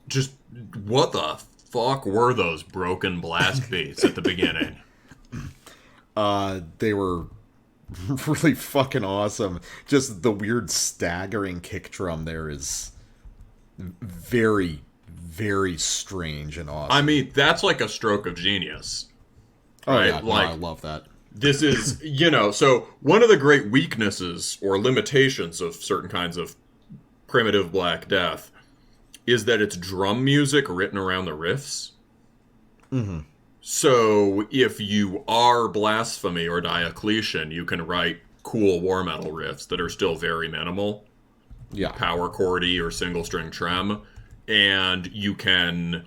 just what the fuck were those broken blast beats at the beginning? They were really fucking awesome. Just the weird staggering kick drum there is very, very strange and awesome. I mean, that's like a stroke of genius. Oh, right? yeah, no, Like, I love that. This is, so one of the great weaknesses or limitations of certain kinds of primitive Black Death is that it's drum music written around the riffs. Mm-hmm. So if you are Blasphemy or Diocletian, you can write cool war metal riffs that are still very minimal. Yeah. Power chordy or single string trem. And you can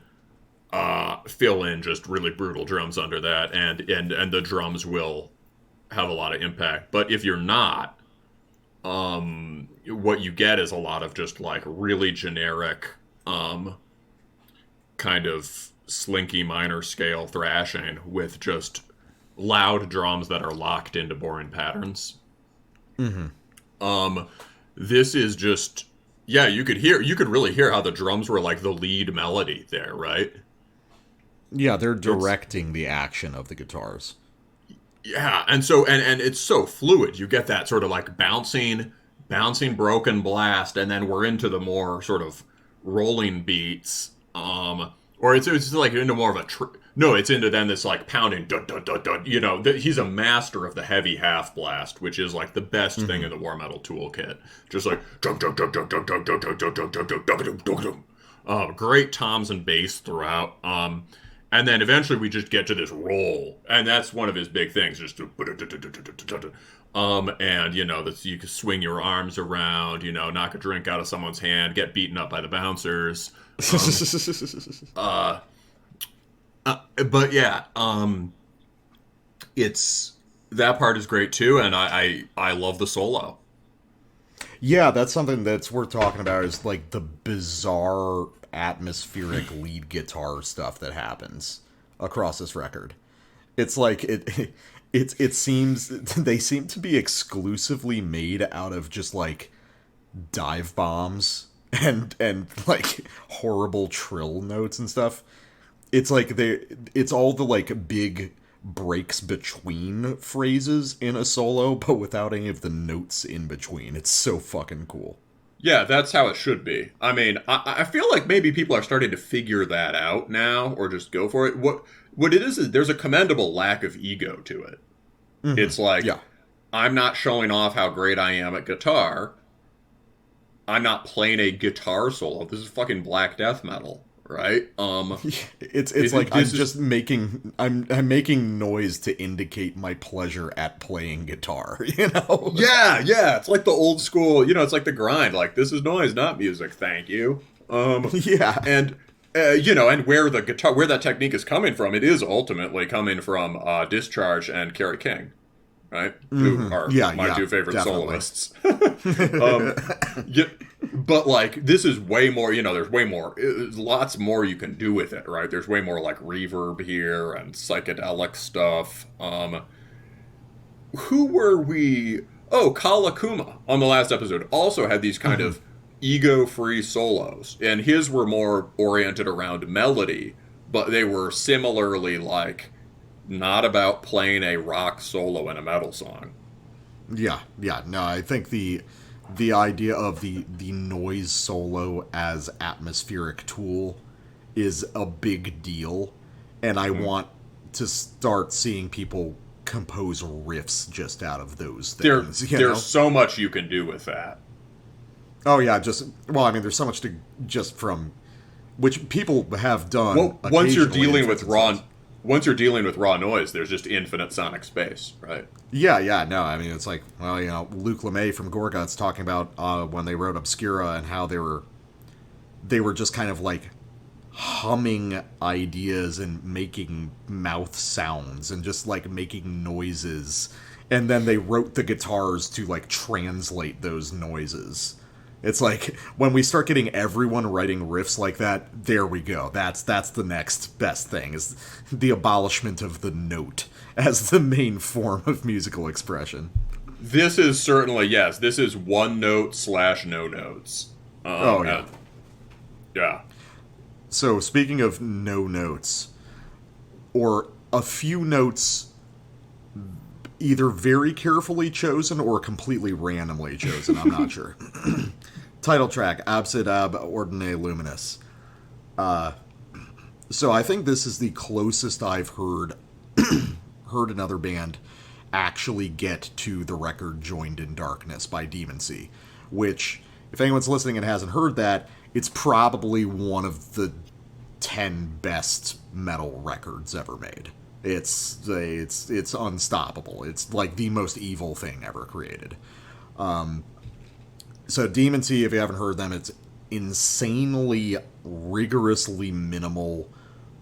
fill in just really brutal drums under that, and the drums will have a lot of impact. But if you're not, what you get is a lot of just like really generic kind of slinky minor scale thrashing with just loud drums that are locked into boring patterns. Mm-hmm. This is just, yeah, you could really hear how the drums were like the lead melody there, right? Yeah, they're directing the action of the guitars. Yeah, and so and it's so fluid. You get that sort of like bouncing broken blast, and then we're into the more sort of rolling beats. Or it's like into more of a it's into then this like pounding dun, dun, dun, dun, he's a master of the heavy half blast, which is like the best thing in the war metal toolkit. Just like great toms and bass throughout. And then eventually we just get to this roll, and that's one of his big things. Just and you can swing your arms around, knock a drink out of someone's hand, get beaten up by the bouncers. But yeah, it's that part is great too, and I love the solo. Yeah, that's something that's worth talking about, is like the bizarre atmospheric lead guitar stuff that happens across this record. It's like it seems they seem to be exclusively made out of just like dive bombs and like horrible trill notes and stuff. it's like it's all the like big breaks between phrases in a solo, but without any of the notes in between. It's so fucking cool. Yeah, that's how it should be. I mean, I feel like maybe people are starting to figure that out now, or just go for it. What it is there's a commendable lack of ego to it. Mm-hmm. It's like, I'm not showing off how great I am at guitar. I'm not playing a guitar solo. This is fucking black death metal, right? It's like I'm making noise to indicate my pleasure at playing guitar, you know? Yeah. It's like the old school, it's like the grind. Like, this is noise, not music, thank you. Yeah. And and where that technique is coming from, it is ultimately coming from Discharge and Kerry King, right? Who are my two favorite soloists. But like, this is way more, there's way more, lots more you can do with it, right? There's way more like reverb here and psychedelic stuff. Who were we? Oh, Kalakuma on the last episode also had these kind of ego-free solos, and his were more oriented around melody, but they were similarly like not about playing a rock solo in a metal song. Yeah. No, I think the idea of the noise solo as atmospheric tool is a big deal, and I want to start seeing people compose riffs just out of those things. There's so much you can do with that. Oh yeah, there's so much to just from which people have done. Well, once you're dealing with raw noise, there's just infinite sonic space, right? Yeah. No, I mean, it's like, Luke LeMay from Gorguts talking about when they wrote Obscura and how they were just kind of like humming ideas and making mouth sounds and just like making noises, and then they wrote the guitars to like translate those noises. It's like, when we start getting everyone writing riffs like that, there we go. That's the next best thing, is the abolishment of the note as the main form of musical expression. This is certainly, this is one note / no notes. Yeah. So, speaking of no notes, or a few notes either very carefully chosen or completely randomly chosen, I'm not sure. Title track, Absit ab Ordine Luminis. So I think this is the closest I've heard another band actually get to the record Joined in Darkness by Demoncy, which, if anyone's listening and hasn't heard that, it's probably one of the 10 best metal records ever made. It's unstoppable. It's like the most evil thing ever created. So Demoncy, if you haven't heard them, it's insanely, rigorously minimal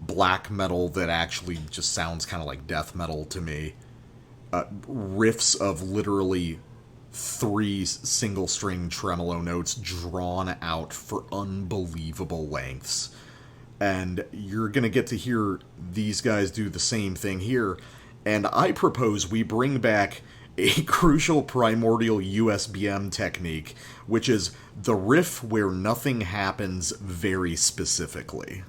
black metal that actually just sounds kind of like death metal to me. Riffs of literally 3 single-string tremolo notes drawn out for unbelievable lengths. And you're going to get to hear these guys do the same thing here. And I propose we bring back a crucial primordial USBM technique, which is the riff where nothing happens very specifically.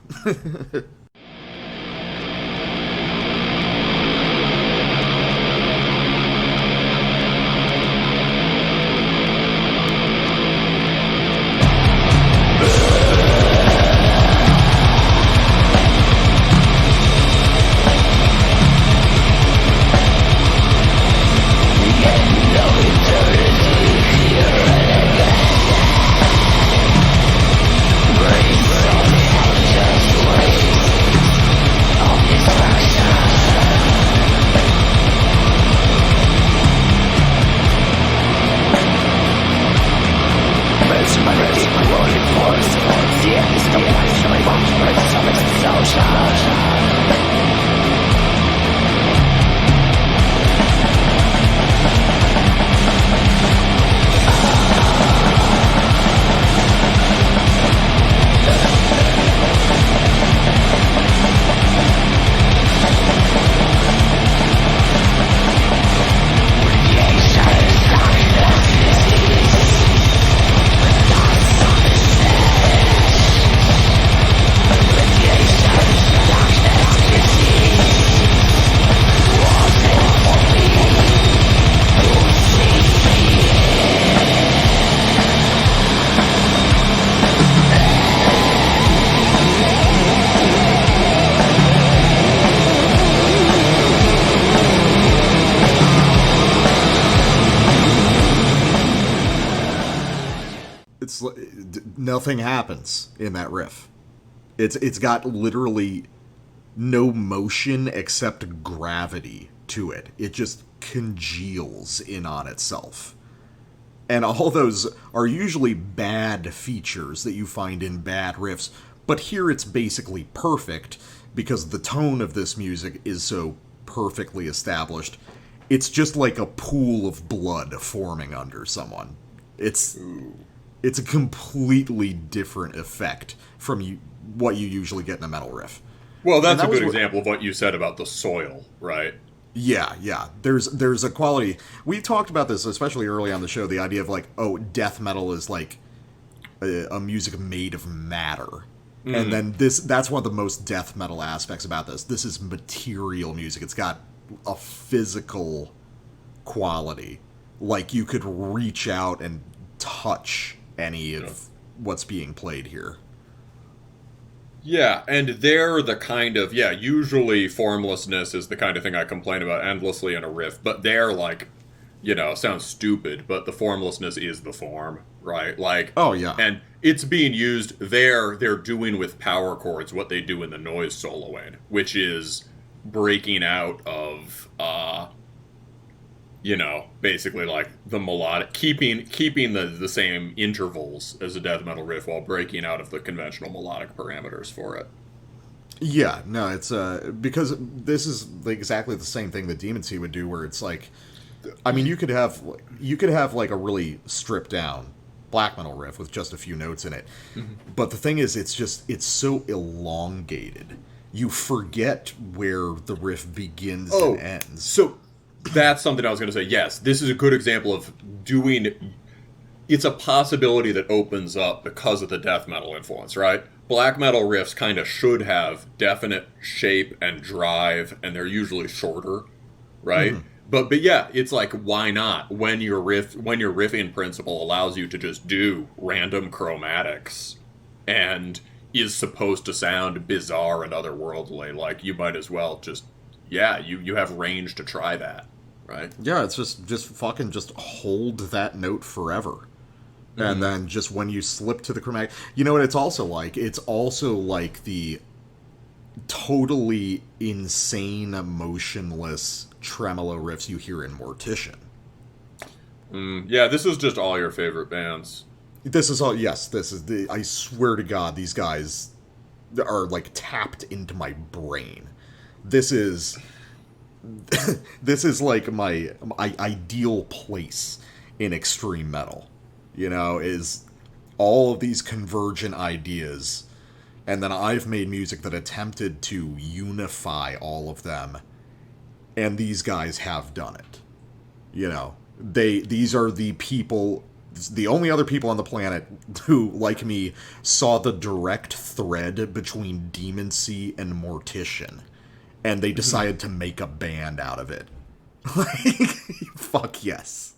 nothing happens in that riff. It's got literally no motion except gravity to it. It just congeals in on itself. And all those are usually bad features that you find in bad riffs, but here it's basically perfect because the tone of this music is so perfectly established. It's just like a pool of blood forming under someone. It's a completely different effect from what you usually get in a metal riff. Well, that's a good example of what you said about the soil, right? Yeah. There's a quality. We talked about this, especially early on the show, the idea of like, oh, death metal is like a music made of matter. And then that's one of the most death metal aspects about this. This is material music. It's got a physical quality. Like you could reach out and touch any of what's being played here. Yeah, and they're the kind of, usually formlessness is the kind of thing I complain about endlessly in a riff, but they're like, sounds stupid, but the formlessness is the form, right? Like, oh yeah. And it's being used, they're doing with power chords what they do in the noise soloing, which is breaking out of, basically like the melodic, keeping the same intervals as a death metal riff while breaking out of the conventional melodic parameters for it. Yeah, no, it's because this is exactly the same thing that Demoncy would do, where it's like, I mean, you could have like a really stripped down black metal riff with just a few notes in it, but the thing is, it's so elongated, you forget where the riff begins and ends. So that's something I was going to say. Yes, this is a good example of doing. It's a possibility that opens up because of the death metal influence, right? Black metal riffs kind of should have definite shape and drive, and they're usually shorter, right? But yeah, it's like, why not? When your riffing principle allows you to just do random chromatics and is supposed to sound bizarre and otherworldly, like you might as well just, you have range to try that, right? Yeah, it's just fucking just hold that note forever. And then just when you slip to the chromatic... You know what it's also like? It's also like the totally insane, motionless tremolo riffs you hear in Mortician. Yeah, this is just all your favorite bands. This is all... Yes, this is the... I swear to God, these guys are, like, tapped into my brain. This is... this is, like, my ideal place in extreme metal. Is all of these convergent ideas, and then I've made music that attempted to unify all of them, and these guys have done it. These are the people, the only other people on the planet who, like me, saw the direct thread between Demoncy and Mortician, and they decided to make a band out of it. Like, fuck yes.